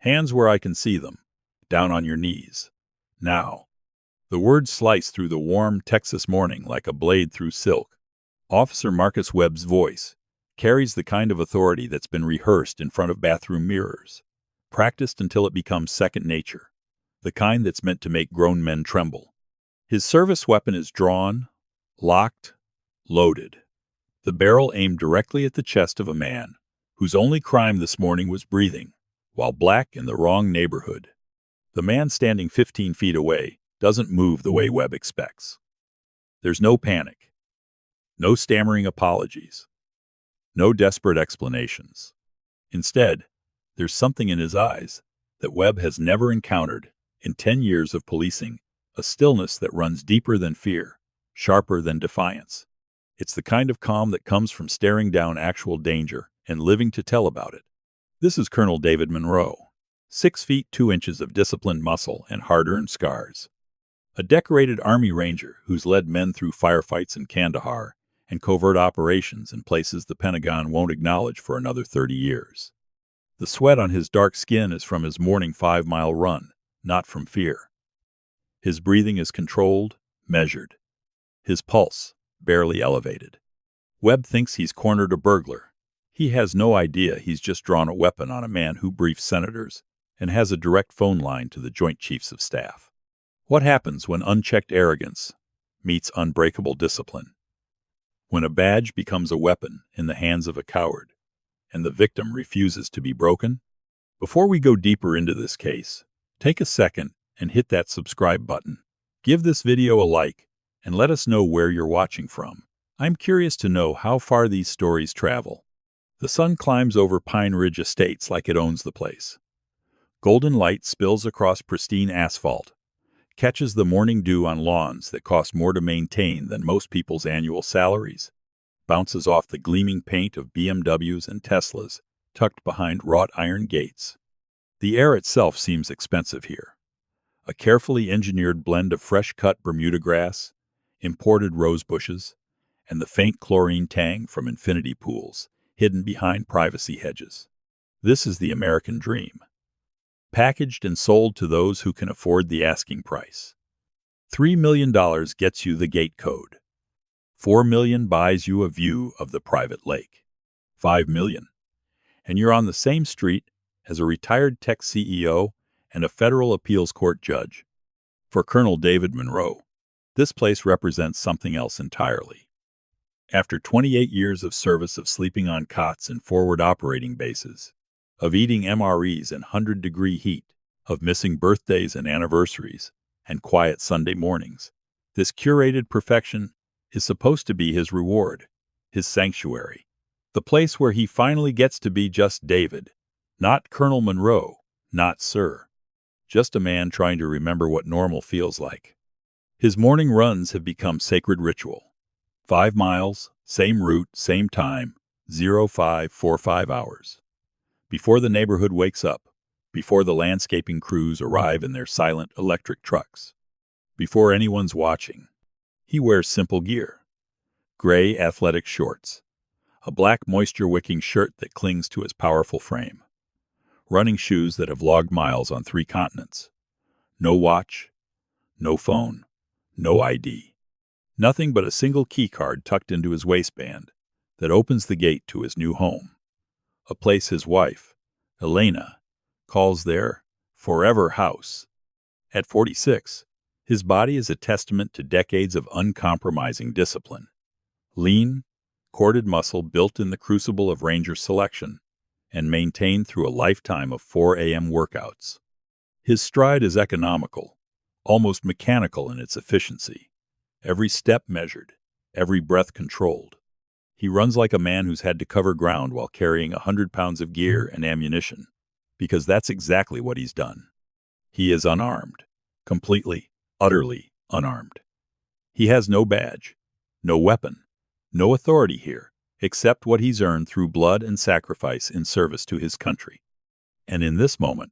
Hands where I can see them. Down on your knees. Now. The words slice through the warm Texas morning like a blade through silk. Officer Marcus Webb's voice carries the kind of authority that's been rehearsed in front of bathroom mirrors, practiced until it becomes second nature, the kind that's meant to make grown men tremble. His service weapon is drawn, locked, loaded. The barrel aimed directly at the chest of a man whose only crime this morning was breathing, while black in the wrong neighborhood. The man standing 15 feet away doesn't move the way Webb expects. There's no panic, no stammering apologies, no desperate explanations. Instead, there's something in his eyes that Webb has never encountered in 10 years of policing, a stillness that runs deeper than fear, sharper than defiance. It's the kind of calm that comes from staring down actual danger and living to tell about it. This is Colonel David Monroe, 6 feet 2 inches of disciplined muscle and hard-earned scars. A decorated Army Ranger who's led men through firefights in Kandahar and covert operations in places the Pentagon won't acknowledge for another 30 years. The sweat on his dark skin is from his morning 5-mile run, not from fear. His breathing is controlled, measured. His pulse barely elevated. Webb thinks he's cornered a burglar. He has no idea he's just drawn a weapon on a man who briefs senators and has a direct phone line to the Joint Chiefs of Staff. What happens when unchecked arrogance meets unbreakable discipline? When a badge becomes a weapon in the hands of a coward, and the victim refuses to be broken? Before we go deeper into this case, take a second and hit that subscribe button. Give this video a like, and let us know where you're watching from. I'm curious to know how far these stories travel. The sun climbs over Pine Ridge Estates like it owns the place. Golden light spills across pristine asphalt, catches the morning dew on lawns that cost more to maintain than most people's annual salaries, bounces off the gleaming paint of BMWs and Teslas tucked behind wrought iron gates. The air itself seems expensive here. A carefully engineered blend of fresh-cut Bermuda grass, imported rose bushes, and the faint chlorine tang from infinity pools hidden behind privacy hedges. This is the American dream, packaged and sold to those who can afford the asking price. $3 million gets you the gate code. $4 million buys you a view of the private lake. $5 million, and you're on the same street as a retired tech CEO and a federal appeals court judge. For Colonel David Monroe, this place represents something else entirely. After 28 years of service of sleeping on cots in forward operating bases, of eating MREs in 100-degree heat, of missing birthdays and anniversaries, and quiet Sunday mornings, this curated perfection is supposed to be his reward, his sanctuary, the place where he finally gets to be just David, not Colonel Monroe, not Sir, just a man trying to remember what normal feels like. His morning runs have become sacred ritual. 5 miles, same route, same time, 0545 hours. Before the neighborhood wakes up, before the landscaping crews arrive in their silent electric trucks, before anyone's watching, he wears simple gear. Gray athletic shorts, a black moisture-wicking shirt that clings to his powerful frame, running shoes that have logged miles on 3 continents. No watch, no phone, no ID. Nothing but a single key card tucked into his waistband that opens the gate to his new home, a place his wife, Elena, calls their forever house. At 46, his body is a testament to decades of uncompromising discipline. Lean, corded muscle built in the crucible of Ranger selection and maintained through a lifetime of 4 a.m. workouts. His stride is economical, almost mechanical in its efficiency. Every step measured, every breath controlled. He runs like a man who's had to cover ground while carrying 100 pounds of gear and ammunition, because that's exactly what he's done. He is unarmed, completely, utterly unarmed. He has no badge, no weapon, no authority here, except what he's earned through blood and sacrifice in service to his country. And in this moment,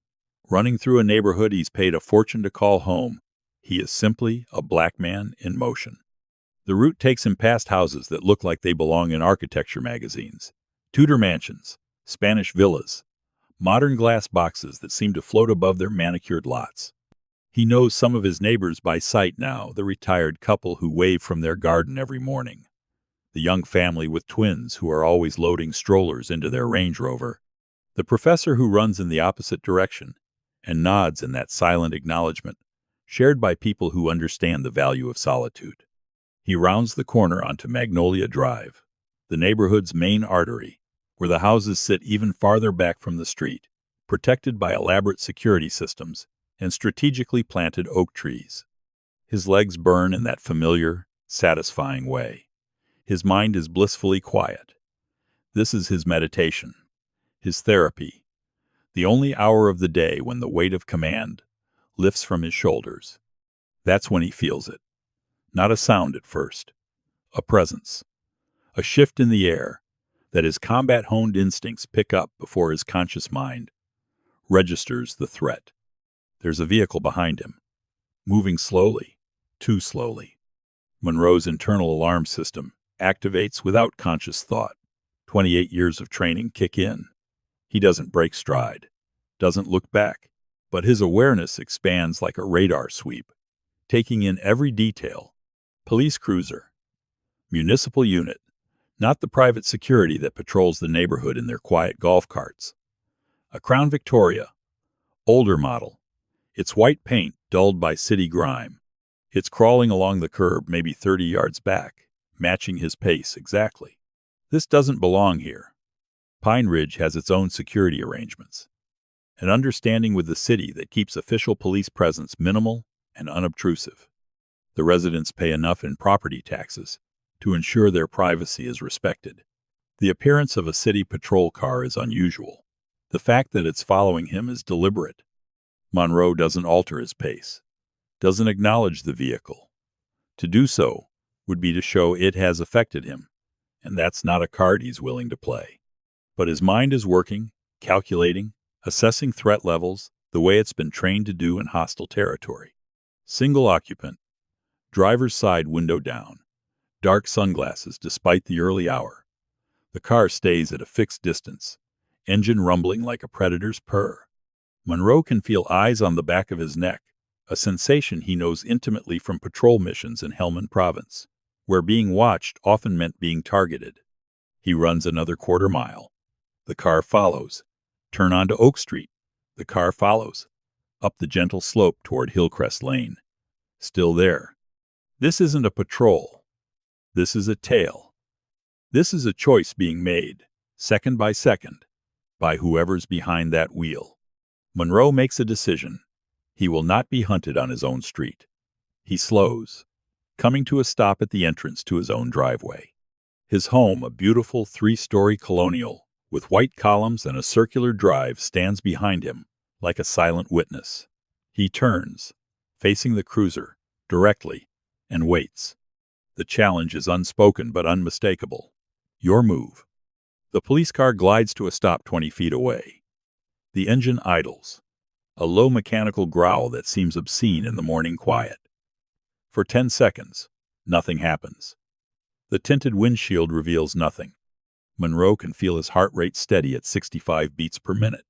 running through a neighborhood he's paid a fortune to call home, he is simply a black man in motion. The route takes him past houses that look like they belong in architecture magazines, Tudor mansions, Spanish villas, modern glass boxes that seem to float above their manicured lots. He knows some of his neighbors by sight now, the retired couple who wave from their garden every morning, the young family with twins who are always loading strollers into their Range Rover, the professor who runs in the opposite direction and nods in that silent acknowledgement, shared by people who understand the value of solitude. He rounds the corner onto Magnolia Drive, the neighborhood's main artery, where the houses sit even farther back from the street, protected by elaborate security systems and strategically planted oak trees. His legs burn in that familiar, satisfying way. His mind is blissfully quiet. This is his meditation, his therapy, the only hour of the day when the weight of command lifts from his shoulders. That's when he feels it. Not a sound at first, a presence, a shift in the air that his combat-honed instincts pick up before his conscious mind registers the threat. There's a vehicle behind him, moving slowly, too slowly. Monroe's internal alarm system activates without conscious thought. 28 years of training kick in. He doesn't break stride, doesn't look back, but his awareness expands like a radar sweep, taking in every detail. Police cruiser, municipal unit, not the private security that patrols the neighborhood in their quiet golf carts. A Crown Victoria, older model, its white paint dulled by city grime. It's crawling along the curb maybe 30 yards back, matching his pace exactly. This doesn't belong here. Pine Ridge has its own security arrangements, an understanding with the city that keeps official police presence minimal and unobtrusive. The residents pay enough in property taxes to ensure their privacy is respected. The appearance of a city patrol car is unusual. The fact that it's following him is deliberate. Monroe doesn't alter his pace, doesn't acknowledge the vehicle. To do so would be to show it has affected him, and that's not a card he's willing to play. But his mind is working, calculating, assessing threat levels the way it's been trained to do in hostile territory. Single occupant, driver's side window down, dark sunglasses despite the early hour. The car stays at a fixed distance, engine rumbling like a predator's purr. Monroe can feel eyes on the back of his neck, a sensation he knows intimately from patrol missions in Helmand Province, where being watched often meant being targeted. He runs another quarter mile. The car follows. Turn onto Oak Street. The car follows. Up the gentle slope toward Hillcrest Lane. Still there. This isn't a patrol. This is a tale. This is a choice being made, second by second, by whoever's behind that wheel. Monroe makes a decision. He will not be hunted on his own street. He slows, coming to a stop at the entrance to his own driveway. His home, a beautiful 3-story colonial, with white columns and a circular drive, stands behind him, like a silent witness. He turns, facing the cruiser, directly, and waits. The challenge is unspoken but unmistakable. Your move. The police car glides to a stop 20 feet away. The engine idles, a low mechanical growl that seems obscene in the morning quiet. For 10 seconds, nothing happens. The tinted windshield reveals nothing. Monroe can feel his heart rate steady at 65 beats per minute,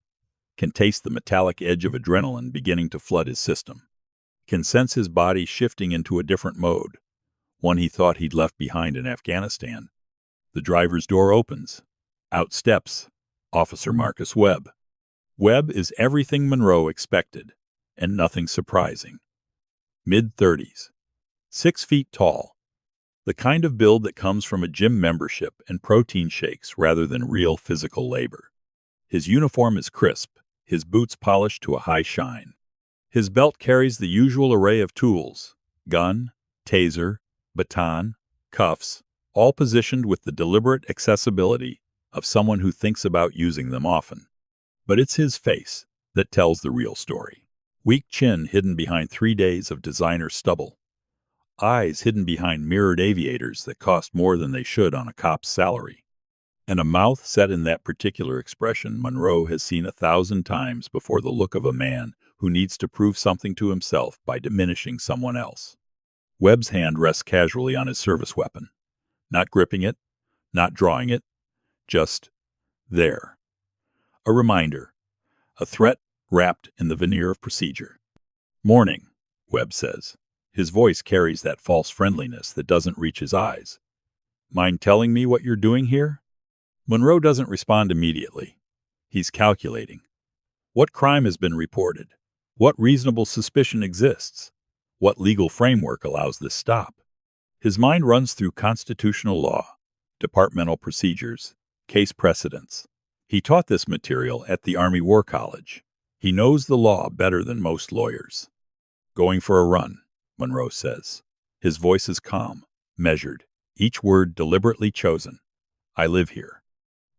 can taste the metallic edge of adrenaline beginning to flood his system, can sense his body shifting into a different mode, one he thought he'd left behind in Afghanistan. The driver's door opens. Out steps Officer Marcus Webb. Webb is everything Monroe expected, and nothing surprising. Mid-30s, 6 feet tall, the kind of build that comes from a gym membership and protein shakes rather than real physical labor. His uniform is crisp, his boots polished to a high shine. His belt carries the usual array of tools: gun, taser, baton, cuffs, all positioned with the deliberate accessibility of someone who thinks about using them often. But it's his face that tells the real story. Weak chin hidden behind 3 days of designer stubble. Eyes hidden behind mirrored aviators that cost more than they should on a cop's salary. And a mouth set in that particular expression Monroe has seen 1,000 times before the look of a man who needs to prove something to himself by diminishing someone else. Webb's hand rests casually on his service weapon. Not gripping it, not drawing it, just there. A reminder, a threat wrapped in the veneer of procedure. "Morning," Webb says. His voice carries that false friendliness that doesn't reach his eyes. "Mind telling me what you're doing here?" Monroe doesn't respond immediately. He's calculating. What crime has been reported? What reasonable suspicion exists? What legal framework allows this stop? His mind runs through constitutional law, departmental procedures, case precedents. He taught this material at the Army War College. He knows the law better than most lawyers. "Going for a run," Monroe says. His voice is calm, measured, each word deliberately chosen. "I live here."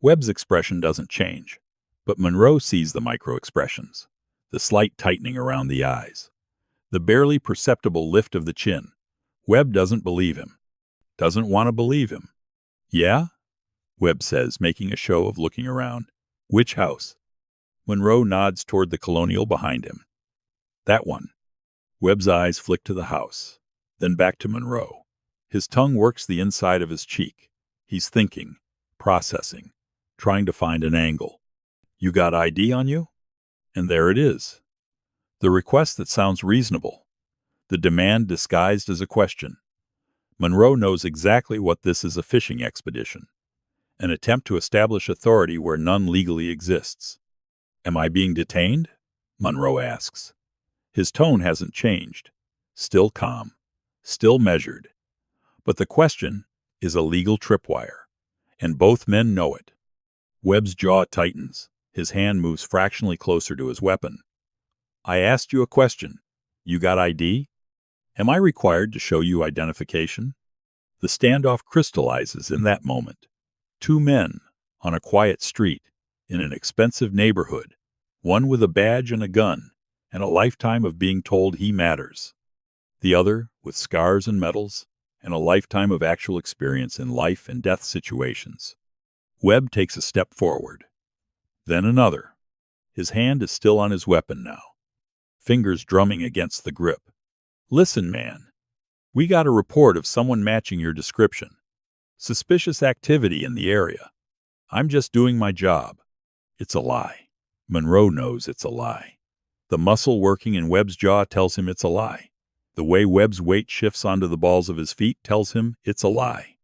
Webb's expression doesn't change, but Monroe sees the micro-expressions, the slight tightening around the eyes, the barely perceptible lift of the chin. Webb doesn't believe him, doesn't want to believe him. "Yeah?" Webb says, making a show of looking around. "Which house?" Monroe nods toward the colonial behind him. "That one." Webb's eyes flick to the house, then back to Monroe. His tongue works the inside of his cheek. He's thinking, processing, trying to find an angle. "You got ID on you?" And there it is. The request that sounds reasonable. The demand disguised as a question. Monroe knows exactly what this is: a fishing expedition. An attempt to establish authority where none legally exists. "Am I being detained?" Monroe asks. His tone hasn't changed. Still calm. Still measured. But the question is a legal tripwire. And both men know it. Webb's jaw tightens. His hand moves fractionally closer to his weapon. "I asked you a question. You got ID? Am I required to show you identification?" The standoff crystallizes in that moment. Two men on a quiet street in an expensive neighborhood, one with a badge and a gun and a lifetime of being told he matters. The other with scars and medals and a lifetime of actual experience in life and death situations. Webb takes a step forward. Then another. His hand is still on his weapon now, fingers drumming against the grip. "Listen, man. We got a report of someone matching your description. Suspicious activity in the area. I'm just doing my job." It's a lie. Monroe knows it's a lie. The muscle working in Webb's jaw tells him it's a lie. The way Webb's weight shifts onto the balls of his feet tells him it's a lie.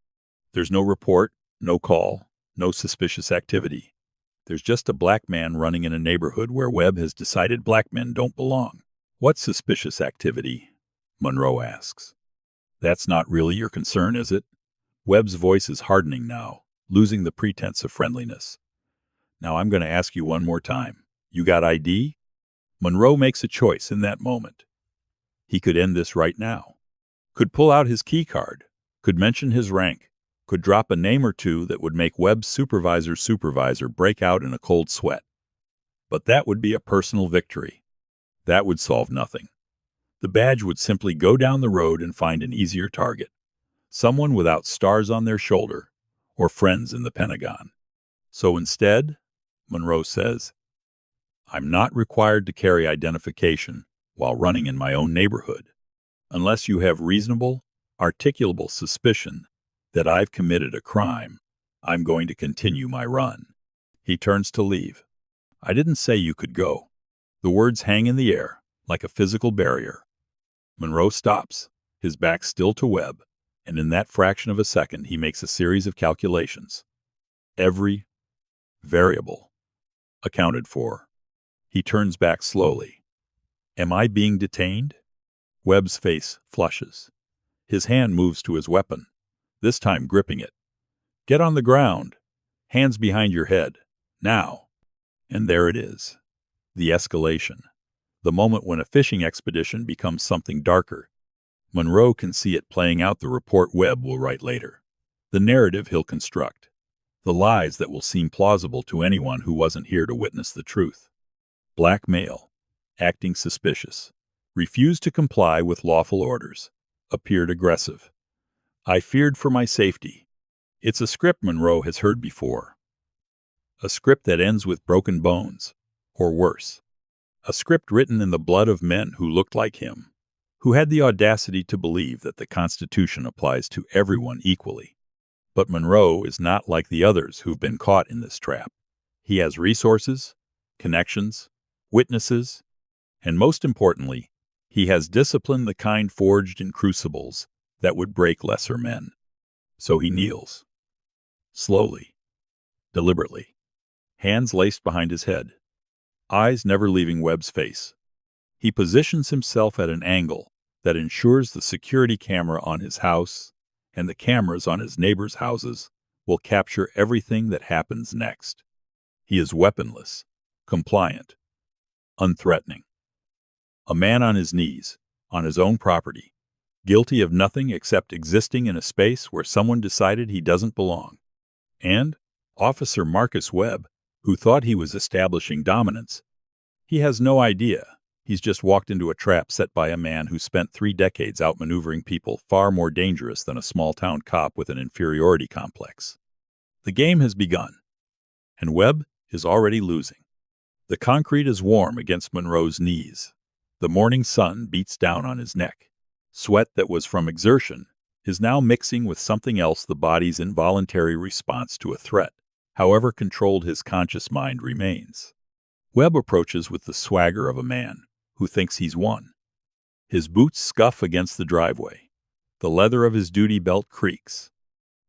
There's no report, no call, no suspicious activity. There's just a black man running in a neighborhood where Webb has decided black men don't belong. "What suspicious activity?" Monroe asks. "That's not really your concern, is it?" Webb's voice is hardening now, losing the pretense of friendliness. "Now I'm going to ask you one more time. You got ID?" Monroe makes a choice in that moment. He could end this right now. Could pull out his key card. Could mention his rank. Could drop a name or two that would make Webb's supervisor break out in a cold sweat. But that would be a personal victory. That would solve nothing. The badge would simply go down the road and find an easier target. Someone without stars on their shoulder, or friends in the Pentagon. So instead, Monroe says, "I'm not required to carry identification while running in my own neighborhood, unless you have reasonable, articulable suspicion that I've committed a crime. I'm going to continue my run." He turns to leave. "I didn't say you could go." The words hang in the air, like a physical barrier. Monroe stops, his back still to Webb, and in that fraction of a second he makes a series of calculations. Every variable accounted for. He turns back slowly. "Am I being detained?" Webb's face flushes. His hand moves to his weapon, this time gripping it. "Get on the ground. Hands behind your head. Now." And there it is. The escalation. The moment when a fishing expedition becomes something darker. Monroe can see it playing out: the report Webb will write later, the narrative he'll construct, the lies that will seem plausible to anyone who wasn't here to witness the truth. Black male, acting suspicious, refused to comply with lawful orders, appeared aggressive. "I feared for my safety." It's a script Monroe has heard before. A script that ends with broken bones, or worse. A script written in the blood of men who looked like him, who had the audacity to believe that the Constitution applies to everyone equally. But Monroe is not like the others who've been caught in this trap. He has resources, connections, witnesses, and most importantly, he has discipline the kind forged in crucibles that would break lesser men. So he kneels. Slowly, deliberately, hands laced behind his head, eyes never leaving Webb's face. He positions himself at an angle that ensures the security camera on his house and the cameras on his neighbors' houses will capture everything that happens next. He is weaponless, compliant, unthreatening. A man on his knees, on his own property, guilty of nothing except existing in a space where someone decided he doesn't belong. And Officer Marcus Webb, who thought he was establishing dominance, he has no idea. He's just walked into a trap set by a man who spent 3 decades outmaneuvering people far more dangerous than a small-town cop with an inferiority complex. The game has begun, and Webb is already losing. The concrete is warm against Monroe's knees. The morning sun beats down on his neck. Sweat that was from exertion is now mixing with something else, the body's involuntary response to a threat, however controlled his conscious mind remains. Webb approaches with the swagger of a man who thinks he's won. His boots scuff against the driveway. The leather of his duty belt creaks.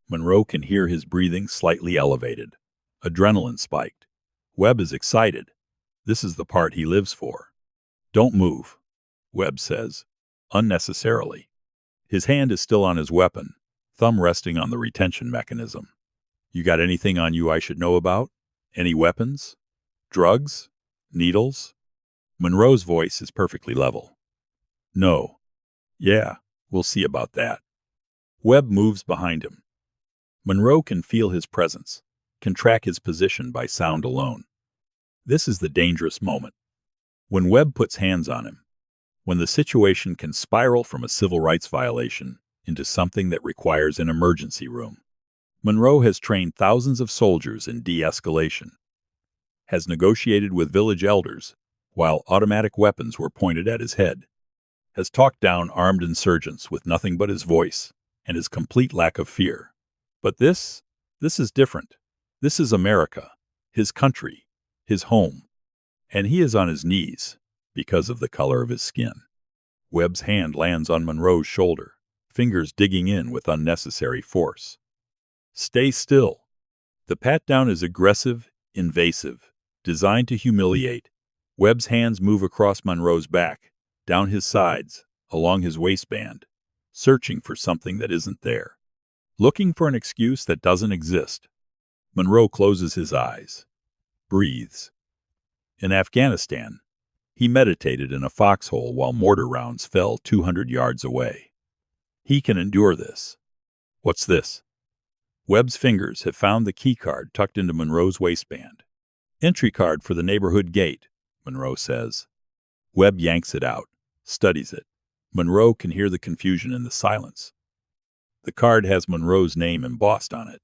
Monroe can hear his breathing slightly elevated. Adrenaline spiked. Webb is excited. This is the part he lives for. "Don't move," Webb says, unnecessarily. His hand is still on his weapon, thumb resting on the retention mechanism. "You got anything on you I should know about? Any weapons? Drugs? Needles?" Monroe's voice is perfectly level. "No." "Yeah, we'll see about that." Webb moves behind him. Monroe can feel his presence, can track his position by sound alone. This is the dangerous moment. When Webb puts hands on him, when the situation can spiral from a civil rights violation into something that requires an emergency room. Monroe has trained thousands of soldiers in de-escalation, has negotiated with village elders while automatic weapons were pointed at his head, has talked down armed insurgents with nothing but his voice and his complete lack of fear. But this is different. This is America, his country, his home. And he is on his knees because of the color of his skin. Webb's hand lands on Monroe's shoulder, fingers digging in with unnecessary force. "Stay still." The pat-down is aggressive, invasive, designed to humiliate. Webb's hands move across Monroe's back, down his sides, along his waistband, searching for something that isn't there, looking for an excuse that doesn't exist. Monroe closes his eyes, breathes. In Afghanistan, he meditated in a foxhole while mortar rounds fell 200 yards away. He can endure this. What's this? Webb's fingers have found the key card tucked into Monroe's waistband. "Entry card for the neighborhood gate," Monroe says. Webb yanks it out, studies it. Monroe can hear the confusion in the silence. The card has Monroe's name embossed on it,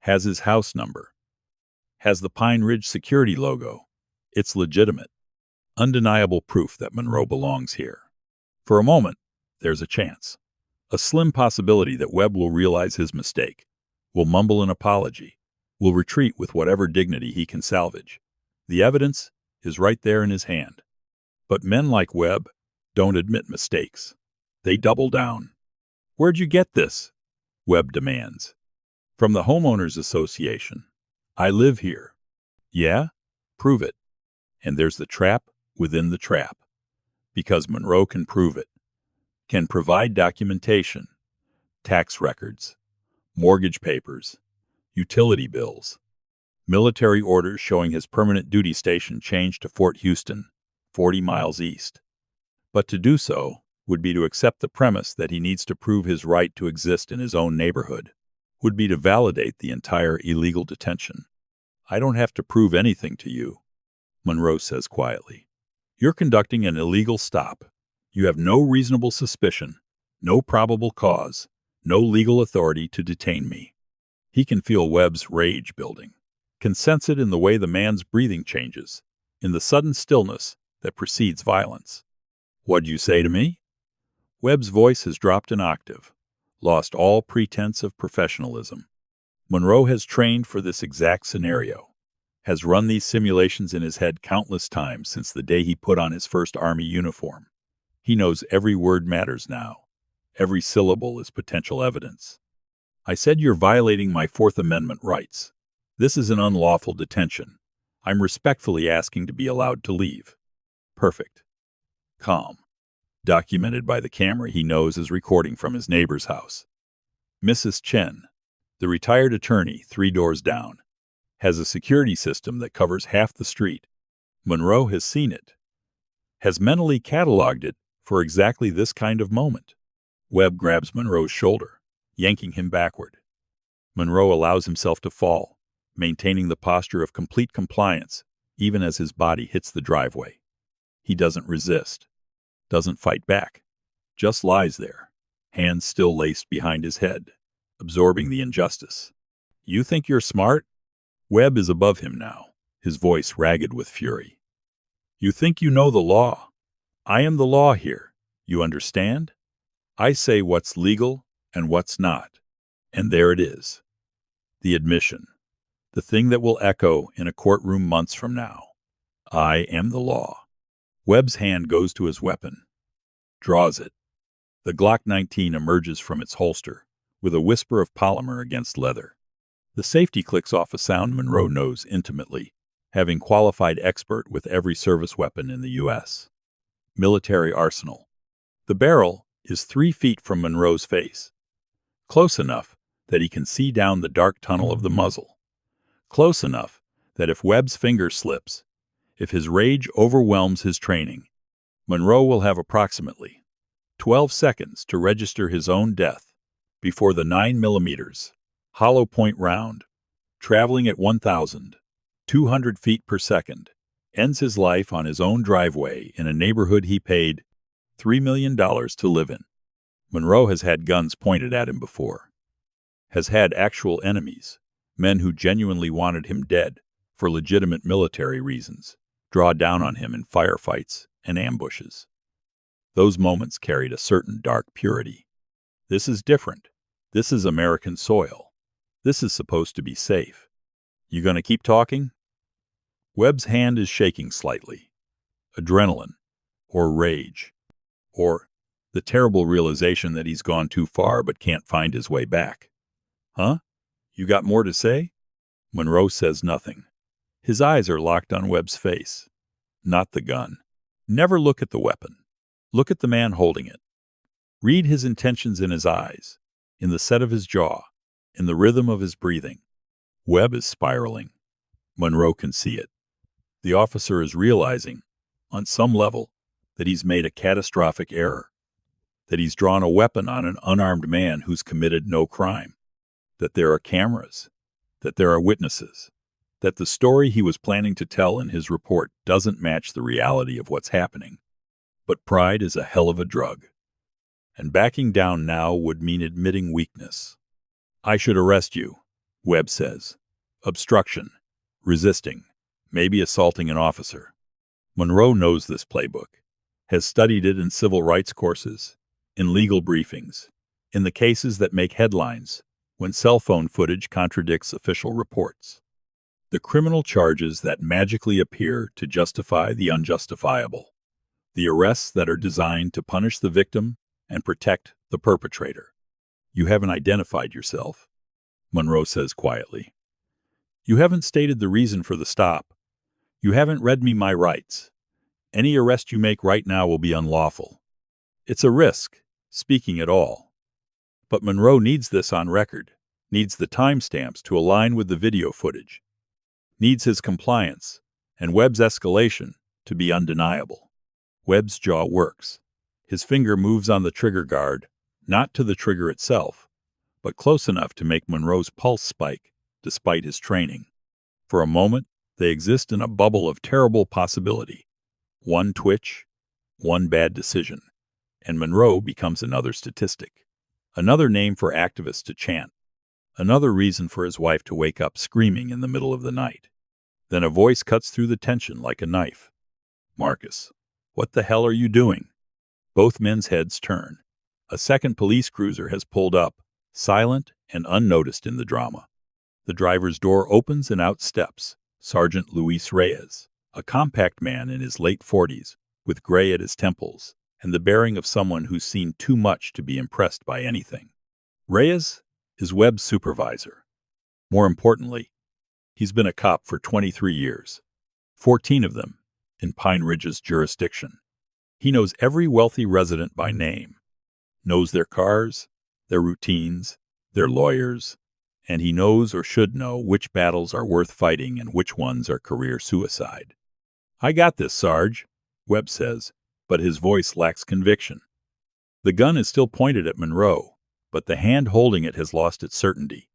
has his house number, has the Pine Ridge security logo. It's legitimate, undeniable proof that Monroe belongs here. For a moment, there's a chance, a slim possibility that Webb will realize his mistake, will mumble an apology, will retreat with whatever dignity he can salvage. The evidence is right there in his hand. But men like Webb don't admit mistakes. They double down. "Where'd you get this?" Webb demands. "From the Homeowners Association. I live here." "Yeah? Prove it." And there's the trap within the trap. Because Monroe can prove it, can provide documentation, tax records, mortgage papers, utility bills, military orders showing his permanent duty station changed to Fort Houston, 40 miles east. But to do so would be to accept the premise that he needs to prove his right to exist in his own neighborhood, would be to validate the entire illegal detention. "I don't have to prove anything to you," Monroe says quietly. "You're conducting an illegal stop. You have no reasonable suspicion, no probable cause, no legal authority to detain me." He can feel Webb's rage building, can sense it in the way the man's breathing changes, in the sudden stillness that precedes violence. "What'd you say to me?" Webb's voice has dropped an octave, lost all pretense of professionalism. Monroe has trained for this exact scenario. has run these simulations in his head countless times since the day he put on his first Army uniform. He knows every word matters now. Every syllable is potential evidence. I said you're violating my Fourth Amendment rights. This is an unlawful detention. I'm respectfully asking to be allowed to leave. Perfect. Calm. Documented by the camera he knows is recording from his neighbor's house. Mrs. Chen, the retired attorney 3 doors down, has a security system that covers half the street. Monroe has seen it, has mentally cataloged it for exactly this kind of moment. Webb grabs Monroe's shoulder, yanking him backward. Monroe allows himself to fall, maintaining the posture of complete compliance even as his body hits the driveway. He doesn't resist, doesn't fight back, just lies there, hands still laced behind his head, absorbing the injustice. You think you're smart? Webb is above him now, his voice ragged with fury. You think you know the law? I am the law here. You understand? I say what's legal and what's not. And there it is. The admission. The thing that will echo in a courtroom months from now. I am the law. Webb's hand goes to his weapon. Draws it. The Glock 19 emerges from its holster, with a whisper of polymer against leather. The safety clicks off a sound Monroe knows intimately, having qualified expert with every service weapon in the U.S. Military arsenal. The barrel is 3 feet from Monroe's face. Close enough that he can see down the dark tunnel of the muzzle. Close enough that if Webb's finger slips, if his rage overwhelms his training, Monroe will have approximately 12 seconds to register his own death before the 9mm hollow point round, traveling at 1,200 feet per second, ends his life on his own driveway in a neighborhood he paid $3 million to live in. Monroe has had guns pointed at him before, has had actual enemies, men who genuinely wanted him dead for legitimate military reasons, draw down on him in firefights and ambushes. Those moments carried a certain dark purity. This is different. This is American soil. This is supposed to be safe. You gonna keep talking? Webb's hand is shaking slightly. Adrenaline, or rage, or the terrible realization that he's gone too far but can't find his way back. Huh? You got more to say? Monroe says nothing. His eyes are locked on Webb's face. Not the gun. Never look at the weapon. Look at the man holding it. Read his intentions in his eyes, in the set of his jaw, in the rhythm of his breathing. Webb is spiraling. Monroe can see it. The officer is realizing, on some level, that he's made a catastrophic error, that he's drawn a weapon on an unarmed man who's committed no crime, that there are cameras, that there are witnesses, that the story he was planning to tell in his report doesn't match the reality of what's happening. But pride is a hell of a drug, and backing down now would mean admitting weakness. I should arrest you, Webb says. Obstruction, resisting, maybe assaulting an officer. Monroe knows this playbook, has studied it in civil rights courses, in legal briefings, in the cases that make headlines when cell phone footage contradicts official reports. The criminal charges that magically appear to justify the unjustifiable. The arrests that are designed to punish the victim and protect the perpetrator. You haven't identified yourself, Monroe says quietly. You haven't stated the reason for the stop. You haven't read me my rights. Any arrest you make right now will be unlawful. It's a risk, speaking at all. But Monroe needs this on record, needs the timestamps to align with the video footage, needs his compliance, and Webb's escalation to be undeniable. Webb's jaw works. His finger moves on the trigger guard, not to the trigger itself, but close enough to make Monroe's pulse spike, despite his training. For a moment, they exist in a bubble of terrible possibility. One twitch, one bad decision, and Monroe becomes another statistic. Another name for activists to chant. Another reason for his wife to wake up screaming in the middle of the night. Then a voice cuts through the tension like a knife. Marcus, what the hell are you doing? Both men's heads turn. A second police cruiser has pulled up, silent and unnoticed in the drama. The driver's door opens and out steps Sergeant Luis Reyes, a compact man in his late 40s, with gray at his temples, and the bearing of someone who's seen too much to be impressed by anything. Reyes is Webb's supervisor. More importantly, he's been a cop for 23 years, 14 of them in Pine Ridge's jurisdiction. He knows every wealthy resident by name, knows their cars, their routines, their lawyers, and he knows or should know which battles are worth fighting and which ones are career suicide. "I got this, Sarge," Webb says, but his voice lacks conviction. The gun is still pointed at Monroe, but the hand holding it has lost its certainty.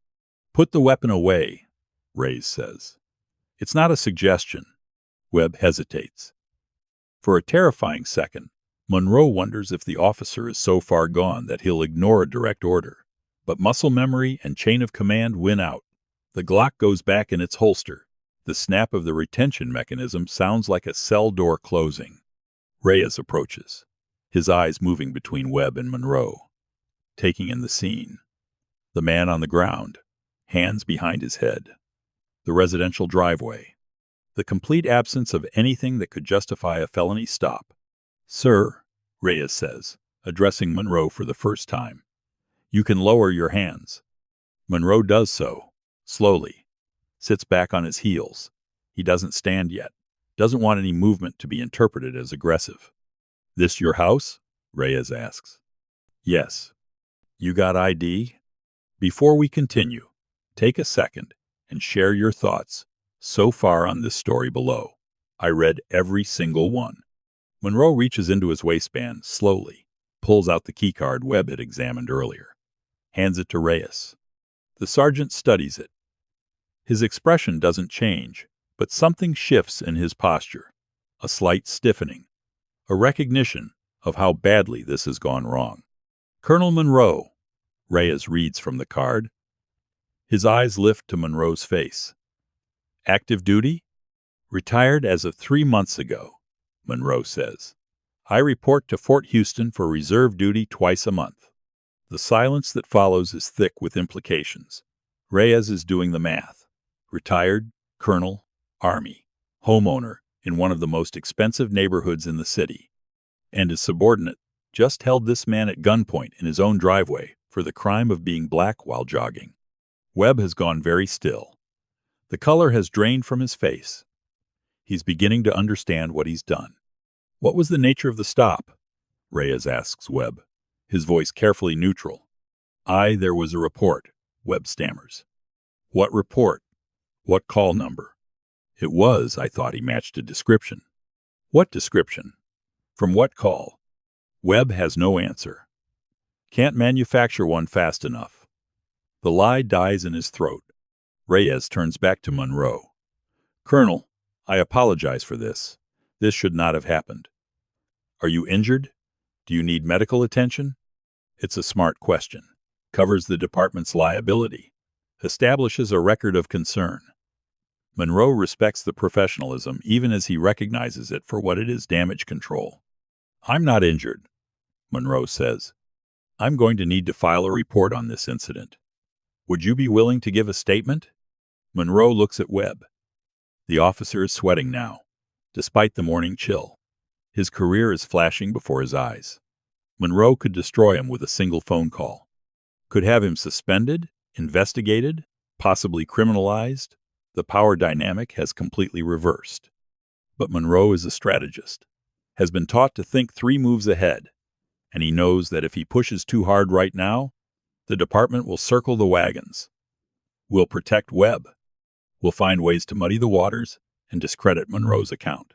"Put the weapon away," Reyes says. "It's not a suggestion." Webb hesitates. For a terrifying second, Monroe wonders if the officer is so far gone that he'll ignore a direct order. But muscle memory and chain of command win out. The Glock goes back in its holster. The snap of the retention mechanism sounds like a cell door closing. Reyes approaches, his eyes moving between Webb and Monroe, taking in the scene. The man on the ground, hands behind his head. The residential driveway. The complete absence of anything that could justify a felony stop. "Sir," Reyes says, addressing Monroe for the first time, "you can lower your hands." Monroe does so, slowly, sits back on his heels. He doesn't stand yet, doesn't want any movement to be interpreted as aggressive. "This your house?" Reyes asks. "Yes." "You got ID?" Before we continue, take a second and share your thoughts so far on this story below. I read every single one. Monroe reaches into his waistband slowly, pulls out the keycard Webb had examined earlier, hands it to Reyes. The sergeant studies it. His expression doesn't change, but something shifts in his posture, a slight stiffening, a recognition of how badly this has gone wrong. "Colonel Monroe," Reyes reads from the card. His eyes lift to Monroe's face. "Active duty?" "Retired as of 3 months ago," Monroe says. "I report to Fort Houston for reserve duty twice a month." The silence that follows is thick with implications. Reyes is doing the math. Retired, colonel, Army, homeowner in one of the most expensive neighborhoods in the city. And his subordinate just held this man at gunpoint in his own driveway for the crime of being black while jogging. Webb has gone very still. The color has drained from his face. He's beginning to understand what he's done. "What was the nature of the stop?" Reyes asks Webb, his voice carefully neutral. "There was a report," Webb stammers. "What report? What call number?" I thought he matched a description." "What description? From what call?" Webb has no answer. Can't manufacture one fast enough. The lie dies in his throat. Reyes turns back to Monroe. "Colonel, I apologize for this. This should not have happened. Are you injured? Do you need medical attention?" It's a smart question. Covers the department's liability. Establishes a record of concern. Monroe respects the professionalism even as he recognizes it for what it is: damage control. "I'm not injured," Monroe says. "I'm going to need to file a report on this incident. Would you be willing to give a statement?" Monroe looks at Webb. The officer is sweating now, despite the morning chill. His career is flashing before his eyes. Monroe could destroy him with a single phone call. Could have him suspended, investigated, possibly criminalized. The power dynamic has completely reversed. But Monroe is a strategist, has been taught to think 3 moves ahead, and he knows that if he pushes too hard right now, the department will circle the wagons. We'll protect Webb. We'll find ways to muddy the waters and discredit Monroe's account.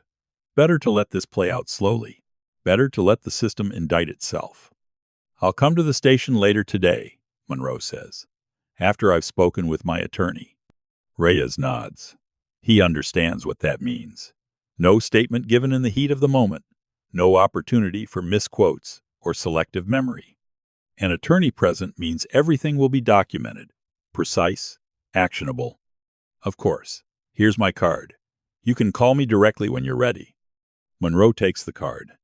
Better to let this play out slowly. Better to let the system indict itself. "I'll come to the station later today," Monroe says, "after I've spoken with my attorney." Reyes nods. He understands what that means. No statement given in the heat of the moment. No opportunity for misquotes or selective memory. An attorney present means everything will be documented, precise, actionable. "Of course. Here's my card. You can call me directly when you're ready." Monroe takes the card.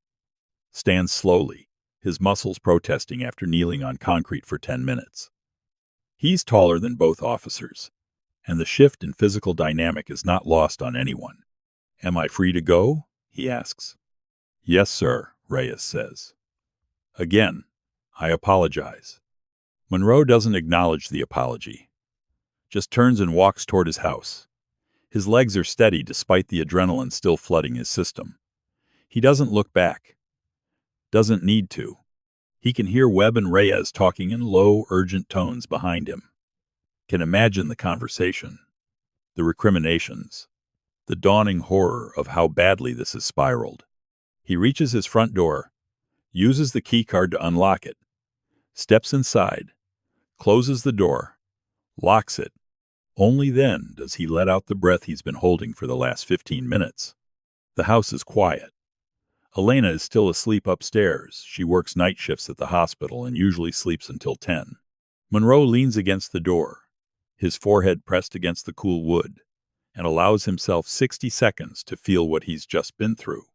Stands slowly, his muscles protesting after kneeling on concrete for 10 minutes. He's taller than both officers, and the shift in physical dynamic is not lost on anyone. "Am I free to go?" he asks. "Yes, sir," Reyes says. Again, "I apologize." Monroe doesn't acknowledge the apology, just turns and walks toward his house. His legs are steady despite the adrenaline still flooding his system. He doesn't look back. Doesn't need to. He can hear Webb and Reyes talking in low, urgent tones behind him. Can imagine the conversation, the recriminations, the dawning horror of how badly this has spiraled. He reaches his front door, uses the key card to unlock it, steps inside, closes the door, locks it. Only then does he let out the breath he's been holding for the last 15 minutes. The house is quiet. Elena is still asleep upstairs. She works night shifts at the hospital and usually sleeps until 10. Monroe leans against the door, his forehead pressed against the cool wood, and allows himself 60 seconds to feel what he's just been through.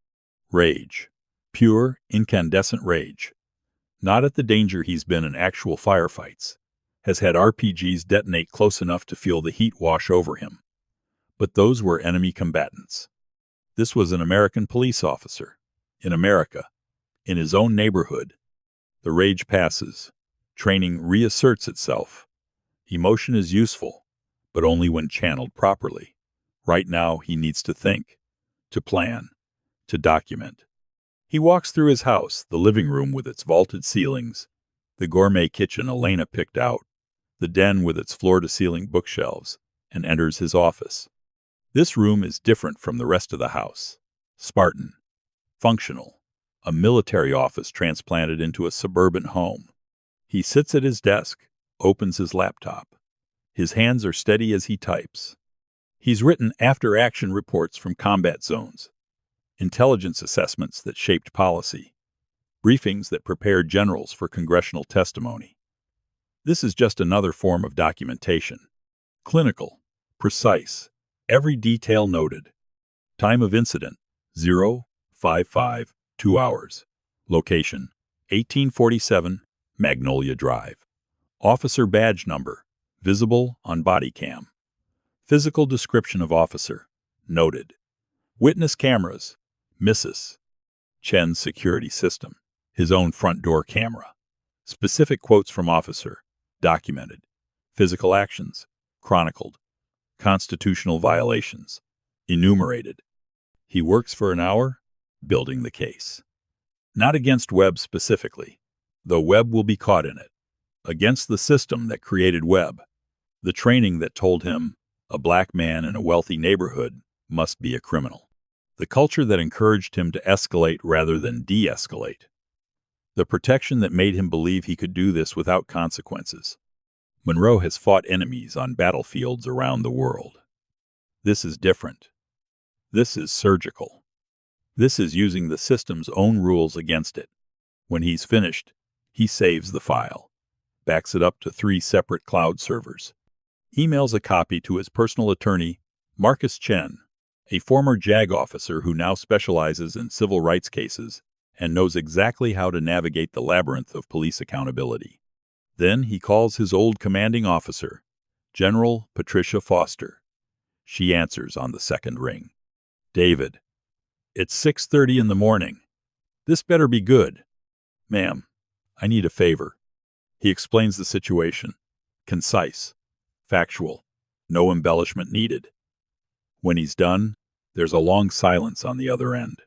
Rage. Pure, incandescent rage. Not at the danger he's been in actual firefights. Has had RPGs detonate close enough to feel the heat wash over him. But those were enemy combatants. This was an American police officer. In America. In his own neighborhood. The rage passes. Training reasserts itself. Emotion is useful, but only when channeled properly. Right now, he needs to think, to plan, to document. He walks through his house, the living room with its vaulted ceilings, the gourmet kitchen Elena picked out, the den with its floor-to-ceiling bookshelves, and enters his office. This room is different from the rest of the house. Spartan. Functional. A military office transplanted into a suburban home. He sits at his desk, opens his laptop. His hands are steady as he types. He's written after-action reports from combat zones, intelligence assessments that shaped policy, briefings that prepared generals for congressional testimony. This is just another form of documentation. Clinical, precise, every detail noted. Time of incident, 0:55, 2 hours. Location, 1847 Magnolia Drive. Officer badge number, visible on body cam. Physical description of officer, noted. Witness cameras, misses. Chen's security system, his own front door camera. Specific quotes from officer, documented. Physical actions, chronicled. Constitutional violations, enumerated. He works for an hour, building the case. Not against Webb specifically, though Webb will be caught in it. Against the system that created Webb. The training that told him a black man in a wealthy neighborhood must be a criminal. The culture that encouraged him to escalate rather than de-escalate. The protection that made him believe he could do this without consequences. Monroe has fought enemies on battlefields around the world. This is different. This is surgical. This is using the system's own rules against it. When he's finished, he saves the file, backs it up to 3 separate cloud servers, emails a copy to his personal attorney, Marcus Chen, a former JAG officer who now specializes in civil rights cases and knows exactly how to navigate the labyrinth of police accountability. Then he calls his old commanding officer, General Patricia Foster. She answers on the second ring. "David, it's 6:30 in the morning. This better be good. Ma'am, I need a favor." He explains the situation. Concise, factual, no embellishment needed. When he's done, there's a long silence on the other end.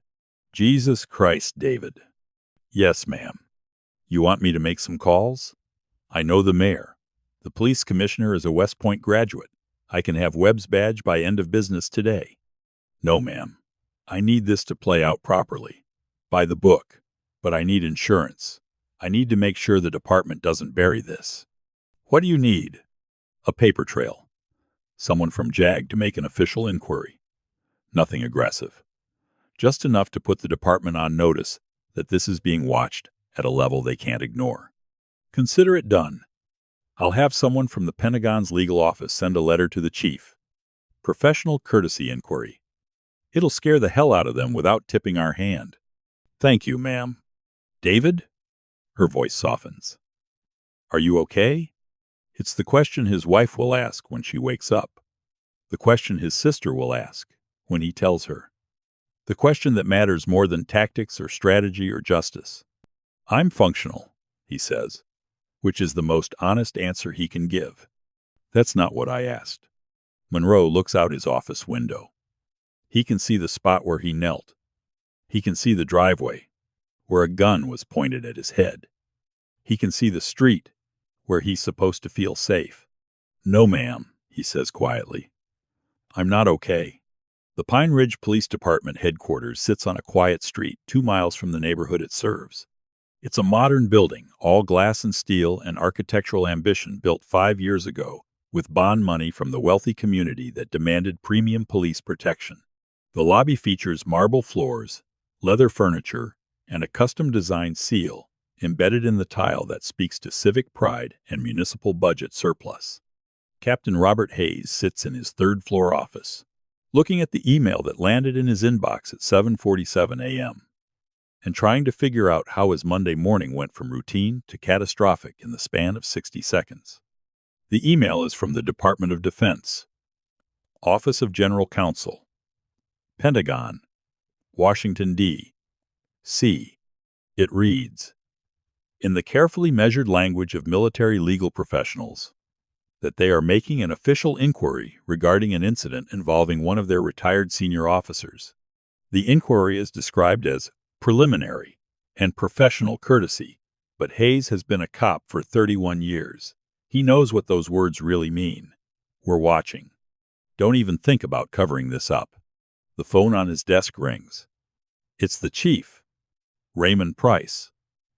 "Jesus Christ, David." "Yes, ma'am. You want me to make some calls? I know the mayor. The police commissioner is a West Point graduate. I can have Webb's badge by end of business today." "No, ma'am. I need this to play out properly. By the book. But I need insurance. I need to make sure the department doesn't bury this." "What do you need?" "A paper trail. Someone from JAG to make an official inquiry. Nothing aggressive. Just enough to put the department on notice that this is being watched at a level they can't ignore. Consider it done. I'll have someone from the Pentagon's legal office send a letter to the chief. Professional courtesy inquiry. It'll scare the hell out of them without tipping our hand." "Thank you, ma'am." "David?" Her voice softens. "Are you okay?" It's the question his wife will ask when she wakes up. The question his sister will ask when he tells her. The question that matters more than tactics or strategy or justice. "I'm functional," he says, which is the most honest answer he can give. "That's not what I asked." Monroe looks out his office window. He can see the spot where he knelt. He can see the driveway, where a gun was pointed at his head. He can see the street, where he's supposed to feel safe. "No, ma'am," he says quietly. "I'm not okay." The Pine Ridge Police Department headquarters sits on a quiet street 2 miles from the neighborhood it serves. It's a modern building, all glass and steel and architectural ambition, built 5 years ago with bond money from the wealthy community that demanded premium police protection. The lobby features marble floors, leather furniture, and a custom-designed seal embedded in the tile that speaks to civic pride and municipal budget surplus. Captain Robert Hayes sits in his third-floor office, looking at the email that landed in his inbox at 7:47 a.m., and trying to figure out how his Monday morning went from routine to catastrophic in the span of 60 seconds. The email is from the Department of Defense, Office of General Counsel, Pentagon, Washington, D.C. It reads, in the carefully measured language of military legal professionals, that they are making an official inquiry regarding an incident involving one of their retired senior officers. The inquiry is described as preliminary and professional courtesy, but Hayes has been a cop for 31 years. He knows what those words really mean. We're watching. Don't even think about covering this up. The phone on his desk rings. It's the chief, Raymond Price,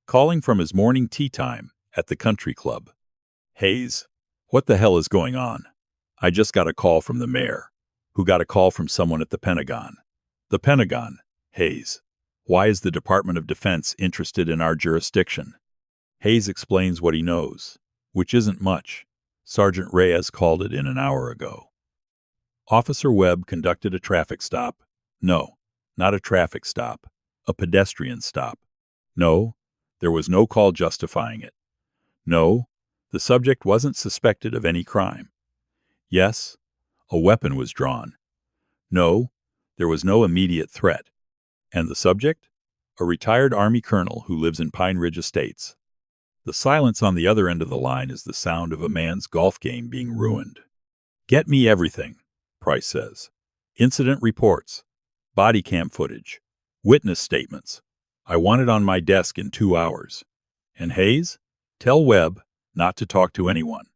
calling from his morning tea time at the country club. "Hayes, what the hell is going on? I just got a call from the mayor, who got a call from someone at the Pentagon." "The Pentagon, Hayes. Why is the Department of Defense interested in our jurisdiction?" Hayes explains what he knows, which isn't much. Sergeant Reyes called it in an hour ago. Officer Webb conducted a traffic stop. No, not a traffic stop. A pedestrian stop. No, there was no call justifying it. No, the subject wasn't suspected of any crime. Yes, a weapon was drawn. No, there was no immediate threat. And the subject? A retired Army colonel who lives in Pine Ridge Estates. The silence on the other end of the line is the sound of a man's golf game being ruined. "Get me everything," Price says. "Incident reports, body cam footage, witness statements. I want it on my desk in 2 hours. And Hayes, tell Webb not to talk to anyone.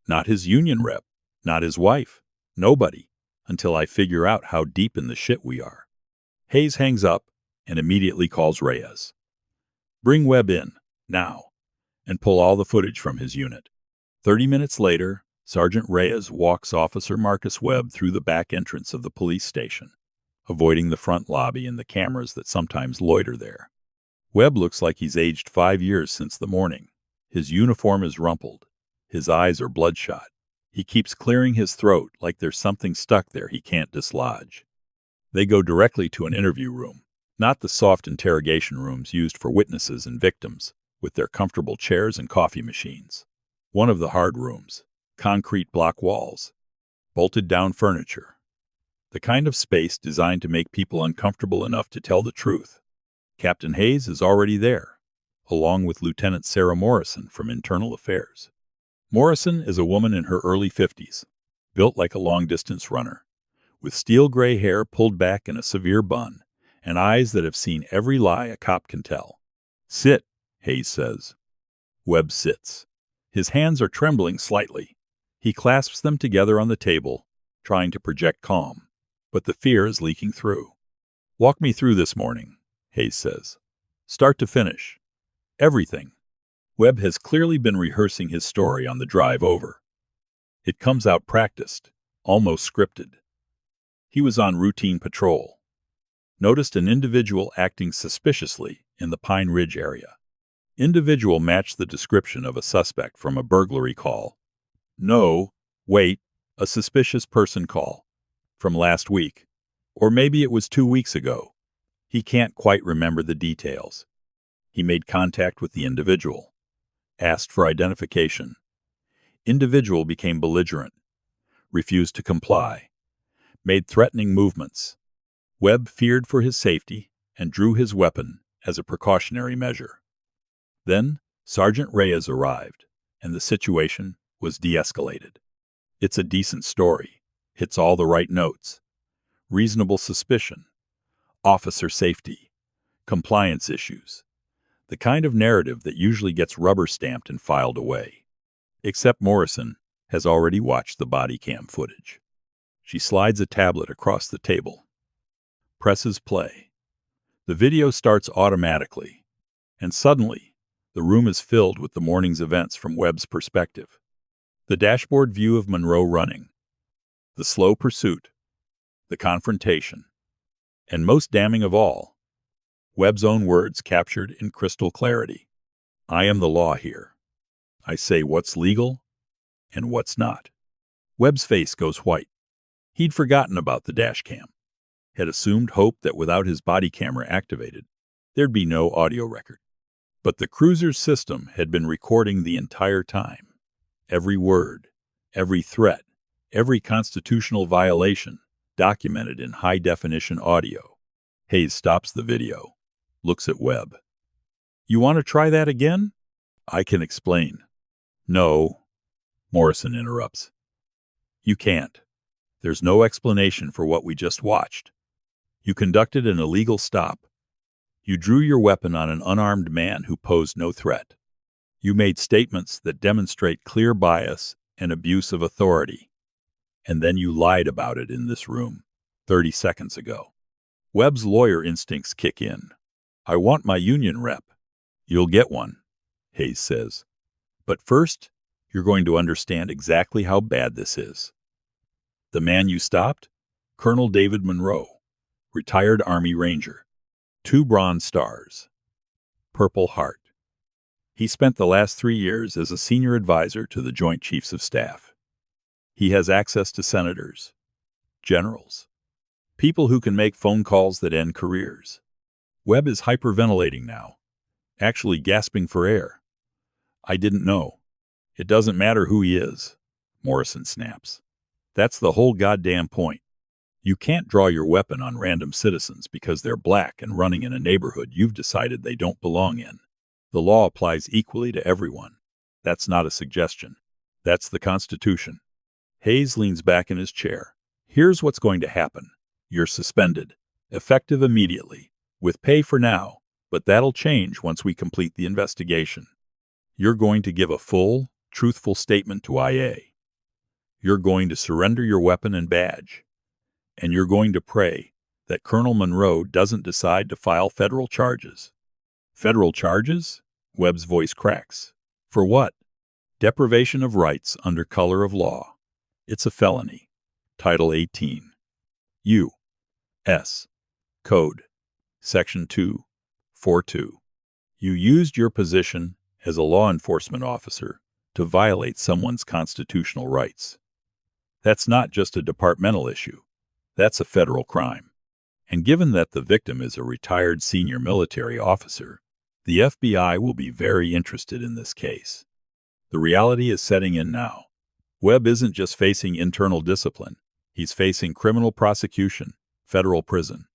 Not his union rep, not his wife, nobody, until I figure out how deep in the shit we are." Hayes hangs up and immediately calls Reyes. "Bring Webb in, now, and pull all the footage from his unit." 30 minutes later, Sergeant Reyes walks Officer Marcus Webb through the back entrance of the police station, avoiding the front lobby and the cameras that sometimes loiter there. Webb looks like he's aged 5 years since the morning. His uniform is rumpled. His eyes are bloodshot. He keeps clearing his throat like there's something stuck there he can't dislodge. They go directly to an interview room, not the soft interrogation rooms used for witnesses and victims, with their comfortable chairs and coffee machines. One of the hard rooms, concrete block walls, bolted down furniture. The kind of space designed to make people uncomfortable enough to tell the truth. Captain Hayes is already there, along with Lieutenant Sarah Morrison from Internal Affairs. Morrison is a woman in her early 50s, built like a long-distance runner, with steel gray hair pulled back in a severe bun, and eyes that have seen every lie a cop can tell. "Sit," Hayes says. Webb sits. His hands are trembling slightly. He clasps them together on the table, trying to project calm, but the fear is leaking through. "Walk me through this morning," Hayes says. "Start to finish. Everything." Webb has clearly been rehearsing his story on the drive over. It comes out practiced, almost scripted. He was on routine patrol. Noticed an individual acting suspiciously in the Pine Ridge area. Individual matched the description of a suspect from a burglary call. No, wait, a suspicious person call. From last week. Or maybe it was 2 weeks ago. He can't quite remember the details. He made contact with the individual. Asked for identification. Individual became belligerent. Refused to comply. made threatening movements. Webb feared for his safety and drew his weapon as a precautionary measure. Then Sergeant Reyes arrived, and the situation was de-escalated. It's a decent story, hits all the right notes. Reasonable suspicion, officer safety, compliance issues. The kind of narrative that usually gets rubber-stamped and filed away. Except Morrison has already watched the body cam footage. She slides a tablet across the table, presses play. The video starts automatically, and suddenly, the room is filled with the morning's events from Webb's perspective. The dashboard view of Monroe running, the slow pursuit, the confrontation, and most damning of all, Webb's own words captured in crystal clarity. I am the law here. I say what's legal and what's not. Webb's face goes white. He'd forgotten about the dash cam, had assumed hope that without his body camera activated, there'd be no audio record. But the cruiser's system had been recording the entire time. Every word, every threat, every constitutional violation documented in high-definition audio. Hayes stops the video, looks at Webb. You want to try that again? I can explain. No, Morrison interrupts. You can't. There's no explanation for what we just watched. You conducted an illegal stop. You drew your weapon on an unarmed man who posed no threat. You made statements that demonstrate clear bias and abuse of authority. And then you lied about it in this room 30 seconds ago. Webb's lawyer instincts kick in. I want my union rep. You'll get one, Hayes says. But first, you're going to understand exactly how bad this is. The man you stopped? Colonel David Monroe, retired Army Ranger. 2 Bronze Stars. Purple Heart. He spent the last 3 years as a senior advisor to the Joint Chiefs of Staff. He has access to senators, generals, people who can make phone calls that end careers. Webb is hyperventilating now, actually gasping for air. I didn't know. It doesn't matter who he is, Morrison snaps. That's the whole goddamn point. You can't draw your weapon on random citizens because they're black and running in a neighborhood you've decided they don't belong in. The law applies equally to everyone. That's not a suggestion. That's the Constitution. Hayes leans back in his chair. Here's what's going to happen. You're suspended, effective immediately, with pay for now, but that'll change once we complete the investigation. You're going to give a full, truthful statement to IA. You're going to surrender your weapon and badge. And you're going to pray that Colonel Monroe doesn't decide to file federal charges. Federal charges? Webb's voice cracks. For what? Deprivation of rights under color of law. It's a felony. Title 18. U.S. Code. Section 242. You used your position as a law enforcement officer to violate someone's constitutional rights. That's not just a departmental issue. That's a federal crime. And given that the victim is a retired senior military officer, the FBI will be very interested in this case. The reality is setting in now. Webb isn't just facing internal discipline. He's facing criminal prosecution, federal prison,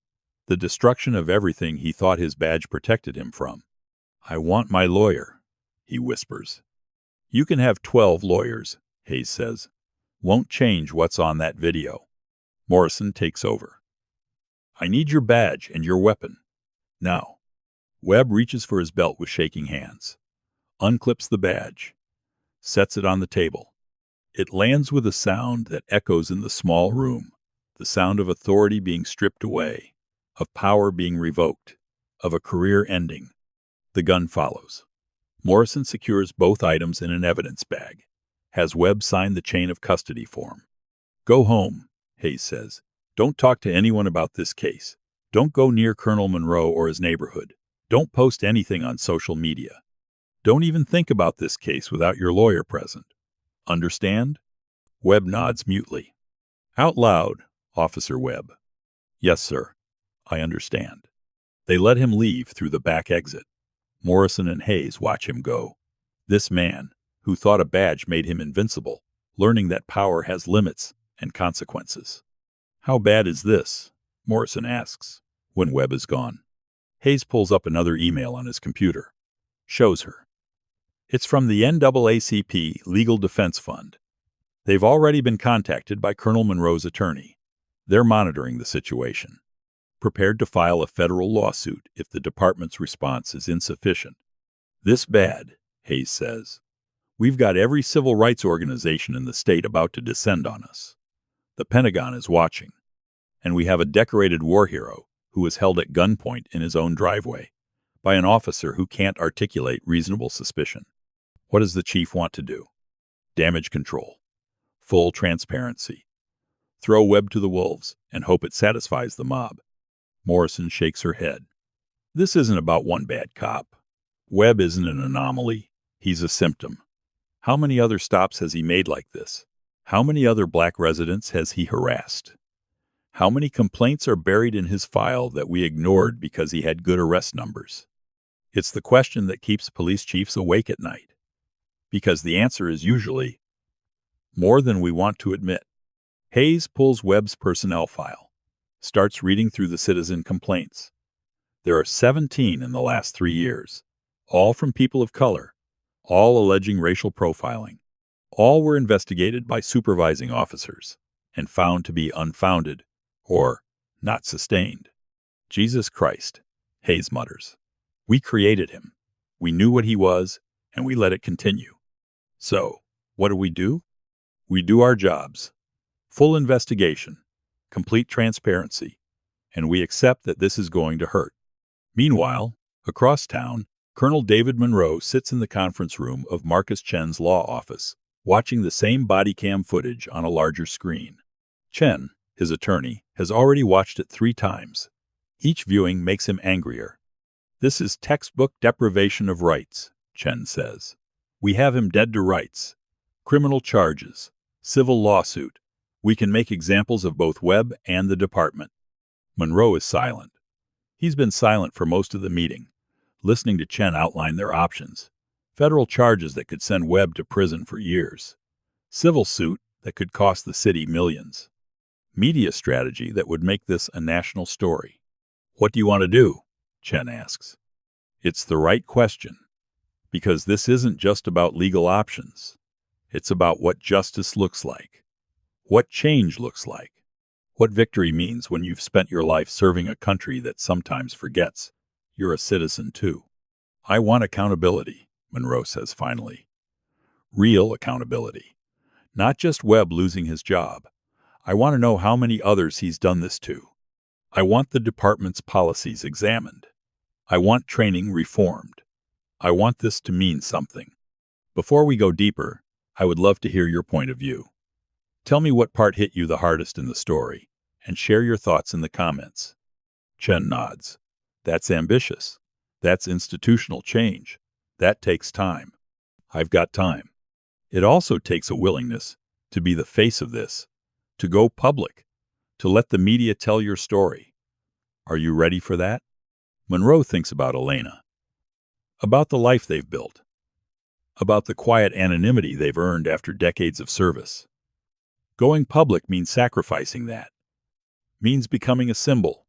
the destruction of everything he thought his badge protected him from. I want my lawyer, he whispers. You can have 12 lawyers, Hayes says. Won't change what's on that video. Morrison takes over. I need your badge and your weapon. Now. Webb reaches for his belt with shaking hands, unclips the badge, sets it on the table. It lands with a sound that echoes in the small room, the sound of authority being stripped away, of power being revoked, of a career ending. The gun follows. Morrison secures both items in an evidence bag, has Webb sign the chain of custody form. Go home, Hayes says. Don't talk to anyone about this case. Don't go near Colonel Monroe or his neighborhood. Don't post anything on social media. Don't even think about this case without your lawyer present. Understand? Webb nods mutely. Out loud, Officer Webb. Yes, sir. I understand. They let him leave through the back exit. Morrison and Hayes watch him go. This man, who thought a badge made him invincible, learning that power has limits and consequences. How bad is this? Morrison asks, when Webb is gone. Hayes pulls up another email on his computer. Shows her. It's from the NAACP Legal Defense Fund. They've already been contacted by Colonel Monroe's attorney. They're monitoring the situation, prepared to file a federal lawsuit if the department's response is insufficient. This bad, Hayes says. We've got every civil rights organization in the state about to descend on us. The Pentagon is watching, and we have a decorated war hero who was held at gunpoint in his own driveway by an officer who can't articulate reasonable suspicion. What does the chief want to do? Damage control. Full transparency. Throw Webb to the wolves and hope it satisfies the mob. Morrison shakes her head. This isn't about one bad cop. Webb isn't an anomaly. He's a symptom. How many other stops has he made like this? How many other black residents has he harassed? How many complaints are buried in his file that we ignored because he had good arrest numbers? It's the question that keeps police chiefs awake at night. Because the answer is usually more than we want to admit. Hayes pulls Webb's personnel file, starts reading through the citizen complaints. There are 17 in the last 3 years, all from people of color, all alleging racial profiling. All were investigated by supervising officers and found to be unfounded or not sustained. Jesus Christ, Hayes mutters. We created him. We knew what he was, and we let it continue. So, what do? We do our jobs. Full investigation, complete transparency, and we accept that this is going to hurt. Meanwhile, across town, Colonel David Monroe sits in the conference room of Marcus Chen's law office, watching the same body cam footage on a larger screen. Chen, his attorney, has already watched it 3 times. Each viewing makes him angrier. This is textbook deprivation of rights, Chen says. We have him dead to rights. Criminal charges, civil lawsuit. We can make examples of both Webb and the department. Monroe is silent. He's been silent for most of the meeting, listening to Chen outline their options. Federal charges that could send Webb to prison for years. Civil suit that could cost the city millions. Media strategy that would make this a national story. What do you want to do? Chen asks. It's the right question, because this isn't just about legal options. It's about what justice looks like, what change looks like, what victory means when you've spent your life serving a country that sometimes forgets you're a citizen too. I want accountability, Monroe says finally. Real accountability. Not just Webb losing his job. I want to know how many others he's done this to. I want the department's policies examined. I want training reformed. I want this to mean something. Before we go deeper, I would love to hear your point of view. Tell me what part hit you the hardest in the story, and share your thoughts in the comments. Chen nods. That's ambitious. That's institutional change. That takes time. I've got time. It also takes a willingness to be the face of this, to go public, to let the media tell your story. Are you ready for that? Monroe thinks about Elena, about the life they've built, about the quiet anonymity they've earned after decades of service. Going public means sacrificing that, means becoming a symbol,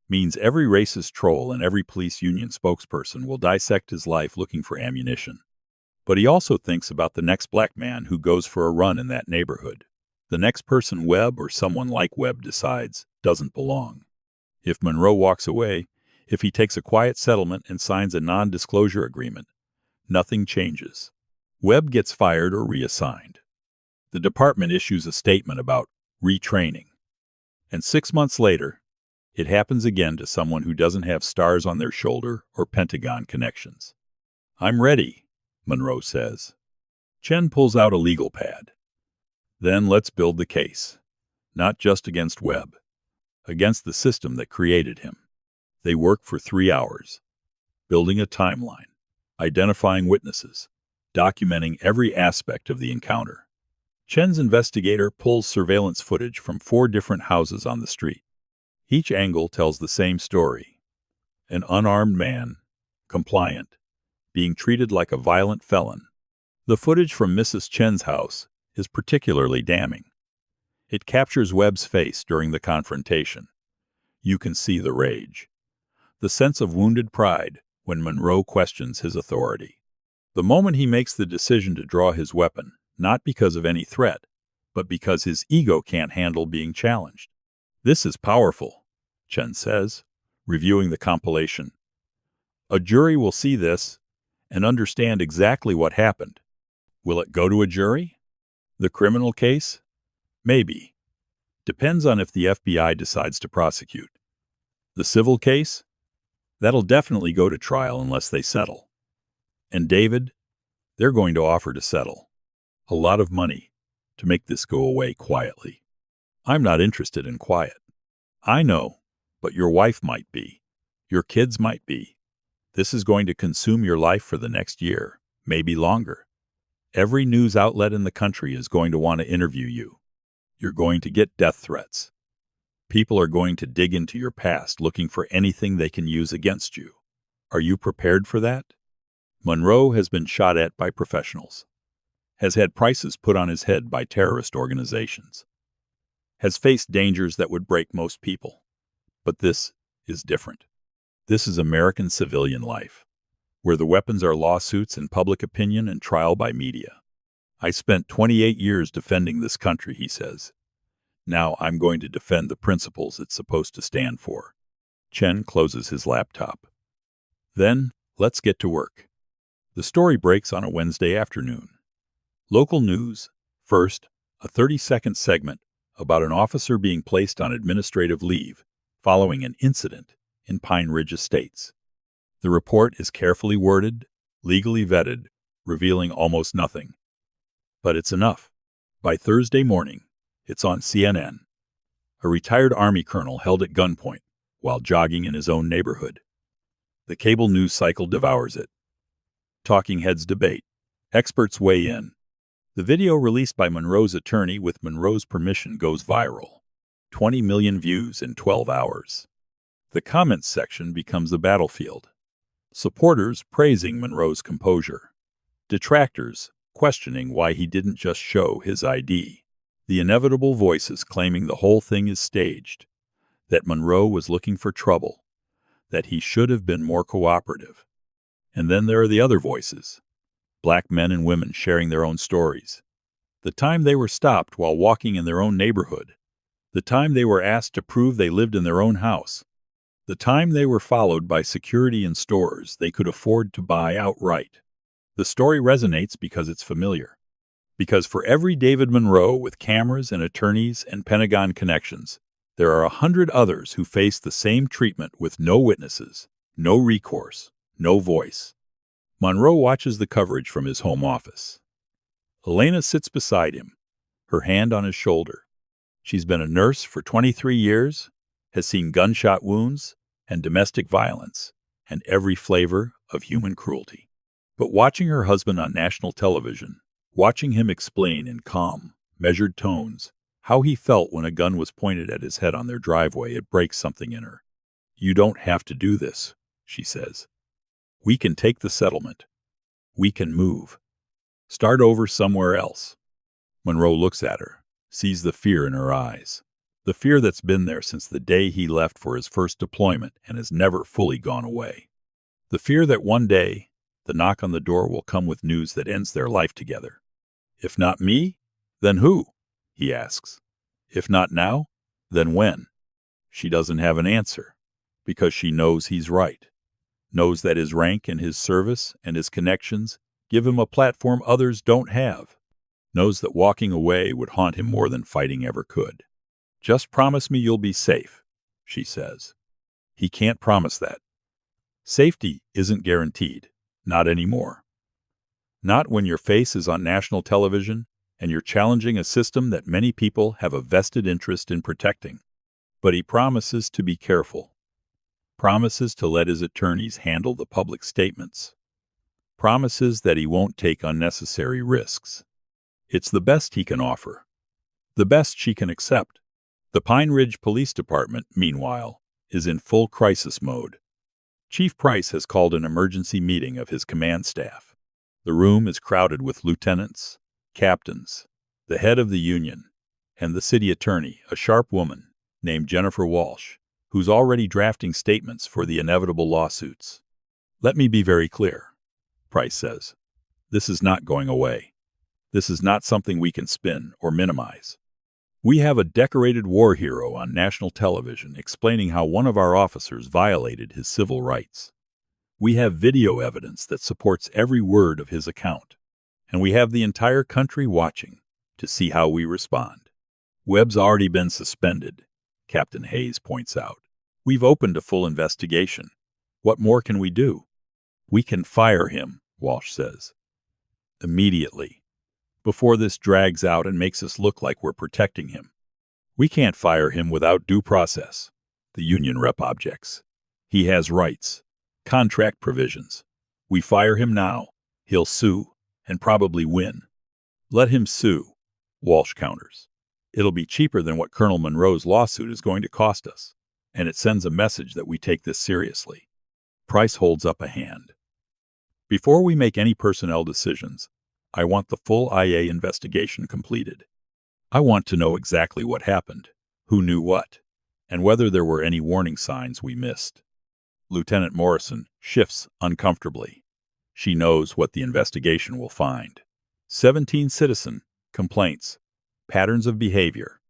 means every racist troll and every police union spokesperson will dissect his life looking for ammunition. But he also thinks about the next black man who goes for a run in that neighborhood, the next person Webb or someone like Webb decides doesn't belong. If Monroe walks away, if he takes a quiet settlement and signs a non-disclosure agreement, nothing changes. Webb gets fired or reassigned. The department issues a statement about retraining. And 6 months later, it happens again to someone who doesn't have stars on their shoulder or Pentagon connections. I'm ready, Monroe says. Chen pulls out a legal pad. Then let's build the case. Not just against Webb, against the system that created him. They work for 3 hours, building a timeline, identifying witnesses, documenting every aspect of the encounter. Chen's investigator pulls surveillance footage from 4 different houses on the street. Each angle tells the same story. An unarmed man, compliant, being treated like a violent felon. The footage from Mrs. Chen's house is particularly damning. It captures Webb's face during the confrontation. You can see the rage, the sense of wounded pride when Monroe questions his authority. The moment he makes the decision to draw his weapon, not because of any threat, but because his ego can't handle being challenged. This is powerful, Chen says, reviewing the compilation. A jury will see this and understand exactly what happened. Will it go to a jury? The criminal case? Maybe. Depends on if the FBI decides to prosecute. The civil case? That'll definitely go to trial unless they settle. And David? They're going to offer to settle. A lot of money to make this go away quietly. I'm not interested in quiet. I know, but your wife might be. Your kids might be. This is going to consume your life for the next year, maybe longer. Every news outlet in the country is going to want to interview you. You're going to get death threats. People are going to dig into your past looking for anything they can use against you. Are you prepared for that? Monroe has been shot at by professionals, has had prices put on his head by terrorist organizations, has faced dangers that would break most people. But this is different. This is American civilian life, where the weapons are lawsuits and public opinion and trial by media. I spent 28 years defending this country, he says. Now I'm going to defend the principles it's supposed to stand for. Chen closes his laptop. Then, let's get to work. The story breaks on a Wednesday afternoon. Local news. First, a 30-second segment about an officer being placed on administrative leave following an incident in Pine Ridge Estates. The report is carefully worded, legally vetted, revealing almost nothing. But it's enough. By Thursday morning, it's on CNN. A retired Army colonel held at gunpoint while jogging in his own neighborhood. The cable news cycle devours it. Talking heads debate. Experts weigh in. The video released by Monroe's attorney with Monroe's permission goes viral. 20 million views in 12 hours. The comments section becomes a battlefield. Supporters praising Monroe's composure. Detractors questioning why he didn't just show his ID. The inevitable voices claiming the whole thing is staged, that Monroe was looking for trouble, that he should have been more cooperative. And then there are the other voices, black men and women sharing their own stories. The time they were stopped while walking in their own neighborhood. The time they were asked to prove they lived in their own house. The time they were followed by security in stores they could afford to buy outright. The story resonates because it's familiar. Because for every David Monroe with cameras and attorneys and Pentagon connections, there are 100 others who face the same treatment with no witnesses, no recourse, no voice. Monroe watches the coverage from his home office. Elena sits beside him, her hand on his shoulder. She's been a nurse for 23 years, has seen gunshot wounds and domestic violence and every flavor of human cruelty. But watching her husband on national television, watching him explain in calm, measured tones how he felt when a gun was pointed at his head on their driveway, it breaks something in her. You don't have to do this, she says. We can take the settlement. We can move. Start over somewhere else. Monroe looks at her, sees the fear in her eyes. The fear that's been there since the day he left for his first deployment and has never fully gone away. The fear that one day, the knock on the door will come with news that ends their life together. If not me, then who? He asks. If not now, then when? She doesn't have an answer, because she knows he's right. Knows that his rank and his service and his connections give him a platform others don't have. Knows that walking away would haunt him more than fighting ever could. Just promise me you'll be safe, she says. He can't promise that. Safety isn't guaranteed. Not anymore. Not when your face is on national television and you're challenging a system that many people have a vested interest in protecting. But he promises to be careful. Promises to let his attorneys handle the public statements. Promises that he won't take unnecessary risks. It's the best he can offer. The best she can accept. The Pine Ridge Police Department, meanwhile, is in full crisis mode. Chief Price has called an emergency meeting of his command staff. The room is crowded with lieutenants, captains, the head of the union, and the city attorney, a sharp woman named Jennifer Walsh, who's already drafting statements for the inevitable lawsuits. Let me be very clear, Price says. This is not going away. This is not something we can spin or minimize. We have a decorated war hero on national television explaining how one of our officers violated his civil rights. We have video evidence that supports every word of his account, and we have the entire country watching to see how we respond. Webb's already been suspended, Captain Hayes points out. We've opened a full investigation. What more can we do? We can fire him, Walsh says. Immediately, before this drags out and makes us look like we're protecting him. We can't fire him without due process, the union rep objects. He has rights, contract provisions. We fire him now, he'll sue, and probably win. Let him sue, Walsh counters. It'll be cheaper than what Colonel Monroe's lawsuit is going to cost us, and it sends a message that we take this seriously. Price holds up a hand. Before we make any personnel decisions, I want the full IA investigation completed. I want to know exactly what happened, who knew what, and whether there were any warning signs we missed. Lieutenant Morrison shifts uncomfortably. She knows what the investigation will find. 17 citizen complaints, patterns of behavior,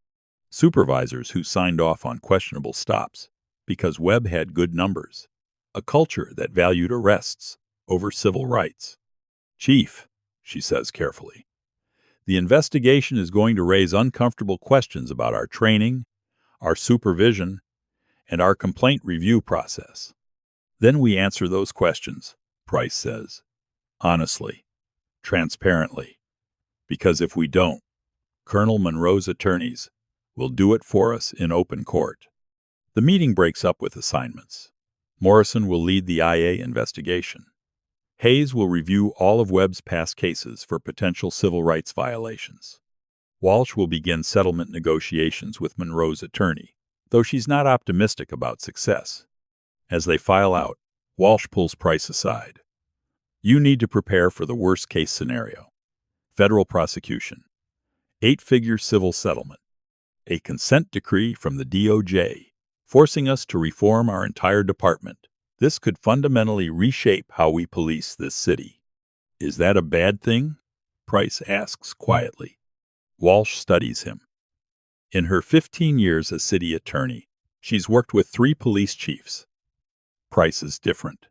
supervisors who signed off on questionable stops because Webb had good numbers, a culture that valued arrests over civil rights. Chief, she says carefully, the investigation is going to raise uncomfortable questions about our training, our supervision, and our complaint review process. Then we answer those questions, Price says, honestly, transparently, because if we don't, Colonel Monroe's attorneys will do it for us in open court. The meeting breaks up with assignments. Morrison will lead the IA investigation. Hayes will review all of Webb's past cases for potential civil rights violations. Walsh will begin settlement negotiations with Monroe's attorney, though she's not optimistic about success. As they file out, Walsh pulls Price aside. You need to prepare for the worst-case scenario. Federal prosecution. 8-figure civil settlement. A consent decree from the DOJ, forcing us to reform our entire department. This could fundamentally reshape how we police this city. Is that a bad thing? Price asks quietly. Walsh studies him. In her 15 years as city attorney, she's worked with 3 police chiefs. Price is different.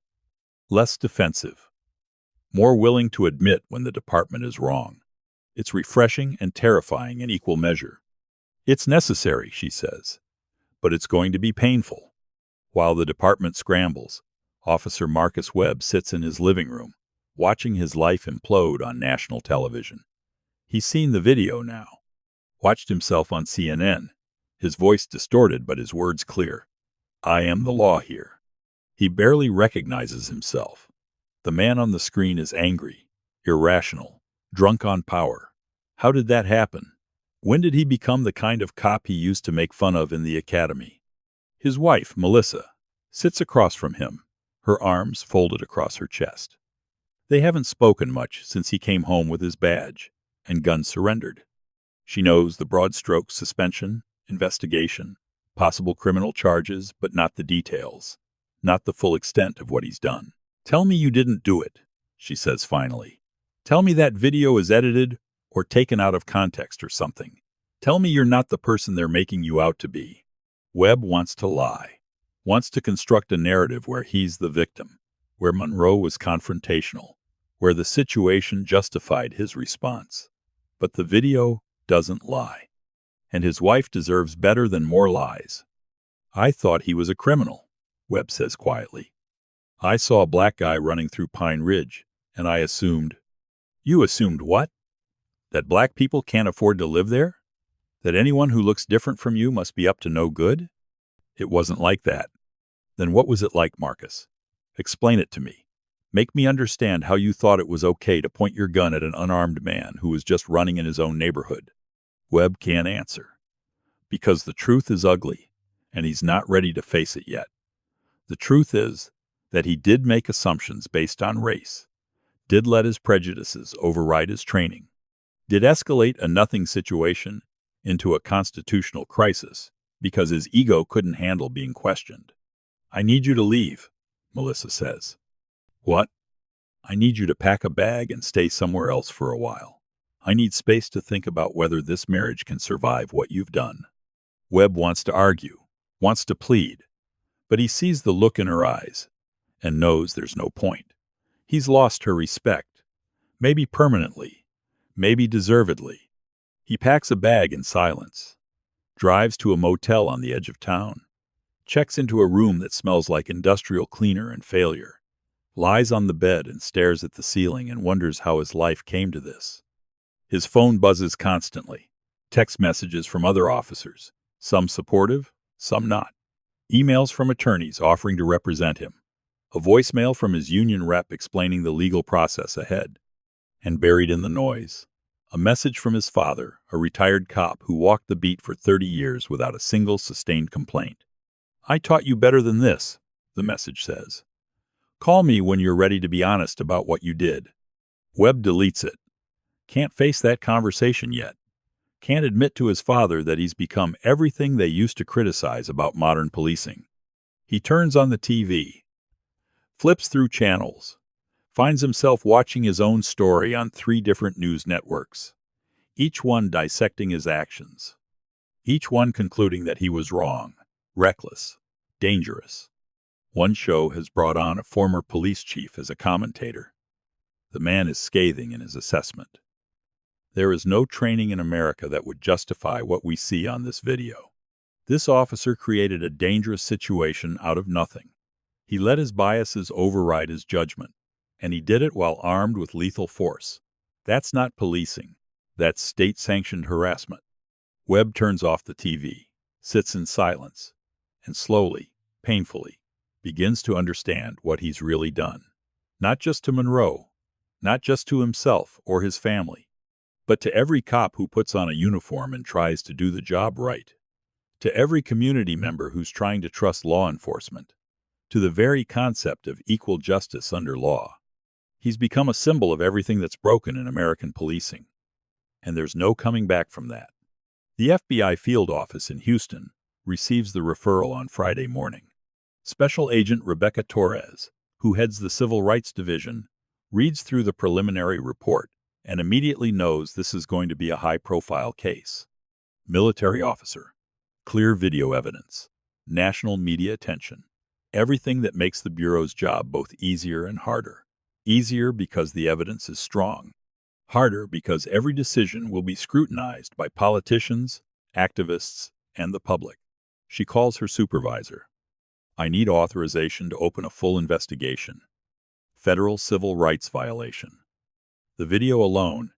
Less defensive. More willing to admit when the department is wrong. It's refreshing and terrifying in equal measure. It's necessary, she says, but it's going to be painful. While the department scrambles, Officer Marcus Webb sits in his living room, watching his life implode on national television. He's seen the video now, watched himself on CNN, his voice distorted but his words clear. I am the law here. He barely recognizes himself. The man on the screen is angry, irrational, drunk on power. How did that happen? When did he become the kind of cop he used to make fun of in the academy? His wife, Melissa, sits across from him, her arms folded across her chest. They haven't spoken much since he came home with his badge and gun surrendered. She knows the broad strokes: suspension, investigation, possible criminal charges, but not the details, not the full extent of what he's done. Tell me you didn't do it, she says finally. Tell me that video is edited or taken out of context or something. Tell me you're not the person they're making you out to be. Webb wants to lie, wants to construct a narrative where he's the victim, where Monroe was confrontational, where the situation justified his response. But the video doesn't lie, and his wife deserves better than more lies. I thought he was a criminal, Webb says quietly. I saw a black guy running through Pine Ridge, and I assumed. You assumed what? That black people can't afford to live there? That anyone who looks different from you must be up to no good? It wasn't like that. Then what was it like, Marcus? Explain it to me. Make me understand how you thought it was okay to point your gun at an unarmed man who was just running in his own neighborhood. Webb can't answer. Because the truth is ugly, and he's not ready to face it yet. The truth is that he did make assumptions based on race, did let his prejudices override his training, did escalate a nothing situation into a constitutional crisis because his ego couldn't handle being questioned. "I need you to leave," Melissa says. "What?" "I need you to pack a bag and stay somewhere else for a while. I need space to think about whether this marriage can survive what you've done." Webb wants to argue, wants to plead, but he sees the look in her eyes and knows there's no point. He's lost her respect, maybe permanently, maybe deservedly. He packs a bag in silence, drives to a motel on the edge of town, checks into a room that smells like industrial cleaner and failure, lies on the bed and stares at the ceiling and wonders how his life came to this. His phone buzzes constantly, text messages from other officers, some supportive, some not, emails from attorneys offering to represent him, a voicemail from his union rep explaining the legal process ahead, and buried in the noise, a message from his father, a retired cop who walked the beat for 30 years without a single sustained complaint. "I taught you better than this," the message says. "Call me when you're ready to be honest about what you did." Webb deletes it. Can't face that conversation yet. Can't admit to his father that he's become everything they used to criticize about modern policing. He turns on the TV, flips through channels, finds himself watching his own story on 3 different news networks, each one dissecting his actions, each one concluding that he was wrong, reckless, dangerous. One show has brought on a former police chief as a commentator. The man is scathing in his assessment. "There is no training in America that would justify what we see on this video. This officer created a dangerous situation out of nothing. He let his biases override his judgment, and he did it while armed with lethal force. That's not policing. That's state-sanctioned harassment." Webb turns off the TV, sits in silence, and slowly, painfully, begins to understand what he's really done. Not just to Monroe, not just to himself or his family, but to every cop who puts on a uniform and tries to do the job right, to every community member who's trying to trust law enforcement, to the very concept of equal justice under law. He's become a symbol of everything that's broken in American policing, and there's no coming back from that. The FBI field office in Houston receives the referral on Friday morning. Special Agent Rebecca Torres, who heads the Civil Rights Division, reads through the preliminary report and immediately knows this is going to be a high-profile case. Military officer, clear video evidence, national media attention, everything that makes the Bureau's job both easier and harder. Easier because the evidence is strong. Harder because every decision will be scrutinized by politicians, activists, and the public. She calls her supervisor. "I need authorization to open a full investigation. Federal civil rights violation." The video alone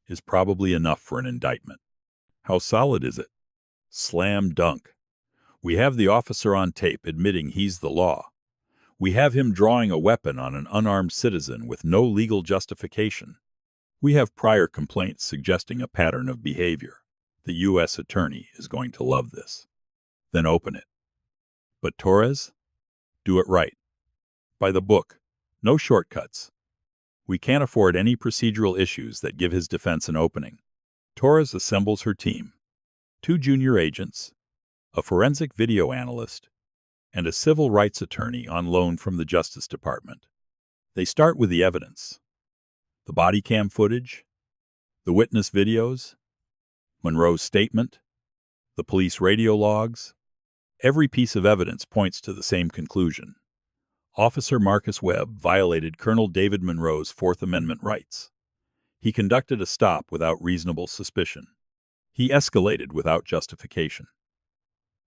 is probably enough for an indictment. How solid is it? Slam dunk. We have the officer on tape admitting he's the law. We have him drawing a weapon on an unarmed citizen with no legal justification. We have prior complaints suggesting a pattern of behavior. The U.S. attorney is going to love this. Then open it. But Torres? Do it right. By the book. No shortcuts. We can't afford any procedural issues that give his defense an opening. Torres assembles her team. 2 junior agents, a forensic video analyst, and a civil rights attorney on loan from the Justice Department. They start with the evidence. The body cam footage, the witness videos, Monroe's statement, the police radio logs. Every piece of evidence points to the same conclusion. Officer Marcus Webb violated Colonel David Monroe's Fourth Amendment rights. He conducted a stop without reasonable suspicion. He escalated without justification.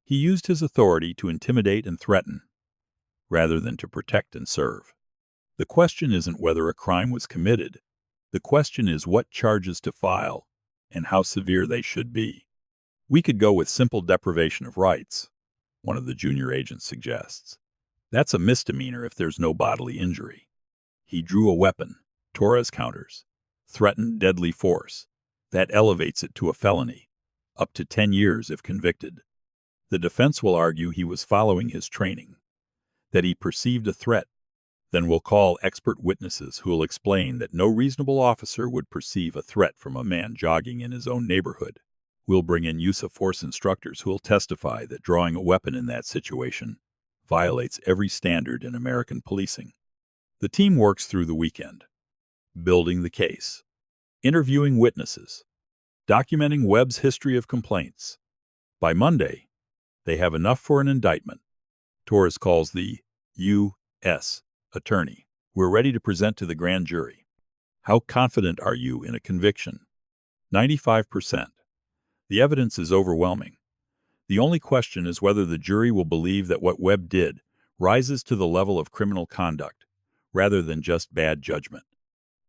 He used his authority to intimidate and threaten, rather than to protect and serve. The question isn't whether a crime was committed. The question is what charges to file and how severe they should be. "We could go with simple deprivation of rights," one of the junior agents suggests. "That's a misdemeanor if there's no bodily injury." "He drew a weapon," Torres counters. "Threatened deadly force. That elevates it to a felony, up to 10 years if convicted." The defense will argue he was following his training, that he perceived a threat. Then we'll call expert witnesses who will explain that no reasonable officer would perceive a threat from a man jogging in his own neighborhood. We'll bring in use of force instructors who will testify that drawing a weapon in that situation violates every standard in American policing. The team works through the weekend, building the case, interviewing witnesses, documenting Webb's history of complaints. By Monday, they have enough for an indictment. Torres calls the U.S. attorney. We're ready to present to the grand jury. How confident are you in a conviction? 95%. The evidence is overwhelming. The only question is whether the jury will believe that what Webb did rises to the level of criminal conduct, rather than just bad judgment.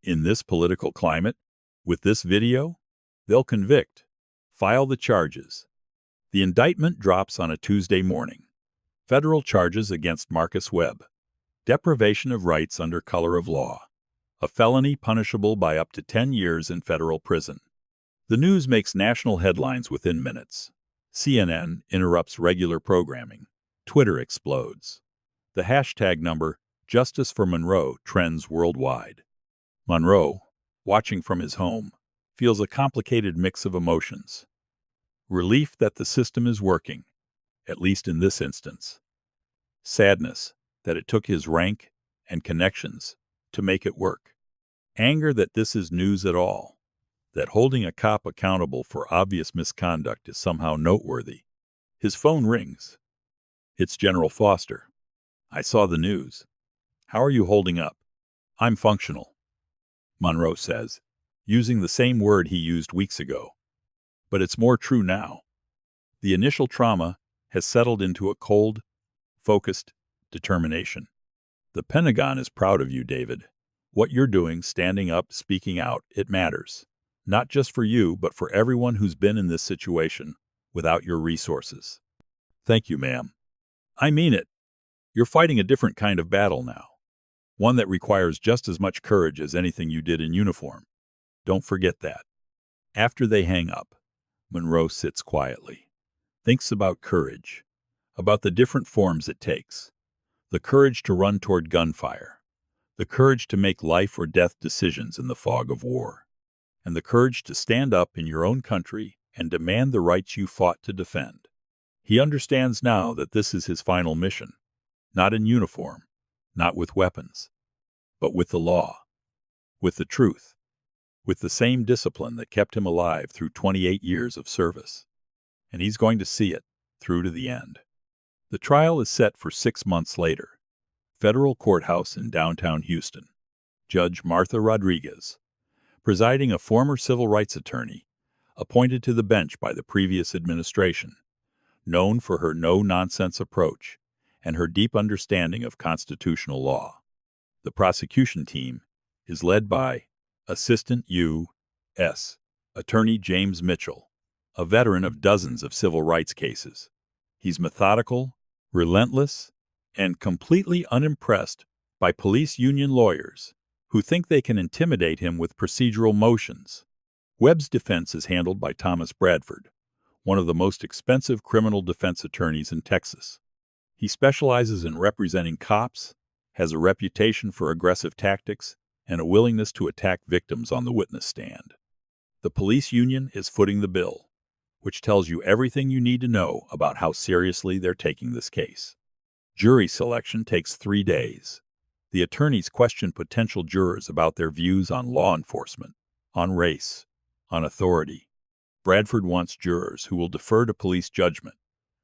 In this political climate, with this video, they'll convict, file the charges. The indictment drops on a Tuesday morning. Federal charges against Marcus Webb. Deprivation of rights under color of law. A felony punishable by up to 10 years in federal prison. The news makes national headlines within minutes. CNN interrupts regular programming. Twitter explodes. The hashtag number, Justice for Monroe, trends worldwide. Monroe, watching from his home, feels a complicated mix of emotions. Relief that the system is working, at least in this instance. Sadness that it took his rank and connections to make it work. Anger that this is news at all. That holding a cop accountable for obvious misconduct is somehow noteworthy. His phone rings. It's General Foster. I saw the news. How are you holding up? I'm functional, Monroe says, using the same word he used weeks ago. But it's more true now. The initial trauma has settled into a cold, focused determination. The Pentagon is proud of you, David. What you're doing, standing up, speaking out, it matters. Not just for you, but for everyone who's been in this situation without your resources. Thank you, ma'am. I mean it. You're fighting a different kind of battle now. One that requires just as much courage as anything you did in uniform. Don't forget that. After they hang up, Monroe sits quietly, thinks about courage, about the different forms it takes. The courage to run toward gunfire, the courage to make life or death decisions in the fog of war, and the courage to stand up in your own country and demand the rights you fought to defend. He understands now that this is his final mission, not in uniform, not with weapons, but with the law, with the truth, with the same discipline that kept him alive through 28 years of service. And he's going to see it through to the end. The trial is set for 6 months later. Federal courthouse in downtown Houston. Judge Martha Rodriguez, presiding, a former civil rights attorney, appointed to the bench by the previous administration, known for her no-nonsense approach and her deep understanding of constitutional law. The prosecution team is led by Assistant U.S. Attorney James Mitchell, a veteran of dozens of civil rights cases. He's methodical, relentless, and completely unimpressed by police union lawyers who think they can intimidate him with procedural motions. Webb's defense is handled by Thomas Bradford, one of the most expensive criminal defense attorneys in Texas. He specializes in representing cops, has a reputation for aggressive tactics, and a willingness to attack victims on the witness stand. The police union is footing the bill, which tells you everything you need to know about how seriously they're taking this case. Jury selection takes 3 days. The attorneys question potential jurors about their views on law enforcement, on race, on authority. Bradford wants jurors who will defer to police judgment,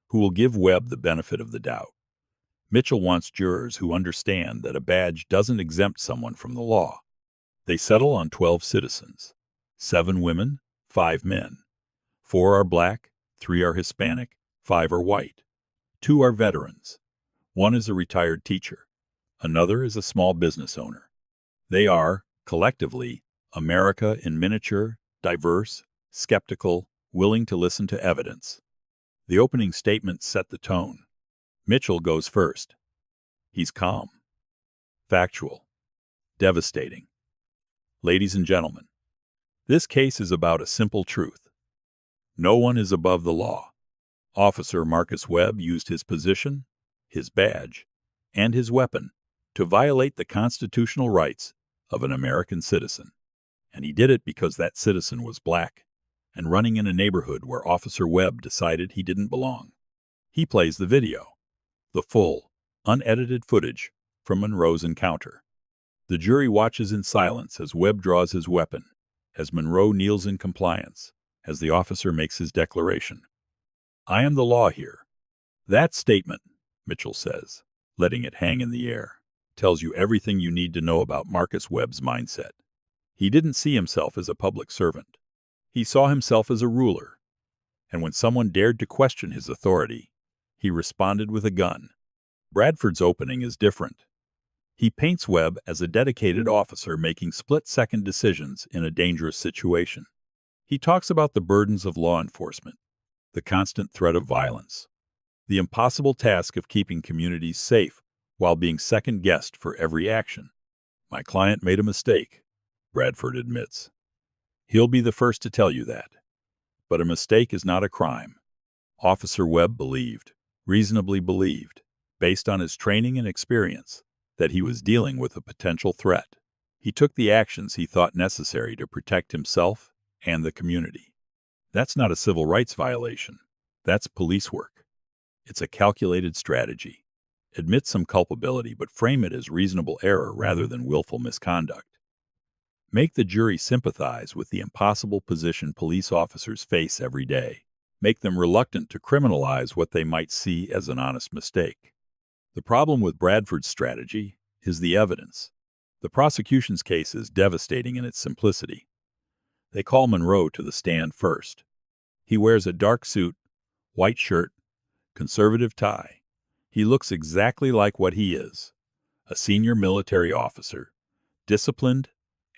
who will give Webb the benefit of the doubt. Mitchell wants jurors who understand that a badge doesn't exempt someone from the law. They settle on 12 citizens, 7 women, 5 men. 4 are black, 3 are Hispanic, 5 are white. 2 are veterans. 1 is a retired teacher. Another is a small business owner. They are, collectively, America in miniature, diverse, skeptical, willing to listen to evidence. The opening statements set the tone. Mitchell goes first. He's calm, factual, devastating. Ladies and gentlemen, this case is about a simple truth. No one is above the law. Officer Marcus Webb used his position, his badge, and his weapon to violate the constitutional rights of an American citizen. And he did it because that citizen was black, and running in a neighborhood where Officer Webb decided he didn't belong. He plays the video, the full, unedited footage from Monroe's encounter. The jury watches in silence as Webb draws his weapon, as Monroe kneels in compliance, as the officer makes his declaration. "I am the law here." That statement, Mitchell says, letting it hang in the air, tells you everything you need to know about Marcus Webb's mindset. He didn't see himself as a public servant. He saw himself as a ruler. And when someone dared to question his authority, he responded with a gun. Bradford's opening is different. He paints Webb as a dedicated officer making split-second decisions in a dangerous situation. He talks about the burdens of law enforcement, the constant threat of violence, the impossible task of keeping communities safe while being second-guessed for every action. "My client made a mistake," Bradford admits. "He'll be the first to tell you that. But a mistake is not a crime." Officer Webb believed, reasonably believed, based on his training and experience, that he was dealing with a potential threat. He took the actions he thought necessary to protect himself and the community. That's not a civil rights violation. That's police work. It's a calculated strategy. Admit some culpability, but frame it as reasonable error rather than willful misconduct. Make the jury sympathize with the impossible position police officers face every day. Make them reluctant to criminalize what they might see as an honest mistake. The problem with Bradford's strategy is the evidence. The prosecution's case is devastating in its simplicity. They call Monroe to the stand first. He wears a dark suit, white shirt, conservative tie. He looks exactly like what he is, a senior military officer, disciplined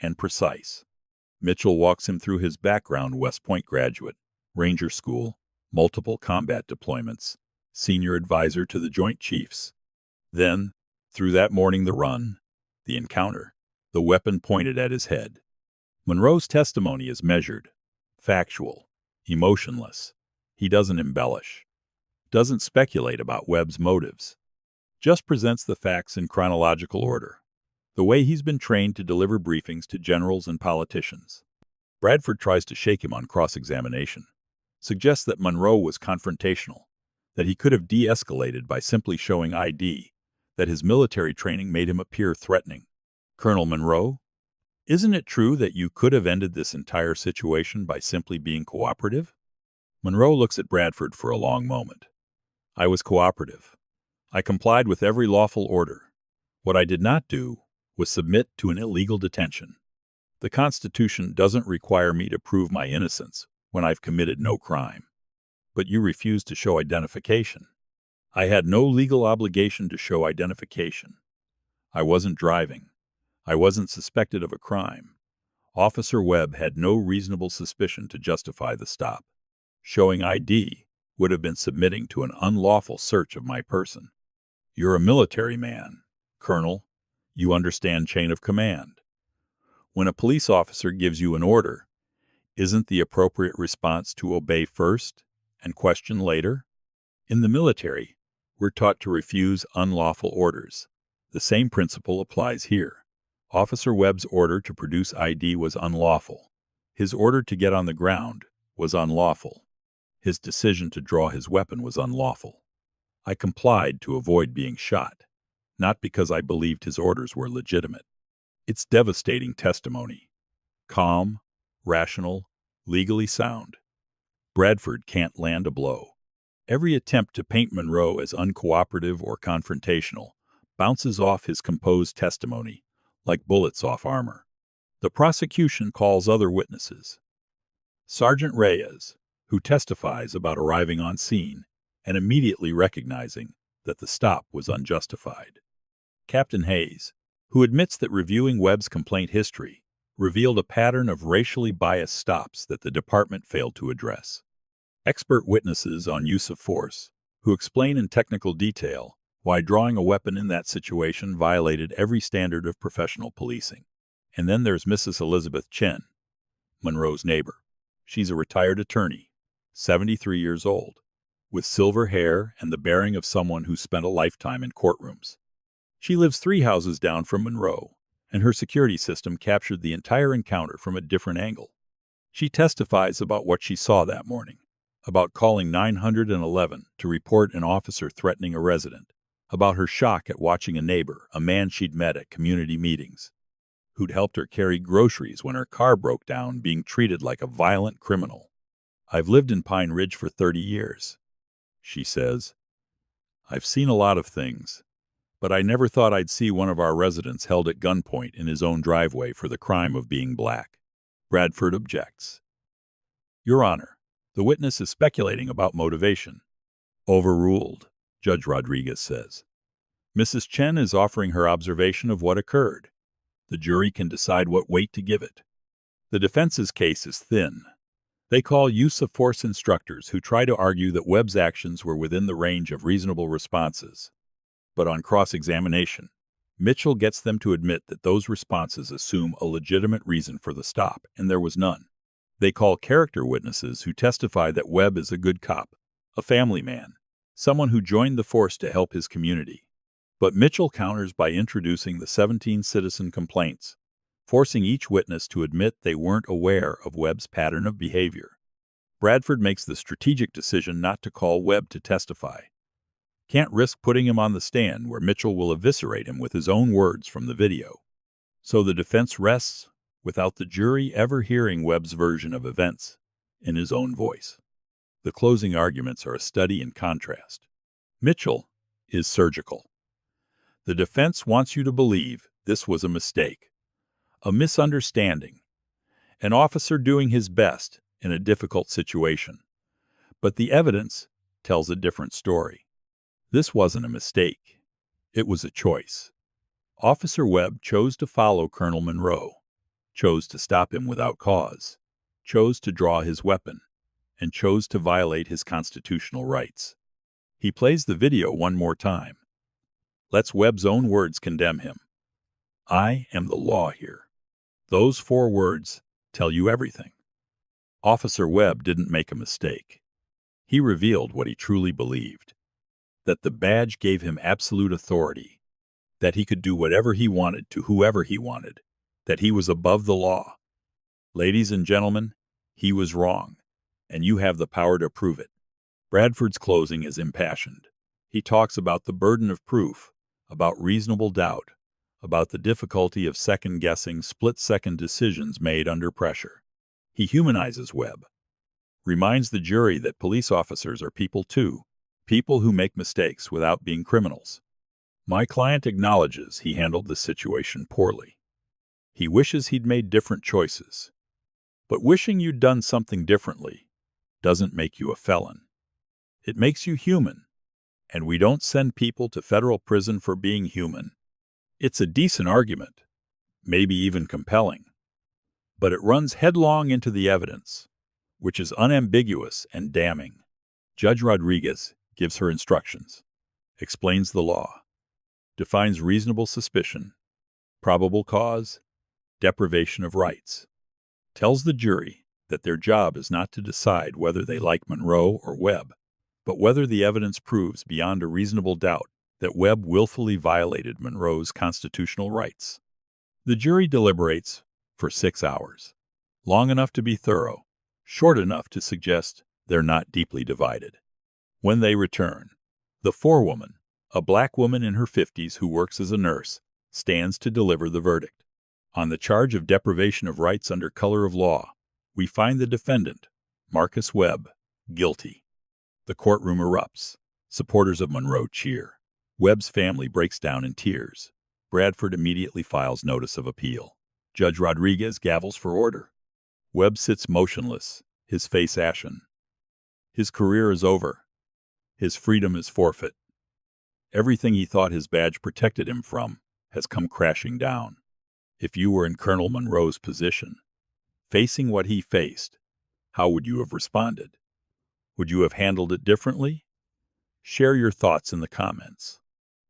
and precise. Mitchell walks him through his background: West Point graduate, Ranger School, multiple combat deployments, senior advisor to the Joint Chiefs. Then, through that morning, the run, the encounter, the weapon pointed at his head. Monroe's testimony is measured, factual, emotionless. He doesn't embellish, doesn't speculate about Webb's motives, just presents the facts in chronological order, the way he's been trained to deliver briefings to generals and politicians. Bradford tries to shake him on cross-examination, suggests that Monroe was confrontational, that he could have de-escalated by simply showing ID, that his military training made him appear threatening. "Colonel Monroe, isn't it true that you could have ended this entire situation by simply being cooperative?" Monroe looks at Bradford for a long moment. "I was cooperative. I complied with every lawful order. What I did not do was submit to an illegal detention. The Constitution doesn't require me to prove my innocence when I've committed no crime. But you refused to show identification. I had no legal obligation to show identification. I wasn't driving. I wasn't suspected of a crime. Officer Webb had no reasonable suspicion to justify the stop. Showing ID would have been submitting to an unlawful search of my person. You're a military man, Colonel. You understand chain of command. When a police officer gives you an order, isn't the appropriate response to obey first and question later? In the military, we're taught to refuse unlawful orders. The same principle applies here. Officer Webb's order to produce ID was unlawful. His order to get on the ground was unlawful. His decision to draw his weapon was unlawful. I complied to avoid being shot, not because I believed his orders were legitimate. It's devastating testimony. Calm, rational, legally sound. Bradford can't land a blow. Every attempt to paint Monroe as uncooperative or confrontational bounces off his composed testimony like bullets off armor. The prosecution calls other witnesses. Sergeant Reyes, who testifies about arriving on scene and immediately recognizing that the stop was unjustified. Captain Hayes, who admits that reviewing Webb's complaint history revealed a pattern of racially biased stops that the department failed to address. Expert witnesses on use of force, who explain in technical detail why drawing a weapon in that situation violated every standard of professional policing. And then there's Mrs. Elizabeth Chen, Monroe's neighbor. She's a retired attorney, 73 years old, with silver hair and the bearing of someone who spent a lifetime in courtrooms. She lives 3 houses down from Monroe, and her security system captured the entire encounter from a different angle. She testifies about what she saw that morning, about calling 911 to report an officer threatening a resident, about her shock at watching a neighbor, a man she'd met at community meetings, who'd helped her carry groceries when her car broke down, being treated like a violent criminal. "I've lived in Pine Ridge for 30 years, she says. "I've seen a lot of things, but I never thought I'd see one of our residents held at gunpoint in his own driveway for the crime of being black." Bradford objects. "Your Honor, the witness is speculating about motivation." "Overruled," Judge Rodriguez says. "Mrs. Chen is offering her observation of what occurred. The jury can decide what weight to give it." The defense's case is thin. They call use of force instructors who try to argue that Webb's actions were within the range of reasonable responses. But on cross-examination, Mitchell gets them to admit that those responses assume a legitimate reason for the stop, and there was none. They call character witnesses who testify that Webb is a good cop, a family man, someone who joined the force to help his community. But Mitchell counters by introducing the 17 citizen complaints, forcing each witness to admit they weren't aware of Webb's pattern of behavior. Bradford makes the strategic decision not to call Webb to testify. Can't risk putting him on the stand where Mitchell will eviscerate him with his own words from the video. So the defense rests without the jury ever hearing Webb's version of events in his own voice. The closing arguments are a study in contrast. Mitchell is surgical. The defense wants you to believe this was a mistake, a misunderstanding, an officer doing his best in a difficult situation. But the evidence tells a different story. This wasn't a mistake. It was a choice. Officer Webb chose to follow Colonel Monroe, chose to stop him without cause, chose to draw his weapon, and chose to violate his constitutional rights. He plays the video one more time. Lets Webb's own words condemn him. "I am the law here." Those 4 words tell you everything. Officer Webb didn't make a mistake. He revealed what he truly believed, that the badge gave him absolute authority, that he could do whatever he wanted to whoever he wanted, that he was above the law. Ladies and gentlemen, he was wrong, and you have the power to prove it. Bradford's closing is impassioned. He talks about the burden of proof, about reasonable doubt, about the difficulty of second-guessing split-second decisions made under pressure. He humanizes Webb, reminds the jury that police officers are people too, people who make mistakes without being criminals. My client acknowledges he handled the situation poorly. He wishes he'd made different choices. But wishing you'd done something differently doesn't make you a felon. It makes you human, and we don't send people to federal prison for being human. It's a decent argument, maybe even compelling, but it runs headlong into the evidence, which is unambiguous and damning. Judge Rodriguez gives her instructions, explains the law, defines reasonable suspicion, probable cause, deprivation of rights, tells the jury that their job is not to decide whether they like Monroe or Webb, but whether the evidence proves beyond a reasonable doubt that Webb willfully violated Monroe's constitutional rights. The jury deliberates for 6 hours, long enough to be thorough, short enough to suggest they're not deeply divided. When they return, the forewoman, a black woman in her 50s who works as a nurse, stands to deliver the verdict. On the charge of deprivation of rights under color of law, we find the defendant, Marcus Webb, guilty. The courtroom erupts. Supporters of Monroe cheer. Webb's family breaks down in tears. Bradford immediately files notice of appeal. Judge Rodriguez gavels for order. Webb sits motionless, his face ashen. His career is over. His freedom is forfeit. Everything he thought his badge protected him from has come crashing down. If you were in Colonel Monroe's position, facing what he faced, how would you have responded? Would you have handled it differently? Share your thoughts in the comments.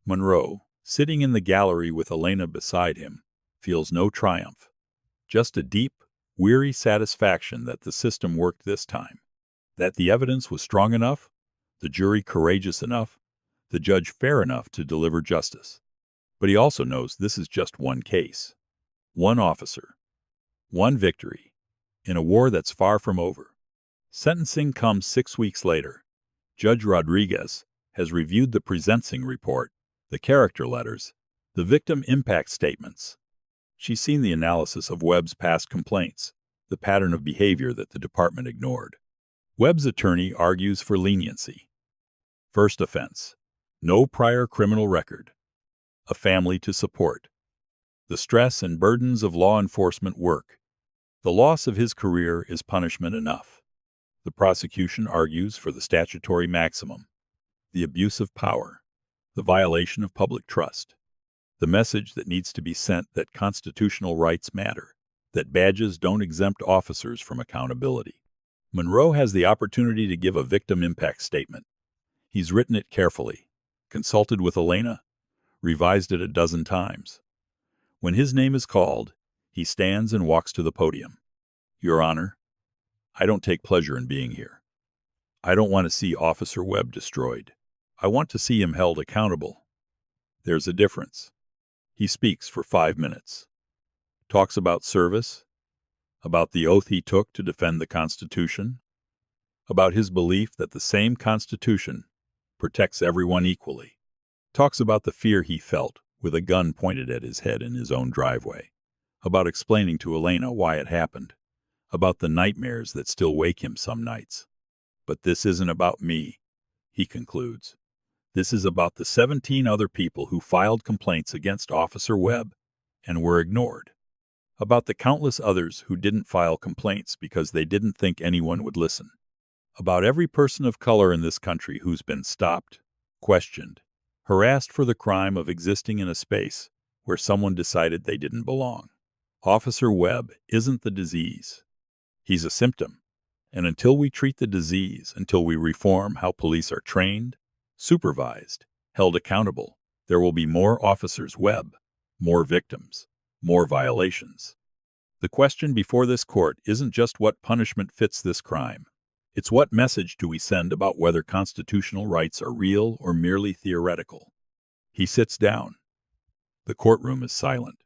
Monroe, sitting in the gallery with Elena beside him, feels no triumph, just a deep, weary satisfaction that the system worked this time, that the evidence was strong enough, the jury courageous enough, the judge fair enough to deliver justice. But he also knows this is just one case, one officer, one victory, in a war that's far from over. Sentencing comes 6 weeks later. Judge Rodriguez has reviewed the presentencing report, the character letters, the victim impact statements. She's seen the analysis of Webb's past complaints, the pattern of behavior that the department ignored. Webb's attorney argues for leniency. First offense: no prior criminal record. A family to support. The stress and burdens of law enforcement work. The loss of his career is punishment enough. The prosecution argues for the statutory maximum. The abuse of power. The violation of public trust. The message that needs to be sent that constitutional rights matter, that badges don't exempt officers from accountability. Monroe has the opportunity to give a victim impact statement. He's written it carefully, consulted with Elena, revised it a dozen times. When his name is called, he stands and walks to the podium. Your Honor, I don't take pleasure in being here. I don't want to see Officer Webb destroyed. I want to see him held accountable. There's a difference. He speaks for 5 minutes. Talks about service, about the oath he took to defend the Constitution, about his belief that the same Constitution protects everyone equally. Talks about the fear he felt with a gun pointed at his head in his own driveway, about explaining to Elena why it happened, about the nightmares that still wake him some nights. But this isn't about me, he concludes. This is about the 17 other people who filed complaints against Officer Webb and were ignored. About the countless others who didn't file complaints because they didn't think anyone would listen. About every person of color in this country who's been stopped, questioned, harassed for the crime of existing in a space where someone decided they didn't belong. Officer Webb isn't the disease. He's a symptom. And until we treat the disease, until we reform how police are trained, supervised, held accountable, there will be more Officers Webb, more victims, more violations. The question before this court isn't just what punishment fits this crime. It's what message do we send about whether constitutional rights are real or merely theoretical. He sits down. The courtroom is silent.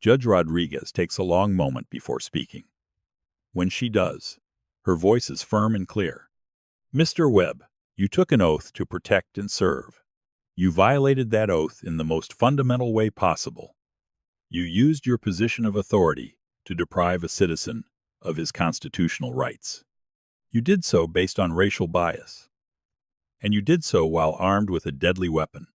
Judge Rodriguez takes a long moment before speaking. When she does, her voice is firm and clear. Mr. Webb, you took an oath to protect and serve. You violated that oath in the most fundamental way possible. You used your position of authority to deprive a citizen of his constitutional rights. You did so based on racial bias. And you did so while armed with a deadly weapon.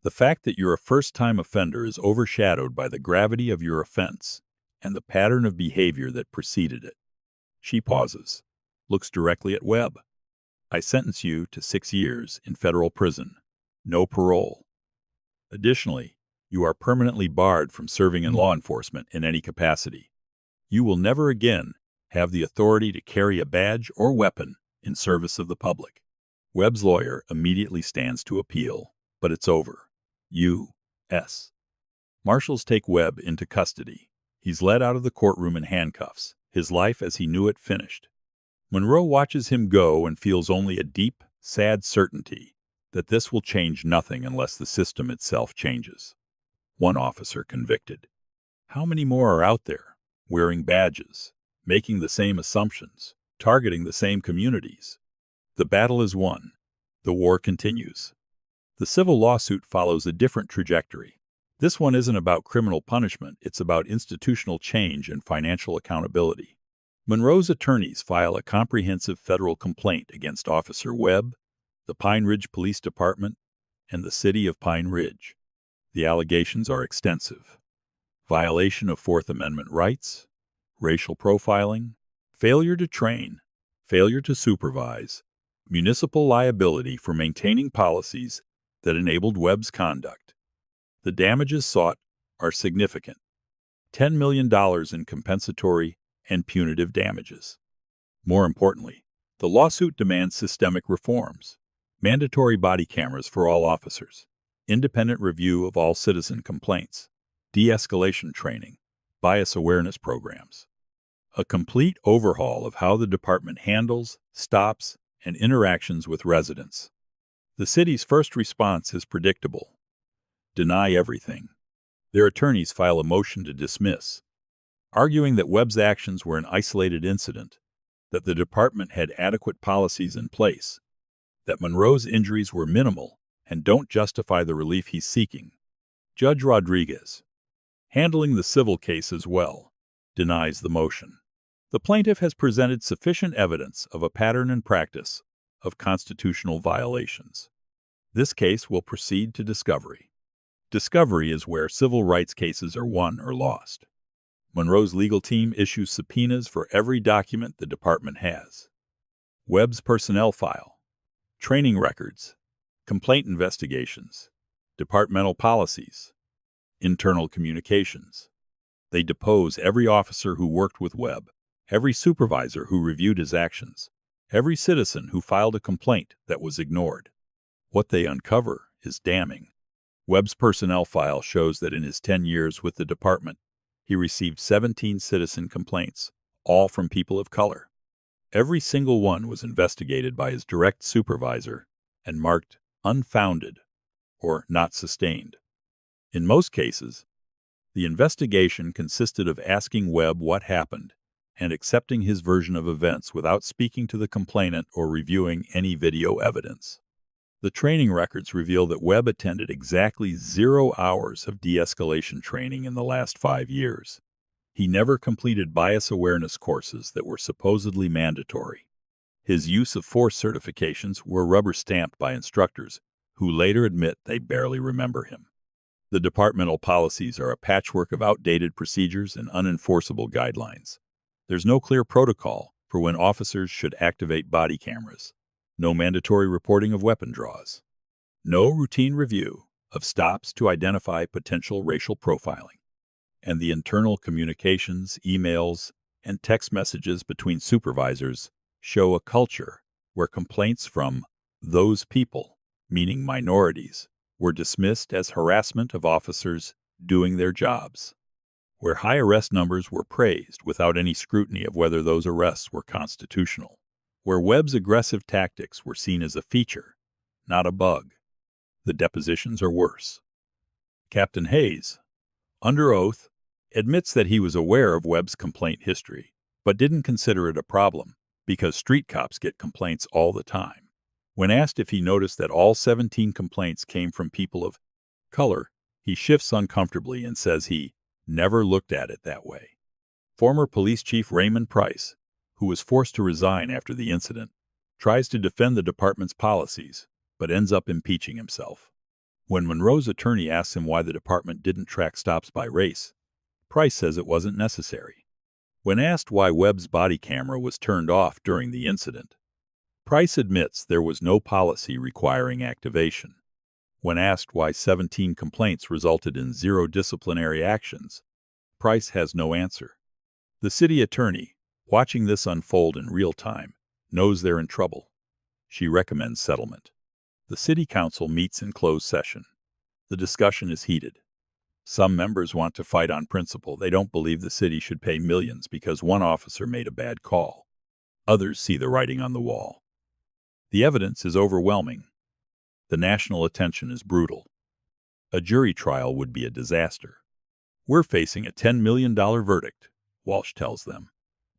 The fact that you're a first-time offender is overshadowed by the gravity of your offense and the pattern of behavior that preceded it. She pauses, looks directly at Webb. I sentence you to 6 years in federal prison. No parole. Additionally, you are permanently barred from serving in law enforcement in any capacity. You will never again have the authority to carry a badge or weapon in service of the public. Webb's lawyer immediately stands to appeal, but it's over. U.S. Marshals take Webb into custody. He's led out of the courtroom in handcuffs, his life as he knew it finished. Monroe watches him go and feels only a deep, sad certainty that this will change nothing unless the system itself changes. One officer convicted. How many more are out there, wearing badges, making the same assumptions, targeting the same communities? The battle is won. The war continues. The civil lawsuit follows a different trajectory. This one isn't about criminal punishment, it's about institutional change and financial accountability. Monroe's attorneys file a comprehensive federal complaint against Officer Webb, the Pine Ridge Police Department, and the city of Pine Ridge. The allegations are extensive. Violation of Fourth Amendment rights, racial profiling, failure to train, failure to supervise, municipal liability for maintaining policies that enabled Webb's conduct. The damages sought are significant. $10 million in compensatory and punitive damages. More importantly, the lawsuit demands systemic reforms, mandatory body cameras for all officers, independent review of all citizen complaints, de-escalation training, bias awareness programs. A complete overhaul of how the department handles, stops, and interactions with residents. The city's first response is predictable. Deny everything. Their attorneys file a motion to dismiss. arguing that Webb's actions were an isolated incident, that the department had adequate policies in place, that Monroe's injuries were minimal and don't justify the relief he's seeking. Judge Rodriguez, handling the civil case as well, denies the motion. The plaintiff has presented sufficient evidence of a pattern and practice of constitutional violations. This case will proceed to discovery. Discovery is where civil rights cases are won or lost. Monroe's legal team issues subpoenas for every document the department has. Webb's personnel file, training records, complaint investigations, departmental policies, internal communications. They depose every officer who worked with Webb, every supervisor who reviewed his actions, every citizen who filed a complaint that was ignored. What they uncover is damning. Webb's personnel file shows that in his 10 years with the department, he received 17 citizen complaints, all from people of color. Every single one was investigated by his direct supervisor and marked unfounded or not sustained. In most cases, the investigation consisted of asking Webb what happened and accepting his version of events without speaking to the complainant or reviewing any video evidence. The training records reveal that Webb attended exactly 0 hours of de-escalation training in the last 5 years. He never completed bias awareness courses that were supposedly mandatory. His use of force certifications were rubber-stamped by instructors who later admit they barely remember him. The departmental policies are a patchwork of outdated procedures and unenforceable guidelines. There's no clear protocol for when officers should activate body cameras. No mandatory reporting of weapon draws. No routine review of stops to identify potential racial profiling. And the internal communications, emails, and text messages between supervisors show a culture where complaints from those people, meaning minorities, were dismissed as harassment of officers doing their jobs, where high arrest numbers were praised without any scrutiny of whether those arrests were constitutional, where Webb's aggressive tactics were seen as a feature, not a bug. The depositions are worse. Captain Hayes, under oath, admits that he was aware of Webb's complaint history, but didn't consider it a problem because street cops get complaints all the time. When asked if he noticed that all 17 complaints came from people of color, he shifts uncomfortably and says he never looked at it that way. Former Police Chief Raymond Price, who was forced to resign after the incident, tries to defend the department's policies, but ends up impeaching himself. When Monroe's attorney asks him why the department didn't track stops by race, Price says it wasn't necessary. When asked why Webb's body camera was turned off during the incident, Price admits there was no policy requiring activation. When asked why 17 complaints resulted in 0 disciplinary actions, Price has no answer. The city attorney, watching this unfold in real time, knows they're in trouble. She recommends settlement. The city council meets in closed session. The discussion is heated. Some members want to fight on principle. They don't believe the city should pay millions because one officer made a bad call. Others see the writing on the wall. The evidence is overwhelming. The national attention is brutal. A jury trial would be a disaster. We're facing a $10 million verdict, Walsh tells them,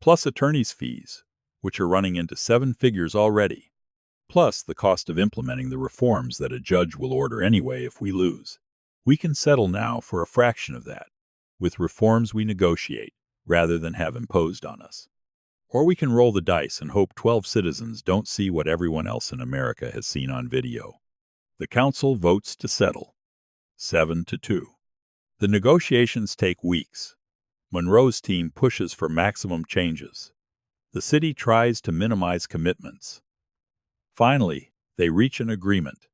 plus attorney's fees, which are running into 7 figures already, plus the cost of implementing the reforms that a judge will order anyway if we lose. We can settle now for a fraction of that, with reforms we negotiate rather than have imposed on us. Or we can roll the dice and hope 12 citizens don't see what everyone else in America has seen on video. The council votes to settle, 7-2. The negotiations take weeks. Monroe's team pushes for maximum changes. The city tries to minimize commitments. Finally, they reach an agreement.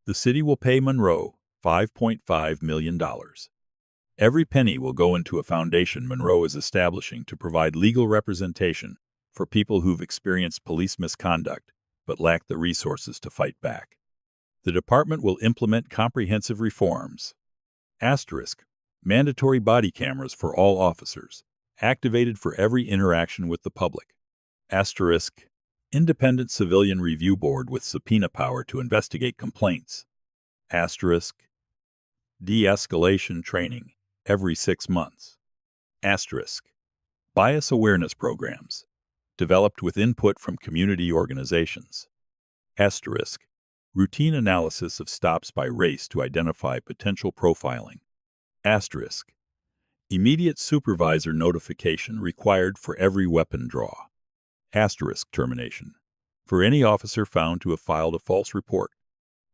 The city will pay Monroe $5.5 million. Every penny will go into a foundation Monroe is establishing to provide legal representation for people who've experienced police misconduct but lack the resources to fight back. The department will implement comprehensive reforms. Asterisk, mandatory body cameras for all officers, activated for every interaction with the public. Asterisk, independent civilian review board with subpoena power to investigate complaints. Asterisk, de-escalation training every 6 months. Asterisk, Bias awareness programs, developed with input from community organizations. Asterisk. Routine analysis of stops by race to identify potential profiling. Asterisk. Immediate supervisor notification required for every weapon draw. Asterisk termination. For any officer found to have filed a false report.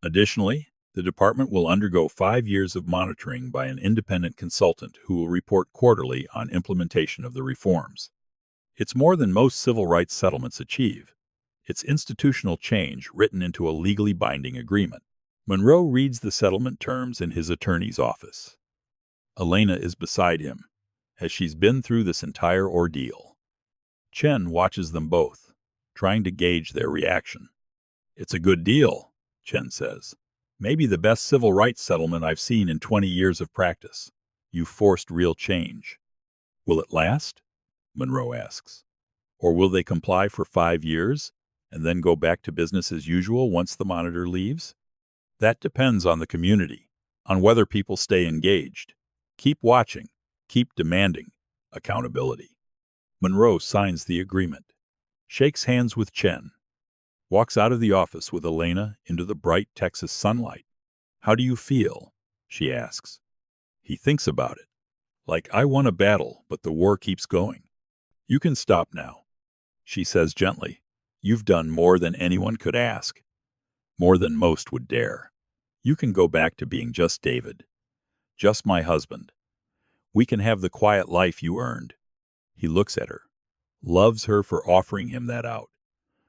Additionally, the department will undergo 5 years of monitoring by an independent consultant who will report quarterly on implementation of the reforms. It's more than most civil rights settlements achieve. It's institutional change written into a legally binding agreement. Monroe reads the settlement terms in his attorney's office. Elena is beside him, as she's been through this entire ordeal. Chen watches them both, trying to gauge their reaction. "It's a good deal," Chen says. "Maybe the best civil rights settlement I've seen in 20 years of practice. You've forced real change." "Will it last?" Monroe asks. "Or will they comply for 5 years and then go back to business as usual once the monitor leaves?" "That depends on the community, on whether people stay engaged. Keep watching, keep demanding accountability." Monroe signs the agreement, shakes hands with Chen, walks out of the office with Elena into the bright Texas sunlight. "How do you feel?" she asks. He thinks about it. "Like I won a battle, but the war keeps going." "You can stop now," she says gently. "You've done more than anyone could ask. More than most would dare. You can go back to being just David. Just my husband. We can have the quiet life you earned." He looks at her, loves her for offering him that out,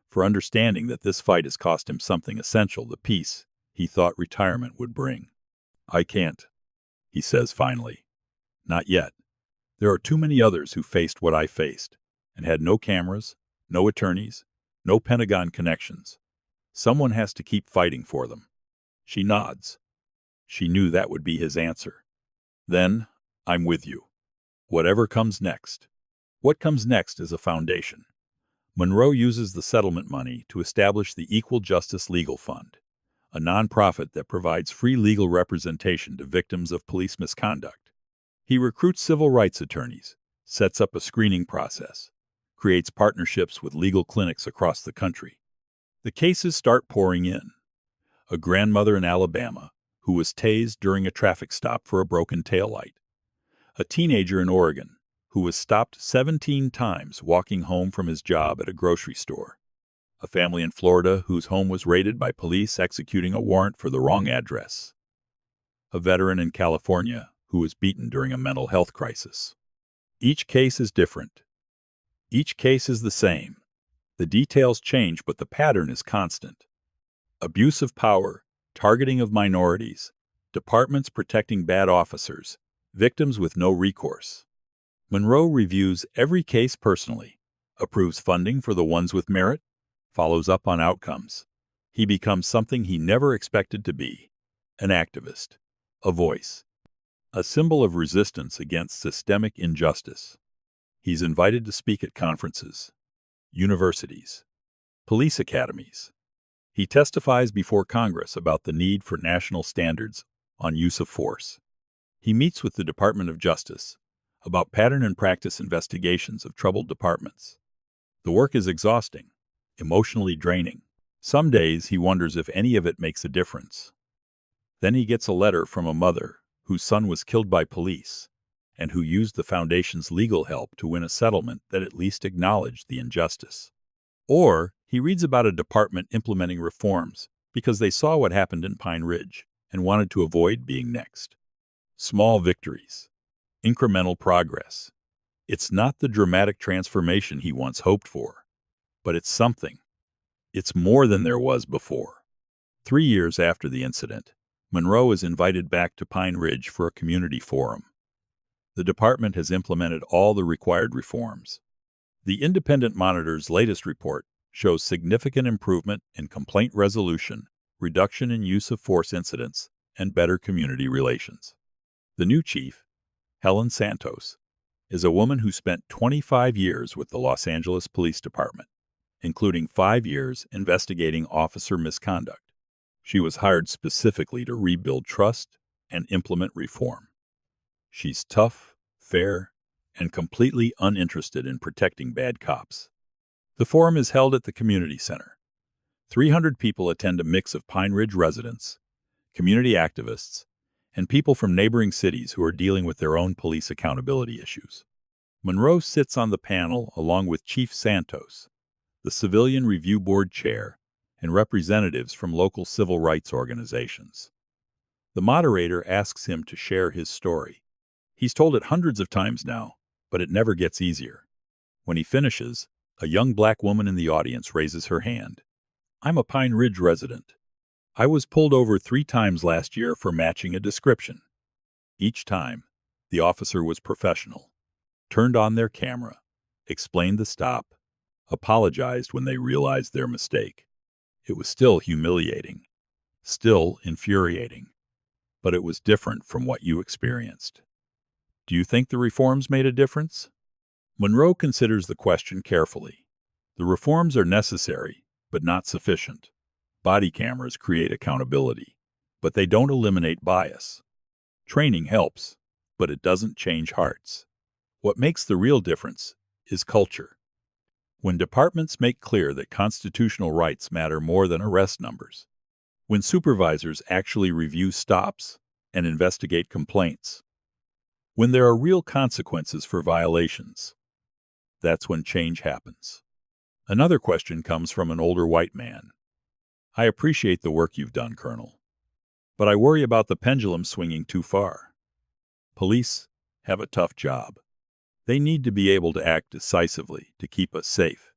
for understanding that this fight has cost him something essential, the peace he thought retirement would bring. "I can't," he says finally. "Not yet. There are too many others who faced what I faced, and had no cameras, no attorneys, no Pentagon connections. Someone has to keep fighting for them." She nods. She knew that would be his answer. "Then, I'm with you. Whatever comes next." What comes next is a foundation. Monroe uses the settlement money to establish the Equal Justice Legal Fund, a nonprofit that provides free legal representation to victims of police misconduct. He recruits civil rights attorneys, sets up a screening process, creates partnerships with legal clinics across the country. The cases start pouring in. A grandmother in Alabama who was tased during a traffic stop for a broken taillight. A teenager in Oregon who was stopped 17 times walking home from his job at a grocery store. A family in Florida whose home was raided by police executing a warrant for the wrong address. A veteran in California who was beaten during a mental health crisis. Each case is different. Each case is the same. The details change, but the pattern is constant. Abuse of power, targeting of minorities, departments protecting bad officers, victims with no recourse. Monroe reviews every case personally, approves funding for the ones with merit, follows up on outcomes. He becomes something he never expected to be: an activist, a voice, a symbol of resistance against systemic injustice. He's invited to speak at conferences, universities, police academies. He testifies before Congress about the need for national standards on use of force. He meets with the Department of Justice about pattern and practice investigations of troubled departments. The work is exhausting, emotionally draining. Some days he wonders if any of it makes a difference. Then he gets a letter from a mother whose son was killed by police and who used the foundation's legal help to win a settlement that at least acknowledged the injustice. Or he reads about a department implementing reforms because they saw what happened in Pine Ridge and wanted to avoid being next. Small victories. Incremental progress. It's not the dramatic transformation he once hoped for, but it's something. It's more than there was before. 3 years after the incident, Monroe is invited back to Pine Ridge for a community forum. The department has implemented all the required reforms. The independent monitor's latest report shows significant improvement in complaint resolution, reduction in use of force incidents, and better community relations. The new chief, Helen Santos, is a woman who spent 25 years with the Los Angeles Police Department, including 5 years investigating officer misconduct. She was hired specifically to rebuild trust and implement reform. She's tough, fair, and completely uninterested in protecting bad cops. The forum is held at the community center. 300 people attend, a mix of Pine Ridge residents, community activists, and people from neighboring cities who are dealing with their own police accountability issues. Monroe sits on the panel along with Chief Santos, the Civilian Review Board chair, and representatives from local civil rights organizations. The moderator asks him to share his story. He's told it hundreds of times now, but it never gets easier. When he finishes, a young black woman in the audience raises her hand. "I'm a Pine Ridge resident. I was pulled over 3 times last year for matching a description. Each time, the officer was professional, turned on their camera, explained the stop, apologized when they realized their mistake. It was still humiliating, still infuriating, but it was different from what you experienced. Do you think the reforms made a difference?" Monroe considers the question carefully. The reforms are necessary, but not sufficient. Body cameras create accountability, but they don't eliminate bias. Training helps, but it doesn't change hearts. What makes the real difference is culture. When departments make clear that constitutional rights matter more than arrest numbers, when supervisors actually review stops and investigate complaints, when there are real consequences for violations, that's when change happens. Another question comes from an older white man. "I appreciate the work you've done, Colonel, but I worry about the pendulum swinging too far. Police have a tough job. They need to be able to act decisively to keep us safe.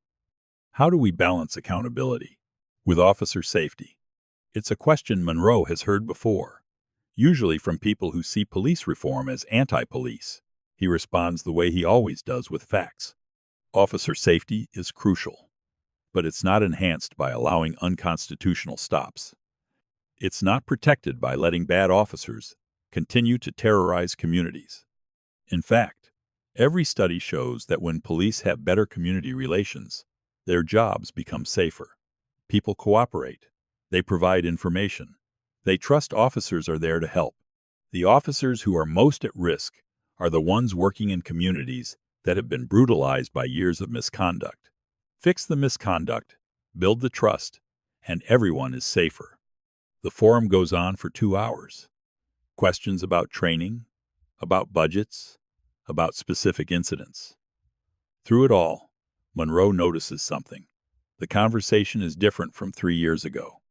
How do we balance accountability with officer safety?" It's a question Monroe has heard before, usually from people who see police reform as anti-police. He responds the way he always does, with facts. Officer safety is crucial, but it's not enhanced by allowing unconstitutional stops. It's not protected by letting bad officers continue to terrorize communities. In fact, every study shows that when police have better community relations, their jobs become safer. People cooperate. They provide information. They trust officers are there to help. The officers who are most at risk are the ones working in communities that have been brutalized by years of misconduct. Fix the misconduct, build the trust, and everyone is safer. The forum goes on for 2 hours. Questions about training, about budgets, about specific incidents. Through it all, Monroe notices something. The conversation is different from 3 years ago.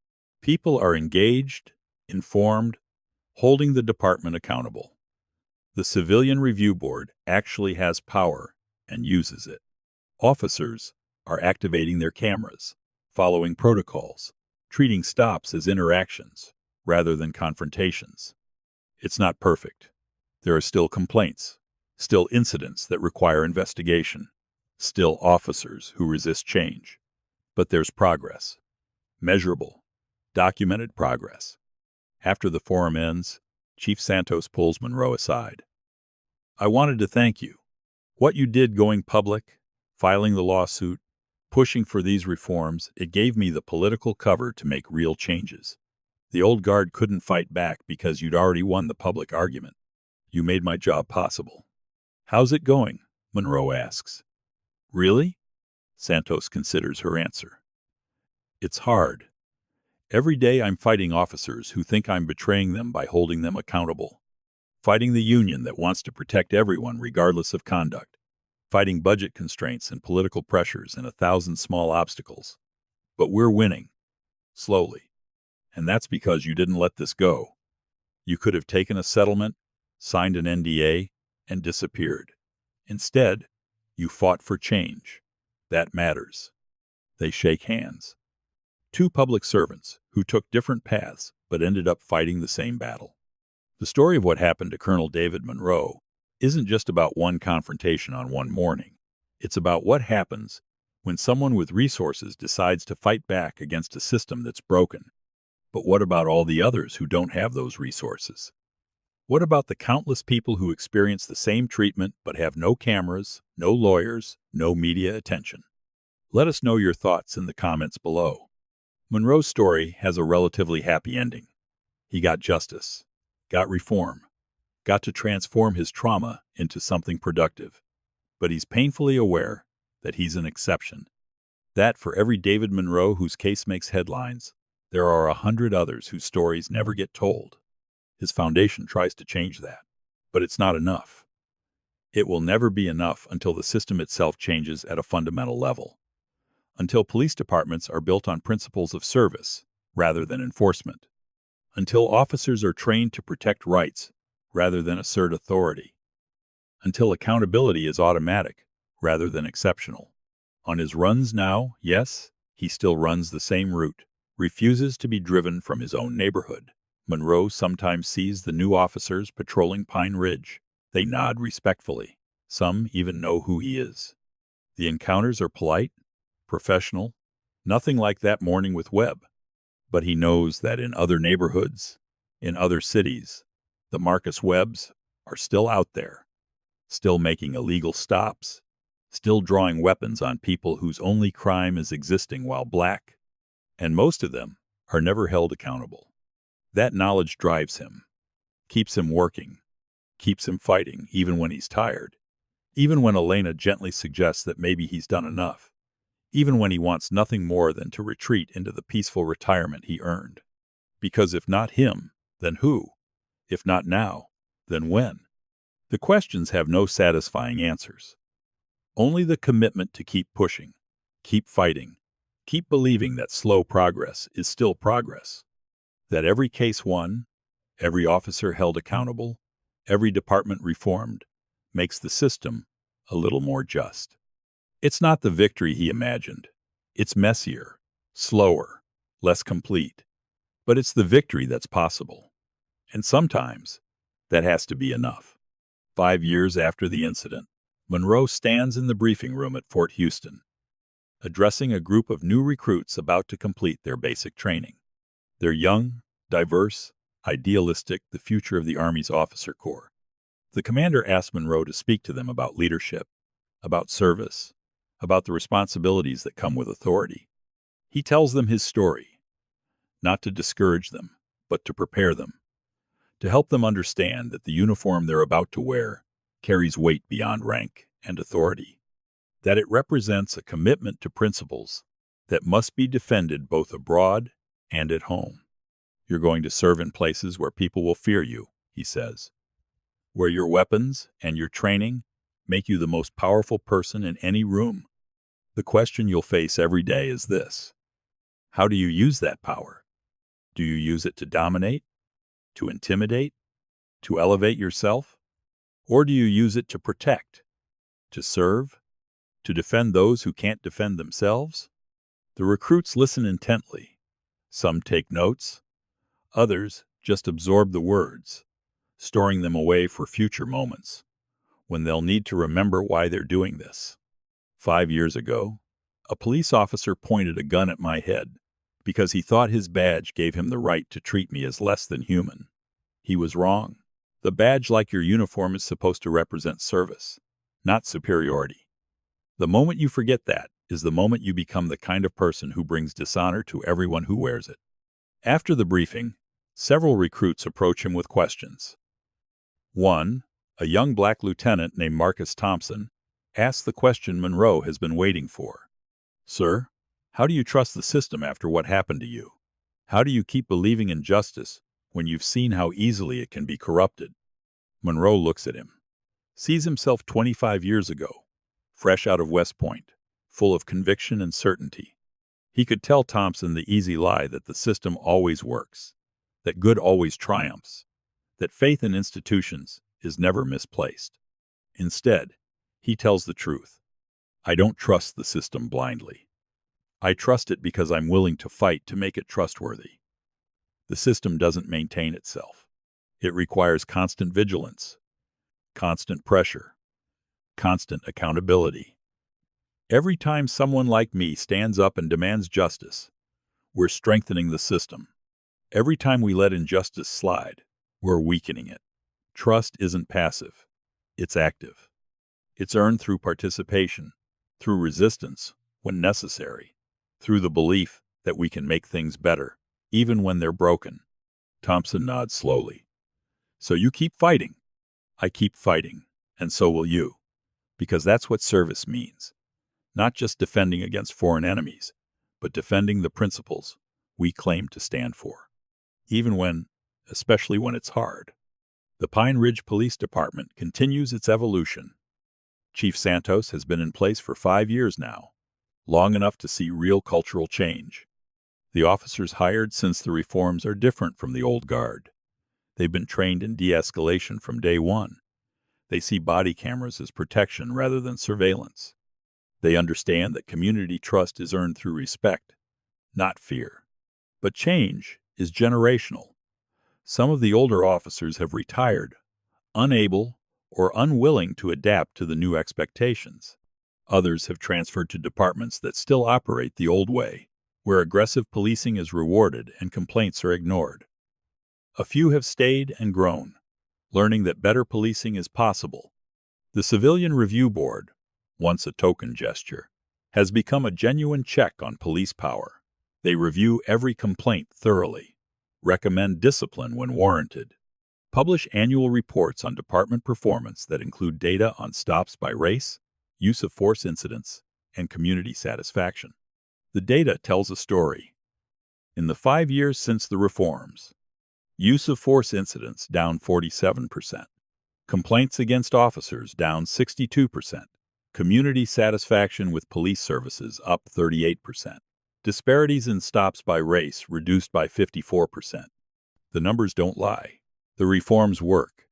People are engaged, informed, holding the department accountable. The Civilian Review Board actually has power and uses it. Officers are activating their cameras, following protocols, treating stops as interactions rather than confrontations. It's not perfect. There are still complaints, still incidents that require investigation, still officers who resist change. But there's progress. Measurable, documented progress. After the forum ends, Chief Santos pulls Monroe aside. "I wanted to thank you. What you did going public, filing the lawsuit, pushing for these reforms, it gave me the political cover to make real changes. The old guard couldn't fight back because you'd already won the public argument. You made my job possible." "How's it going?" Monroe asks. "Really?" Santos considers her answer. "It's hard. Every day I'm fighting officers who think I'm betraying them by holding them accountable. Fighting the union that wants to protect everyone regardless of conduct. Fighting budget constraints and political pressures and 1,000 small obstacles. But we're winning. Slowly. And that's because you didn't let this go. You could have taken a settlement, signed an NDA, and disappeared. Instead, you fought for change. That matters." They shake hands. Two public servants who took different paths but ended up fighting the same battle. The story of what happened to Colonel David Monroe isn't just about one confrontation on one morning. It's about what happens when someone with resources decides to fight back against a system that's broken. But what about all the others who don't have those resources? What about the countless people who experience the same treatment but have no cameras, no lawyers, no media attention? Let us know your thoughts in the comments below. Monroe's story has a relatively happy ending. He got justice, got reform, got to transform his trauma into something productive. but he's painfully aware that he's an exception. That for every David Monroe whose case makes headlines, there are 100 others whose stories never get told. His foundation tries to change that, but it's not enough. It will never be enough until the system itself changes at a fundamental level, until police departments are built on principles of service rather than enforcement, until officers are trained to protect rights rather than assert authority, until accountability is automatic rather than exceptional. On his runs now, yes, he still runs the same route, refuses to be driven from his own neighborhood. Monroe sometimes sees the new officers patrolling Pine Ridge. They nod respectfully. Some even know who he is. The encounters are polite, professional, nothing like that morning with Webb. But he knows that in other neighborhoods, in other cities, the Marcus Webbs are still out there, still making illegal stops, still drawing weapons on people whose only crime is existing while black, and most of them are never held accountable. That knowledge drives him, keeps him working, keeps him fighting even when he's tired, even when Elena gently suggests that maybe he's done enough, even when he wants nothing more than to retreat into the peaceful retirement he earned. Because if not him, then who? If not now, then when? The questions have no satisfying answers. Only the commitment to keep pushing, keep fighting, keep believing that slow progress is still progress, that every case won, every officer held accountable, every department reformed, makes the system a little more just. It's not the victory he imagined. It's messier, slower, less complete. But it's the victory that's possible. And sometimes that has to be enough. 5 years after the incident, Monroe stands in the briefing room at Fort Houston, addressing a group of new recruits about to complete their basic training. They're young, diverse, idealistic, the future of the Army's officer corps. The commander asks Monroe to speak to them about leadership, about service, about the responsibilities that come with authority. He tells them his story, not to discourage them, but to prepare them, to help them understand that the uniform they're about to wear carries weight beyond rank and authority, that it represents a commitment to principles that must be defended both abroad and at home. You're going to serve in places where people will fear you, he says, where your weapons and your training make you the most powerful person in any room. The question you'll face every day is this: how do you use that power? Do you use it to dominate, to intimidate, to elevate yourself? Or do you use it to protect, to serve, to defend those who can't defend themselves? The recruits listen intently. Some take notes. Others just absorb the words, storing them away for future moments, when they'll need to remember why they're doing this. 5 years ago, a police officer pointed a gun at my head because he thought his badge gave him the right to treat me as less than human. He was wrong. The badge, like your uniform, is supposed to represent service, not superiority. The moment you forget that is the moment you become the kind of person who brings dishonor to everyone who wears it. After the briefing, several recruits approach him with questions. One, a young black lieutenant named Marcus Thompson, asks the question Monroe has been waiting for. Sir, how do you trust the system after what happened to you? How do you keep believing in justice when you've seen how easily it can be corrupted? Monroe looks at him, sees himself 25 years ago, fresh out of West Point, full of conviction and certainty. He could tell Thompson the easy lie that the system always works, that good always triumphs, that faith in institutions is never misplaced. Instead, he tells the truth. I don't trust the system blindly. I trust it because I'm willing to fight to make it trustworthy. The system doesn't maintain itself. It requires constant vigilance, constant pressure, constant accountability. Every time someone like me stands up and demands justice, we're strengthening the system. Every time we let injustice slide, we're weakening it. Trust isn't passive. It's active. It's earned through participation, through resistance when necessary, through the belief that we can make things better, even when they're broken. Thompson nods slowly. So you keep fighting. I keep fighting, and so will you. Because that's what service means. Not just defending against foreign enemies, but defending the principles we claim to stand for. Especially when it's hard. The Pine Ridge Police Department continues its evolution. Chief Santos has been in place for 5 years now, long enough to see real cultural change. The officers hired since the reforms are different from the old guard. They've been trained in de-escalation from day one. They see body cameras as protection rather than surveillance. They understand that community trust is earned through respect, not fear. But change is generational. Some of the older officers have retired, unable or unwilling to adapt to the new expectations. Others have transferred to departments that still operate the old way, where aggressive policing is rewarded and complaints are ignored. A few have stayed and grown, learning that better policing is possible. The Civilian Review Board, once a token gesture, has become a genuine check on police power. They review every complaint thoroughly, recommend discipline when warranted, publish annual reports on department performance that include data on stops by race, use of force incidents, and community satisfaction. The data tells a story. In the 5 years since the reforms, use of force incidents down 47%, complaints against officers down 62%, community satisfaction with police services up 38%, disparities in stops by race reduced by 54%. The numbers don't lie. The reforms work.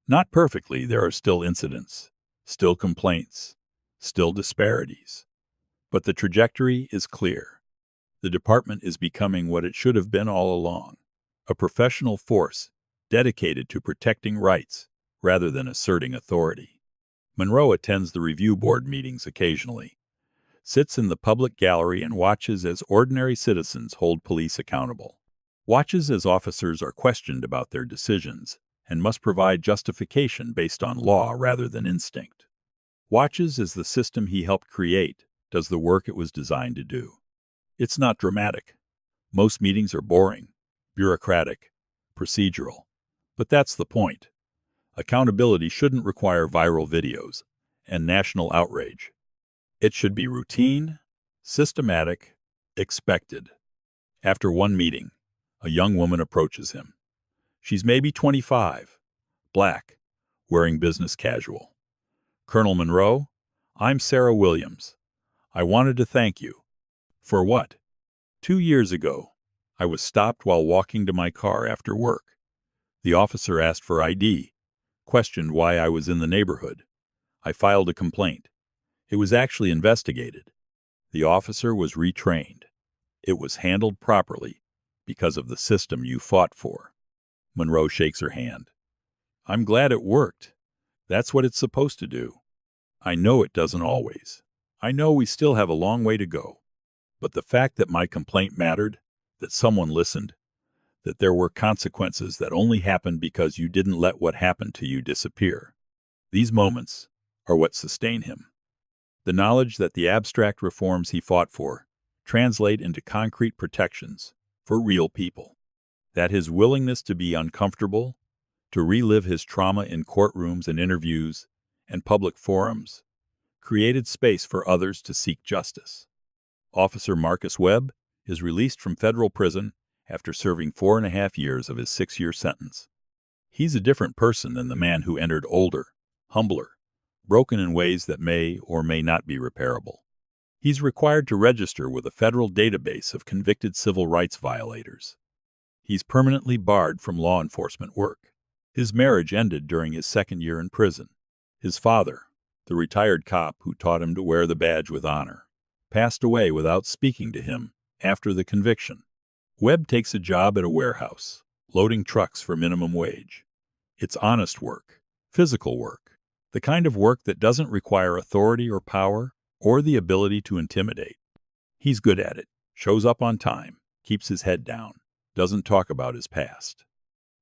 Not perfectly, there are still incidents, still complaints, still disparities. But the trajectory is clear. The department is becoming what it should have been all along, a professional force dedicated to protecting rights rather than asserting authority. Monroe attends the review board meetings occasionally, sits in the public gallery and watches as ordinary citizens hold police accountable. Watches as officers are questioned about their decisions and must provide justification based on law rather than instinct. Watches as the system he helped create does the work it was designed to do. It's not dramatic. Most meetings are boring, bureaucratic, procedural. But that's the point. Accountability shouldn't require viral videos and national outrage. It should be routine, systematic, expected. After one meeting, a young woman approaches him. She's maybe 25, black, wearing business casual. "Colonel Monroe, I'm Sarah Williams. I wanted to thank you." "For what?" 2 years ago, I was stopped while walking to my car after work. The officer asked for ID, questioned why I was in the neighborhood. I filed a complaint. It was actually investigated. The officer was retrained. It was handled properly because of the system you fought for. Monroe shakes her hand. "I'm glad it worked. That's what it's supposed to do. I know it doesn't always. I know we still have a long way to go. But the fact that my complaint mattered, that someone listened, that there were consequences that only happened because you didn't let what happened to you disappear, these moments are what sustain him. The knowledge that the abstract reforms he fought for translate into concrete protections for real people. That his willingness to be uncomfortable, to relive his trauma in courtrooms and interviews and public forums, created space for others to seek justice. Officer Marcus Webb is released from federal prison after serving 4.5 years of his 6-year sentence. He's a different person than the man who entered, older, humbler, broken in ways that may or may not be repairable. He's required to register with a federal database of convicted civil rights violators. He's permanently barred from law enforcement work. His marriage ended during his 2nd year in prison. His father, the retired cop who taught him to wear the badge with honor, passed away without speaking to him after the conviction. Webb takes a job at a warehouse, loading trucks for minimum wage. It's honest work, physical work, the kind of work that doesn't require authority or power or the ability to intimidate. He's good at it, shows up on time, keeps his head down, doesn't talk about his past.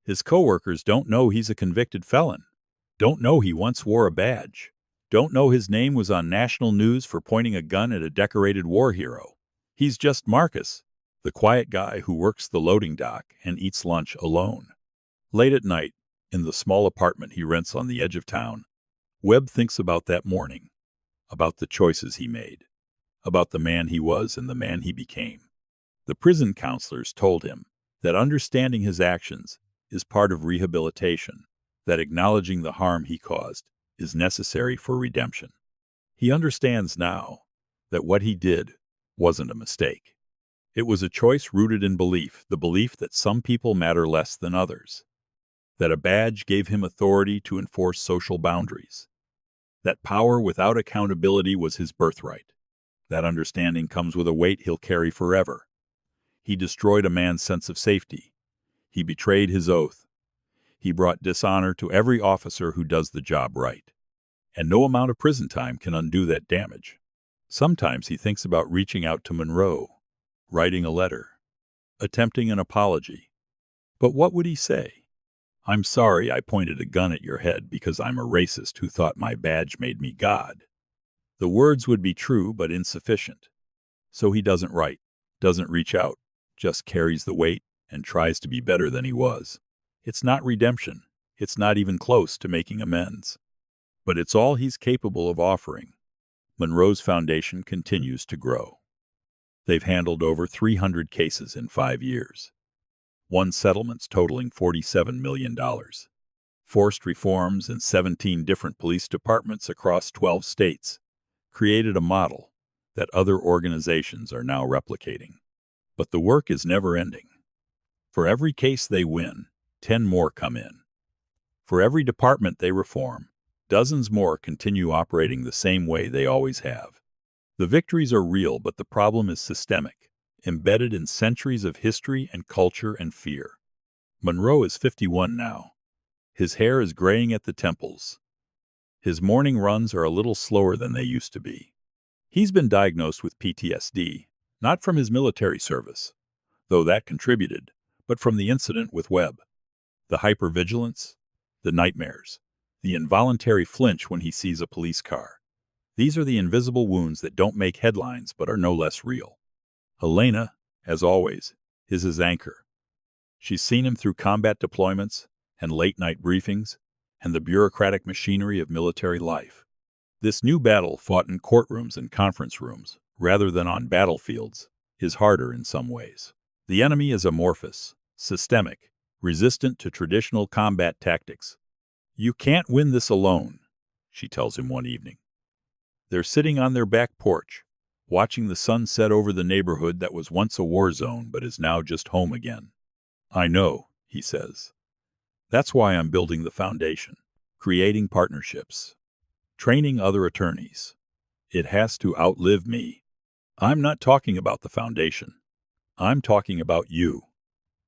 His coworkers don't know he's a convicted felon, don't know he once wore a badge, don't know his name was on national news for pointing a gun at a decorated war hero. He's just Marcus, the quiet guy who works the loading dock and eats lunch alone. Late at night, in the small apartment he rents on the edge of town, Webb thinks about that morning, about the choices he made, about the man he was and the man he became. The prison counselors told him that understanding his actions is part of rehabilitation, that acknowledging the harm he caused is necessary for redemption. He understands now that what he did wasn't a mistake. It was a choice rooted in belief, the belief that some people matter less than others, that a badge gave him authority to enforce social boundaries, that power without accountability was his birthright. That understanding comes with a weight he'll carry forever. He destroyed a man's sense of safety. He betrayed his oath. He brought dishonor to every officer who does the job right. And no amount of prison time can undo that damage. Sometimes he thinks about reaching out to Monroe, writing a letter, attempting an apology. But what would he say? "I'm sorry I pointed a gun at your head because I'm a racist who thought my badge made me God." The words would be true but insufficient. So he doesn't write, doesn't reach out, just carries the weight and tries to be better than he was. It's not redemption. It's not even close to making amends. But it's all he's capable of offering. Monroe's foundation continues to grow. They've handled over 300 cases in 5 years. Won settlements totaling $47 million. Forced reforms in 17 different police departments across 12 states. Created a model that other organizations are now replicating. But the work is never ending. For every case they win, 10 more come in. For every department they reform, dozens more continue operating the same way they always have. The victories are real, but the problem is systemic, embedded in centuries of history and culture and fear. Monroe is 51 now. His hair is graying at the temples. His morning runs are a little slower than they used to be. He's been diagnosed with PTSD, not from his military service, though that contributed, but from the incident with Webb. The hypervigilance, the nightmares, the involuntary flinch when he sees a police car. These are the invisible wounds that don't make headlines but are no less real. Elena, as always, is his anchor. She's seen him through combat deployments and late-night briefings and the bureaucratic machinery of military life. This new battle, fought in courtrooms and conference rooms, rather than on battlefields, is harder in some ways. The enemy is amorphous, systemic, resistant to traditional combat tactics. "You can't win this alone," she tells him one evening. They're sitting on their back porch, watching the sun set over the neighborhood that was once a war zone but is now just home again. "I know," he says. "That's why I'm building the foundation, creating partnerships, training other attorneys. It has to outlive me. I'm not talking about the foundation. I'm talking about you.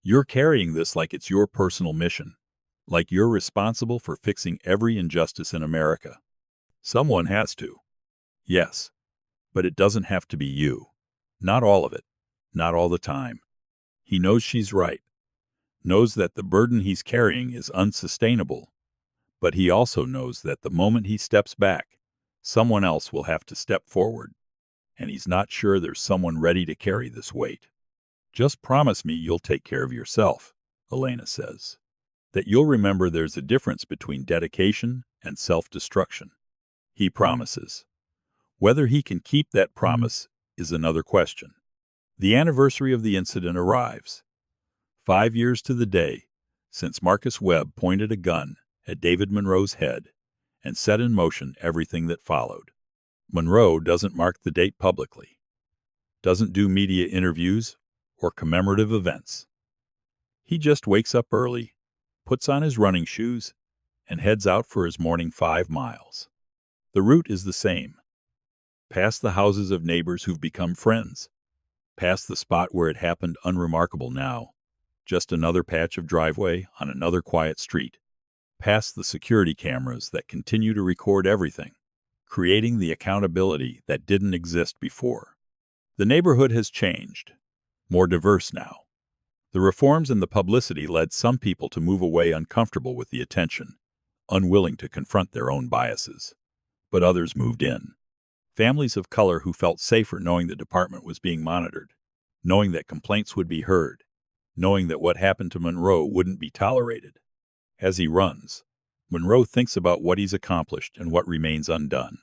You're carrying this like it's your personal mission, like you're responsible for fixing every injustice in America. Someone has to. Yes, but it doesn't have to be you. Not all of it. Not all the time." He knows she's right, knows that the burden he's carrying is unsustainable, but he also knows that the moment he steps back, someone else will have to step forward, and he's not sure there's someone ready to carry this weight. "Just promise me you'll take care of yourself," Elena says, "that you'll remember there's a difference between dedication and self-destruction." He promises. Whether he can keep that promise is another question. The anniversary of the incident arrives. 5 years to the day since Marcus Webb pointed a gun at David Monroe's head and set in motion everything that followed. Monroe doesn't mark the date publicly, doesn't do media interviews or commemorative events. He just wakes up early, puts on his running shoes, and heads out for his morning 5 miles. The route is the same. Past the houses of neighbors who've become friends. Past the spot where it happened, unremarkable now. Just another patch of driveway on another quiet street. Past the security cameras that continue to record everything, creating the accountability that didn't exist before. The neighborhood has changed. More diverse now. The reforms and the publicity led some people to move away uncomfortable with the attention, unwilling to confront their own biases. But others moved in. Families of color who felt safer knowing the department was being monitored, knowing that complaints would be heard, knowing that what happened to Monroe wouldn't be tolerated. As he runs, Monroe thinks about what he's accomplished and what remains undone.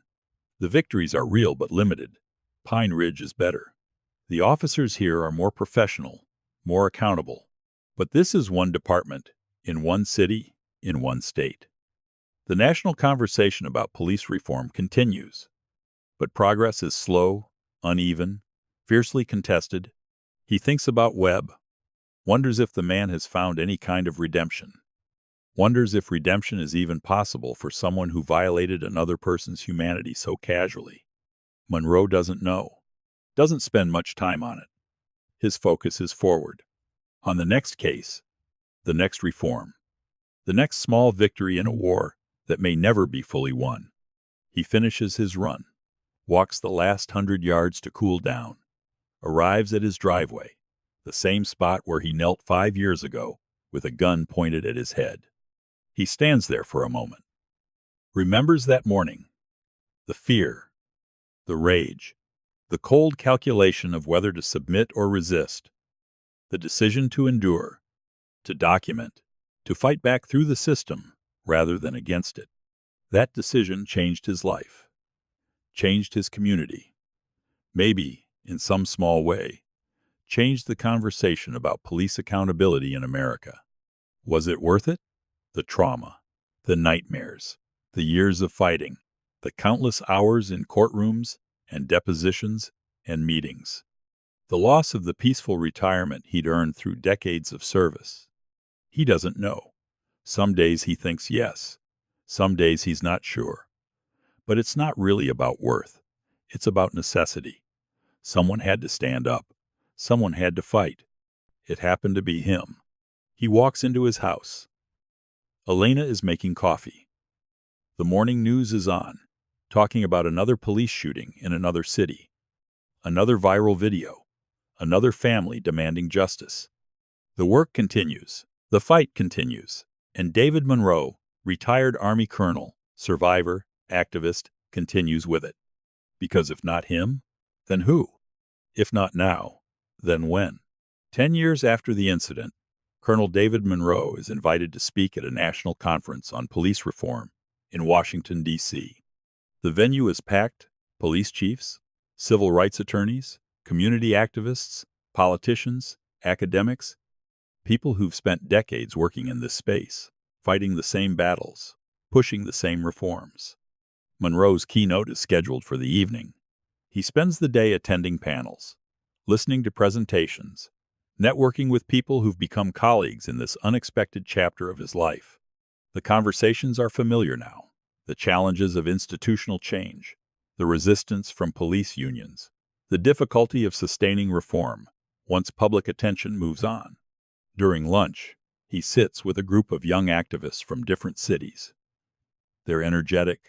The victories are real but limited. Pine Ridge is better. The officers here are more professional, more accountable. But this is one department, in one city, in one state. The national conversation about police reform continues. But progress is slow, uneven, fiercely contested. He thinks about Webb, wonders if the man has found any kind of redemption. Wonders if redemption is even possible for someone who violated another person's humanity so casually. Monroe doesn't know, doesn't spend much time on it. His focus is forward, on the next case, the next reform, the next small victory in a war that may never be fully won. He finishes his run, walks the last 100 yards to cool down, arrives at his driveway, the same spot where he knelt 5 years ago with a gun pointed at his head. He stands there for a moment, remembers that morning, the fear, the rage, the cold calculation of whether to submit or resist, the decision to endure, to document, to fight back through the system rather than against it. That decision changed his life, changed his community, maybe, in some small way, changed the conversation about police accountability in America. Was it worth it? The trauma, the nightmares, the years of fighting, the countless hours in courtrooms and depositions and meetings. The loss of the peaceful retirement he'd earned through decades of service. He doesn't know. Some days he thinks yes. Some days he's not sure. But it's not really about worth. It's about necessity. Someone had to stand up. Someone had to fight. It happened to be him. He walks into his house. Elena is making coffee. The morning news is on, talking about another police shooting in another city. Another viral video. Another family demanding justice. The work continues. The fight continues. And David Monroe, retired Army colonel, survivor, activist, continues with it. Because if not him, then who? If not now, then when? 10 years after the incident, Colonel David Monroe is invited to speak at a national conference on police reform in Washington, D.C. The venue is packed: police chiefs, civil rights attorneys, community activists, politicians, academics, people who've spent decades working in this space, fighting the same battles, pushing the same reforms. Monroe's keynote is scheduled for the evening. He spends the day attending panels, listening to presentations, networking with people who've become colleagues in this unexpected chapter of his life. The conversations are familiar now. The challenges of institutional change, the resistance from police unions, the difficulty of sustaining reform once public attention moves on. During lunch, he sits with a group of young activists from different cities. They're energetic,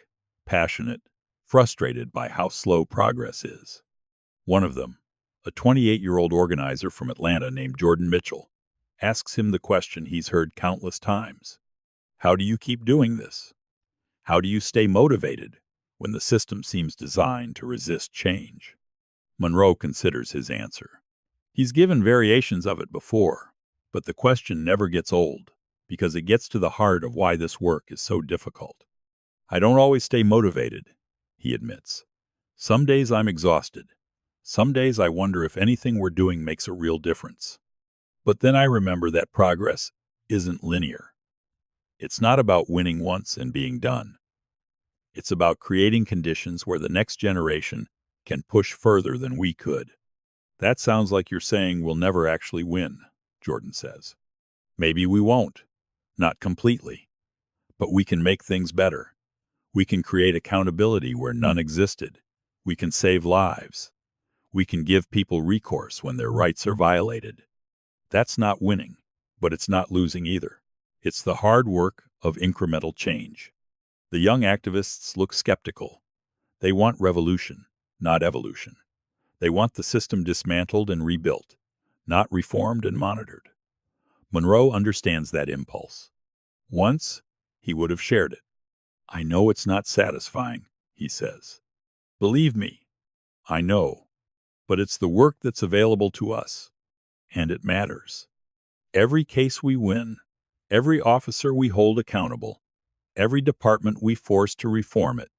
passionate, frustrated by how slow progress is. One of them, a 28-year-old organizer from Atlanta named Jordan Mitchell, asks him the question he's heard countless times. How do you keep doing this? How do you stay motivated when the system seems designed to resist change? Monroe considers his answer. He's given variations of it before, but the question never gets old because it gets to the heart of why this work is so difficult. I don't always stay motivated, he admits. Some days I'm exhausted. Some days I wonder if anything we're doing makes a real difference. But then I remember that progress isn't linear. It's not about winning once and being done. It's about creating conditions where the next generation can push further than we could. That sounds like you're saying we'll never actually win, Jordan says. Maybe we won't. Not completely. But we can make things better. We can create accountability where none existed. We can save lives. We can give people recourse when their rights are violated. That's not winning, but it's not losing either. It's the hard work of incremental change. The young activists look skeptical. They want revolution, not evolution. They want the system dismantled and rebuilt, not reformed and monitored. Monroe understands that impulse. Once, he would have shared it. I know it's not satisfying, he says. Believe me, I know. But it's the work that's available to us, and it matters. Every case we win, every officer we hold accountable, Every department we force to reform it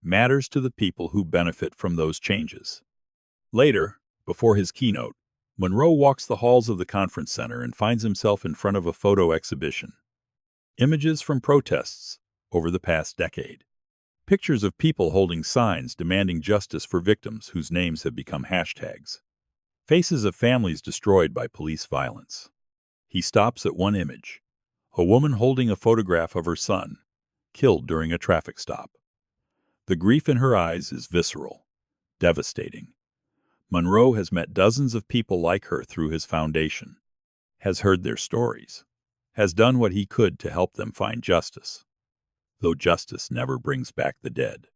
matters to the people who benefit from those changes. Later, before his keynote, Monroe walks the halls of the conference center and finds himself in front of a photo exhibition. Images from protests over the past decade. Pictures of people holding signs demanding justice for victims whose names have become hashtags. Faces of families destroyed by police violence. He stops at one image, a woman holding a photograph of her son, killed during a traffic stop. The grief in her eyes is visceral, devastating. Monroe has met dozens of people like her through his foundation, has heard their stories, has done what he could to help them find justice, though justice never brings back the dead.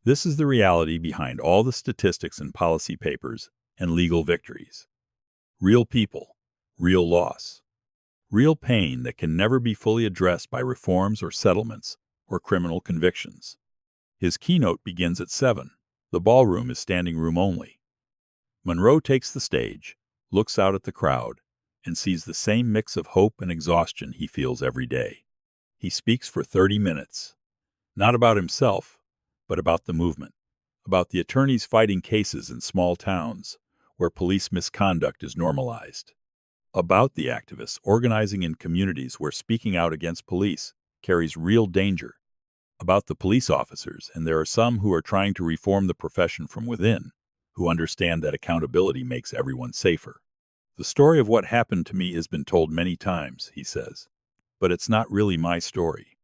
This is the reality behind all the statistics and policy papers and legal victories. Real people, real loss, real pain that can never be fully addressed by reforms or settlements or criminal convictions. His keynote begins at 7. The ballroom is standing room only. Monroe takes the stage, looks out at the crowd, and sees the same mix of hope and exhaustion he feels every day. He speaks for 30 minutes, not about himself, but about the movement, about the attorneys fighting cases in small towns where police misconduct is normalized, about the activists organizing in communities where speaking out against police carries real danger, about the police officers, and there are some who are trying to reform the profession from within, who understand that accountability makes everyone safer. The story of what happened to me has been told many times, he says, but it's not really my story.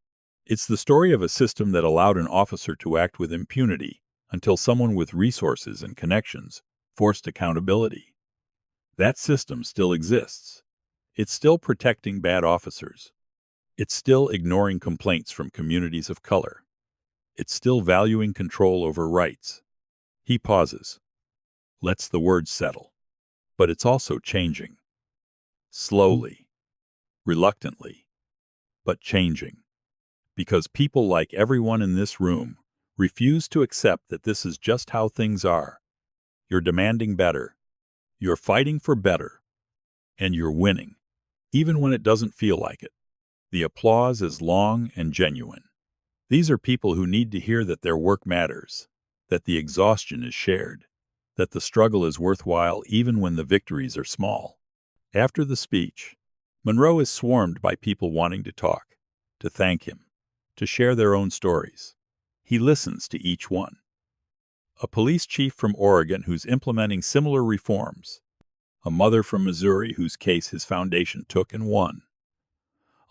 It's the story of a system that allowed an officer to act with impunity until someone with resources and connections forced accountability. That system still exists. It's still protecting bad officers. It's still ignoring complaints from communities of color. It's still valuing control over rights. He pauses, lets the words settle. But it's also changing. Slowly, reluctantly, but changing. Because people like everyone in this room refuse to accept that this is just how things are. You're demanding better. You're fighting for better. And you're winning, even when it doesn't feel like it. The applause is long and genuine. These are people who need to hear that their work matters, that the exhaustion is shared, that the struggle is worthwhile even when the victories are small. After the speech, Monroe is swarmed by people wanting to talk, to thank him, to share their own stories. He listens to each one. A police chief from Oregon who's implementing similar reforms. A mother from Missouri whose case his foundation took and won.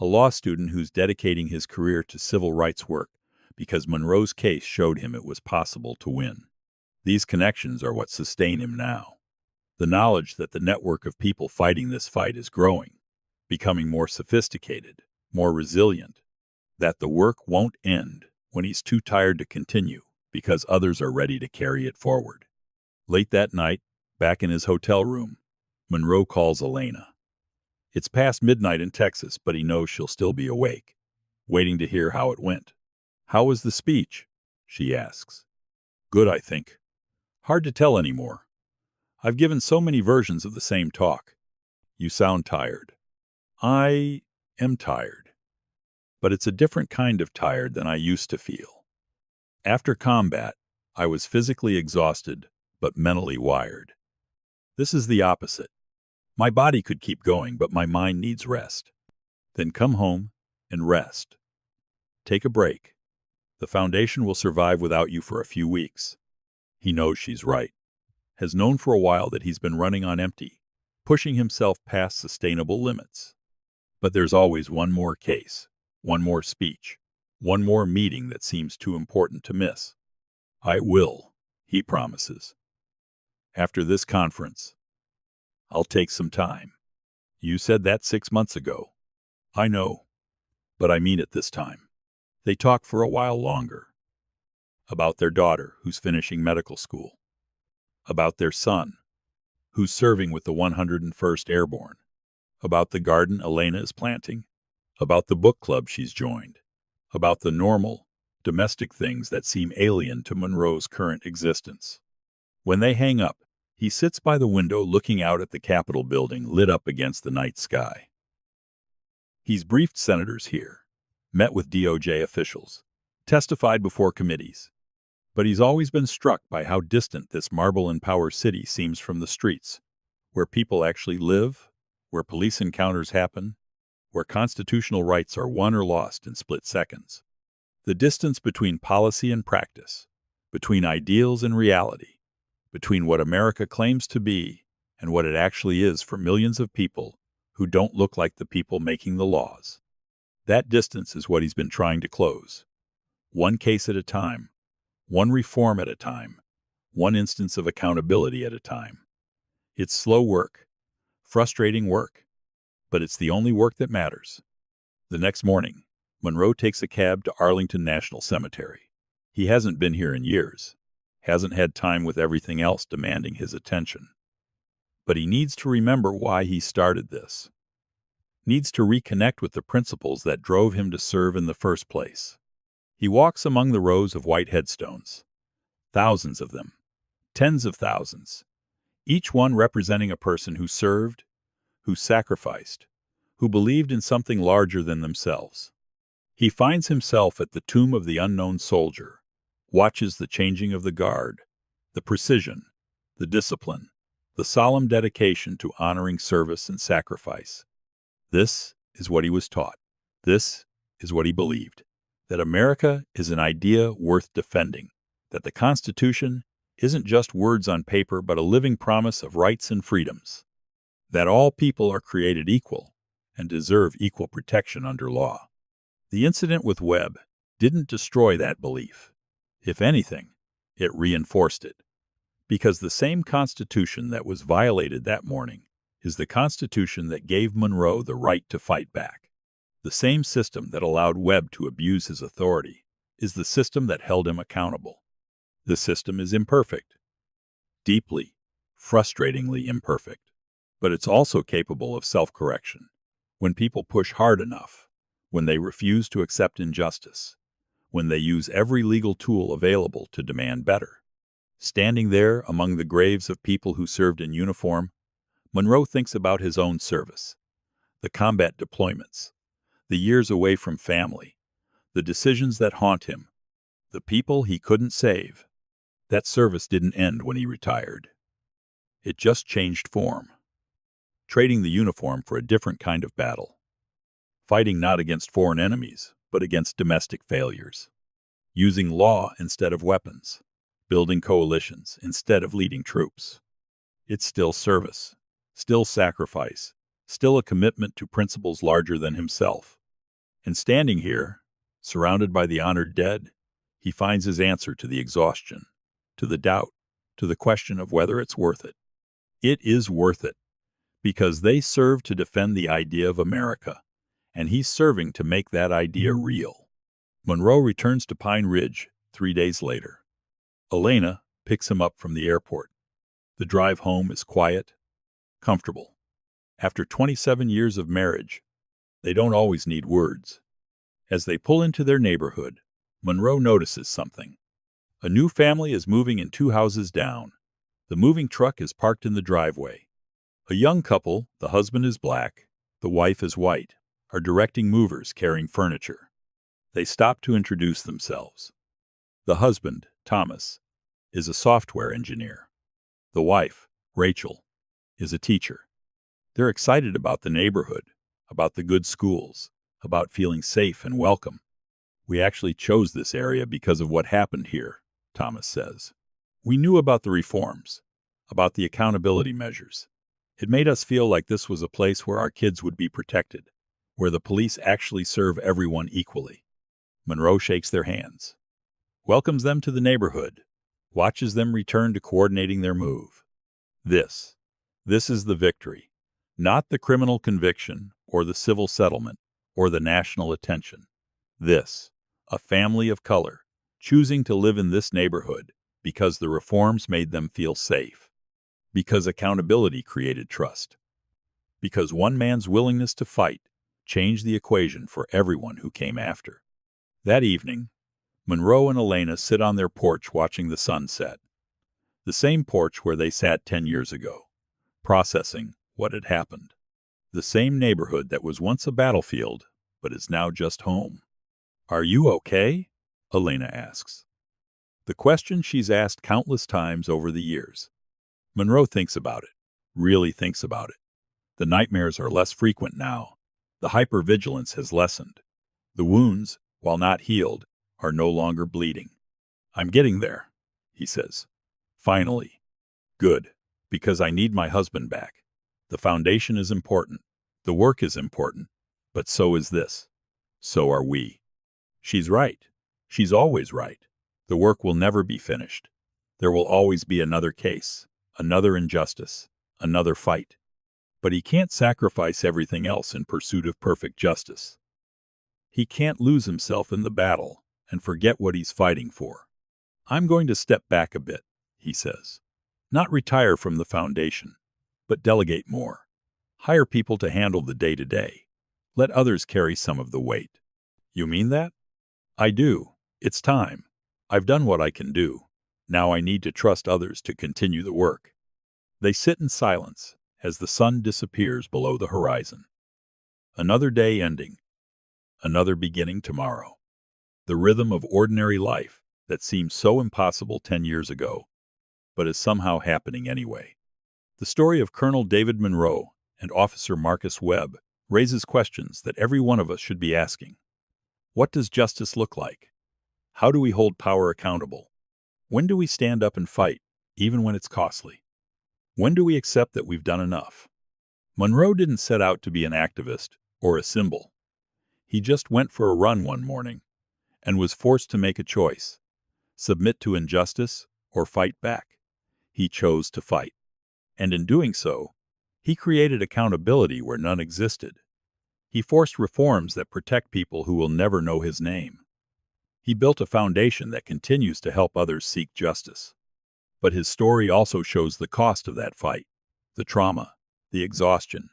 A law student who's dedicating his career to civil rights work because Monroe's case showed him it was possible to win. These connections are what sustain him now. The knowledge that the network of people fighting this fight is growing, becoming more sophisticated, more resilient, that the work won't end when he's too tired to continue because others are ready to carry it forward. Late that night, back in his hotel room, Monroe calls Elena. It's past midnight in Texas, but he knows she'll still be awake, waiting to hear how it went. "How was the speech?" she asks. "Good, I think. Hard to tell anymore. I've given so many versions of the same talk. You sound tired." "I am tired. But it's a different kind of tired than I used to feel. After combat, I was physically exhausted, but mentally wired. This is the opposite. My body could keep going, but my mind needs rest. Then come home and rest. Take a break. The foundation will survive without you for a few weeks." He knows she's right. Has known for a while that he's been running on empty, pushing himself past sustainable limits. But there's always one more case, one more speech, one more meeting that seems too important to miss. "I will," he promises. "After this conference, I'll take some time." "You said that 6 months ago." "I know, but I mean it this time." They talk for a while longer. About their daughter, who's finishing medical school. About their son, who's serving with the 101st Airborne. About the garden Elena is planting. About the book club she's joined. About the normal, domestic things that seem alien to Monroe's current existence. When they hang up, he sits by the window looking out at the Capitol building lit up against the night sky. He's briefed senators here, met with DOJ officials, testified before committees. But he's always been struck by how distant this marble and power city seems from the streets, where people actually live, where police encounters happen, where constitutional rights are won or lost in split seconds. The distance between policy and practice, between ideals and reality, between what America claims to be and what it actually is for millions of people who don't look like the people making the laws. That distance is what he's been trying to close. One case at a time, one reform at a time, one instance of accountability at a time. It's slow work, frustrating work, but it's the only work that matters. The next morning, Monroe takes a cab to Arlington National Cemetery. He hasn't been here in years, hasn't had time with everything else demanding his attention. But he needs to remember why he started this. Needs to reconnect with the principles that drove him to serve in the first place. He walks among the rows of white headstones. Thousands of them. Tens of thousands. Each one representing a person who served, who sacrificed, who believed in something larger than themselves. He finds himself at the tomb of the unknown soldier, watches the changing of the guard, the precision, the discipline, the solemn dedication to honoring service and sacrifice. This is what he was taught. This is what he believed. That America is an idea worth defending. That the Constitution isn't just words on paper but a living promise of rights and freedoms. That all people are created equal and deserve equal protection under law. The incident with Webb didn't destroy that belief. If anything, it reinforced it. Because the same Constitution that was violated that morning is the Constitution that gave Monroe the right to fight back. The same system that allowed Webb to abuse his authority is the system that held him accountable. The system is imperfect, deeply, frustratingly imperfect, but it's also capable of self-correction. When people push hard enough, when they refuse to accept injustice, when they use every legal tool available to demand better. Standing there among the graves of people who served in uniform, Monroe thinks about his own service, the combat deployments, the years away from family, the decisions that haunt him, the people he couldn't save. That service didn't end when he retired. It just changed form, trading the uniform for a different kind of battle, fighting not against foreign enemies, but against domestic failures, using law instead of weapons, building coalitions instead of leading troops. It's still service, still sacrifice, still a commitment to principles larger than himself. And standing here, surrounded by the honored dead, he finds his answer to the exhaustion, to the doubt, to the question of whether it's worth it. It is worth it, because they serve to defend the idea of America, and he's serving to make that idea real. Monroe returns to Pine Ridge 3 days later. Elena picks him up from the airport. The drive home is quiet, comfortable. After 27 years of marriage, they don't always need words. As they pull into their neighborhood, Monroe notices something. A new family is moving in 2 houses down. The moving truck is parked in the driveway. A young couple, the husband is black, the wife is white, are directing movers carrying furniture. They stop to introduce themselves. The husband, Thomas, is a software engineer. The wife, Rachel, is a teacher. They're excited about the neighborhood, about the good schools, about feeling safe and welcome. We actually chose this area because of what happened here, Thomas says. We knew about the reforms, about the accountability measures. It made us feel like this was a place where our kids would be protected, where the police actually serve everyone equally. Monroe shakes their hands, welcomes them to the neighborhood, watches them return to coordinating their move. This is the victory, not the criminal conviction or the civil settlement or the national attention. This, a family of color, choosing to live in this neighborhood because the reforms made them feel safe, because accountability created trust, because one man's willingness to fight changed the equation for everyone who came after. That evening, Monroe and Elena sit on their porch watching the sun set, the same porch where they sat 10 years ago, processing what had happened, the same neighborhood that was once a battlefield but is now just home. Are you okay? Elena asks. The question she's asked countless times over the years. Monroe thinks about it, really thinks about it. The nightmares are less frequent now. The hypervigilance has lessened. The wounds, while not healed, are no longer bleeding. I'm getting there, he says. Finally. Good, because I need my husband back. The foundation is important. The work is important. But so is this. So are we. She's right. She's always right. The work will never be finished. There will always be another case, another injustice, another fight. But he can't sacrifice everything else in pursuit of perfect justice. He can't lose himself in the battle and forget what he's fighting for. I'm going to step back a bit, he says. Not retire from the foundation, but delegate more. Hire people to handle the day-to-day. Let others carry some of the weight. You mean that? I do. It's time. I've done what I can do. Now I need to trust others to continue the work. They sit in silence as the sun disappears below the horizon. Another day ending. Another beginning tomorrow. The rhythm of ordinary life that seemed so impossible 10 years ago, but is somehow happening anyway. The story of Colonel David Monroe and Officer Marcus Webb raises questions that every one of us should be asking. What does justice look like? How do we hold power accountable? When do we stand up and fight, even when it's costly? When do we accept that we've done enough? Monroe didn't set out to be an activist or a symbol. He just went for a run one morning and was forced to make a choice: submit to injustice or fight back. He chose to fight. And in doing so, he created accountability where none existed. He forced reforms that protect people who will never know his name. He built a foundation that continues to help others seek justice. But his story also shows the cost of that fight, the trauma, the exhaustion,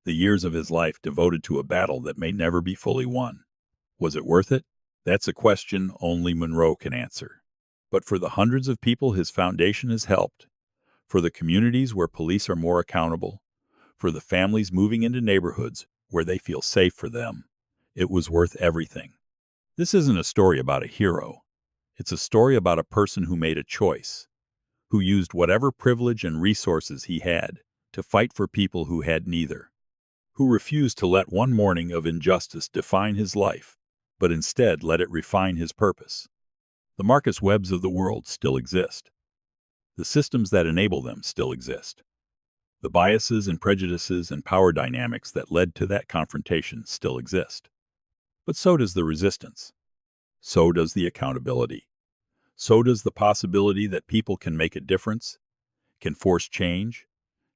the years of his life devoted to a battle that may never be fully won. Was it worth it? That's a question only Monroe can answer. But for the hundreds of people his foundation has helped, for the communities where police are more accountable, for the families moving into neighborhoods where they feel safe for them, it was worth everything. This isn't a story about a hero. It's a story about a person who made a choice, who used whatever privilege and resources he had to fight for people who had neither, who refused to let one morning of injustice define his life, but instead let it refine his purpose. The Marcus Webbs of the world still exist. The systems that enable them still exist. The biases and prejudices and power dynamics that led to that confrontation still exist. But so does the resistance. So does the accountability. So does the possibility that people can make a difference, can force change,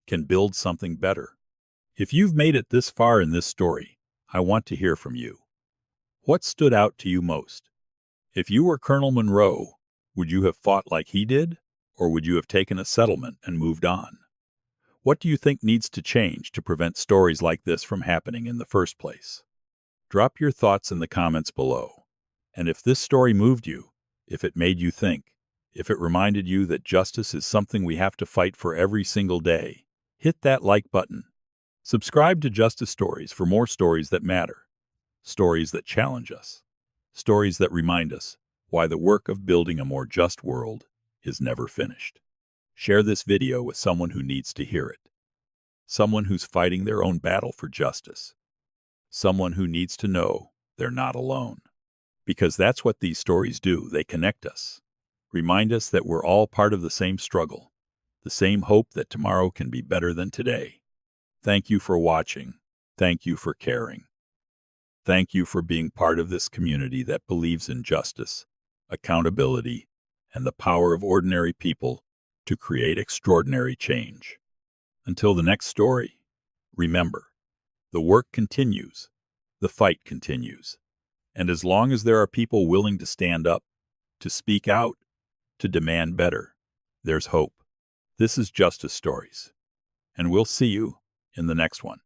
can build something better. If you've made it this far in this story, I want to hear from you. What stood out to you most? If you were Colonel Monroe, would you have fought like he did, or would you have taken a settlement and moved on? What do you think needs to change to prevent stories like this from happening in the first place? Drop your thoughts in the comments below. And if this story moved you, if it made you think, if it reminded you that justice is something we have to fight for every single day, hit that like button. Subscribe to Justice Stories for more stories that matter, stories that challenge us, stories that remind us why the work of building a more just world is never finished. Share this video with someone who needs to hear it, someone who's fighting their own battle for justice, someone who needs to know they're not alone. Because that's what these stories do. They connect us, remind us that we're all part of the same struggle, the same hope that tomorrow can be better than today. Thank you for watching. Thank you for caring. Thank you for being part of this community that believes in justice, accountability, and the power of ordinary people to create extraordinary change. Until the next story, remember, the work continues, the fight continues. And as long as there are people willing to stand up, to speak out, to demand better, there's hope. This is Justice Stories, and we'll see you in the next one.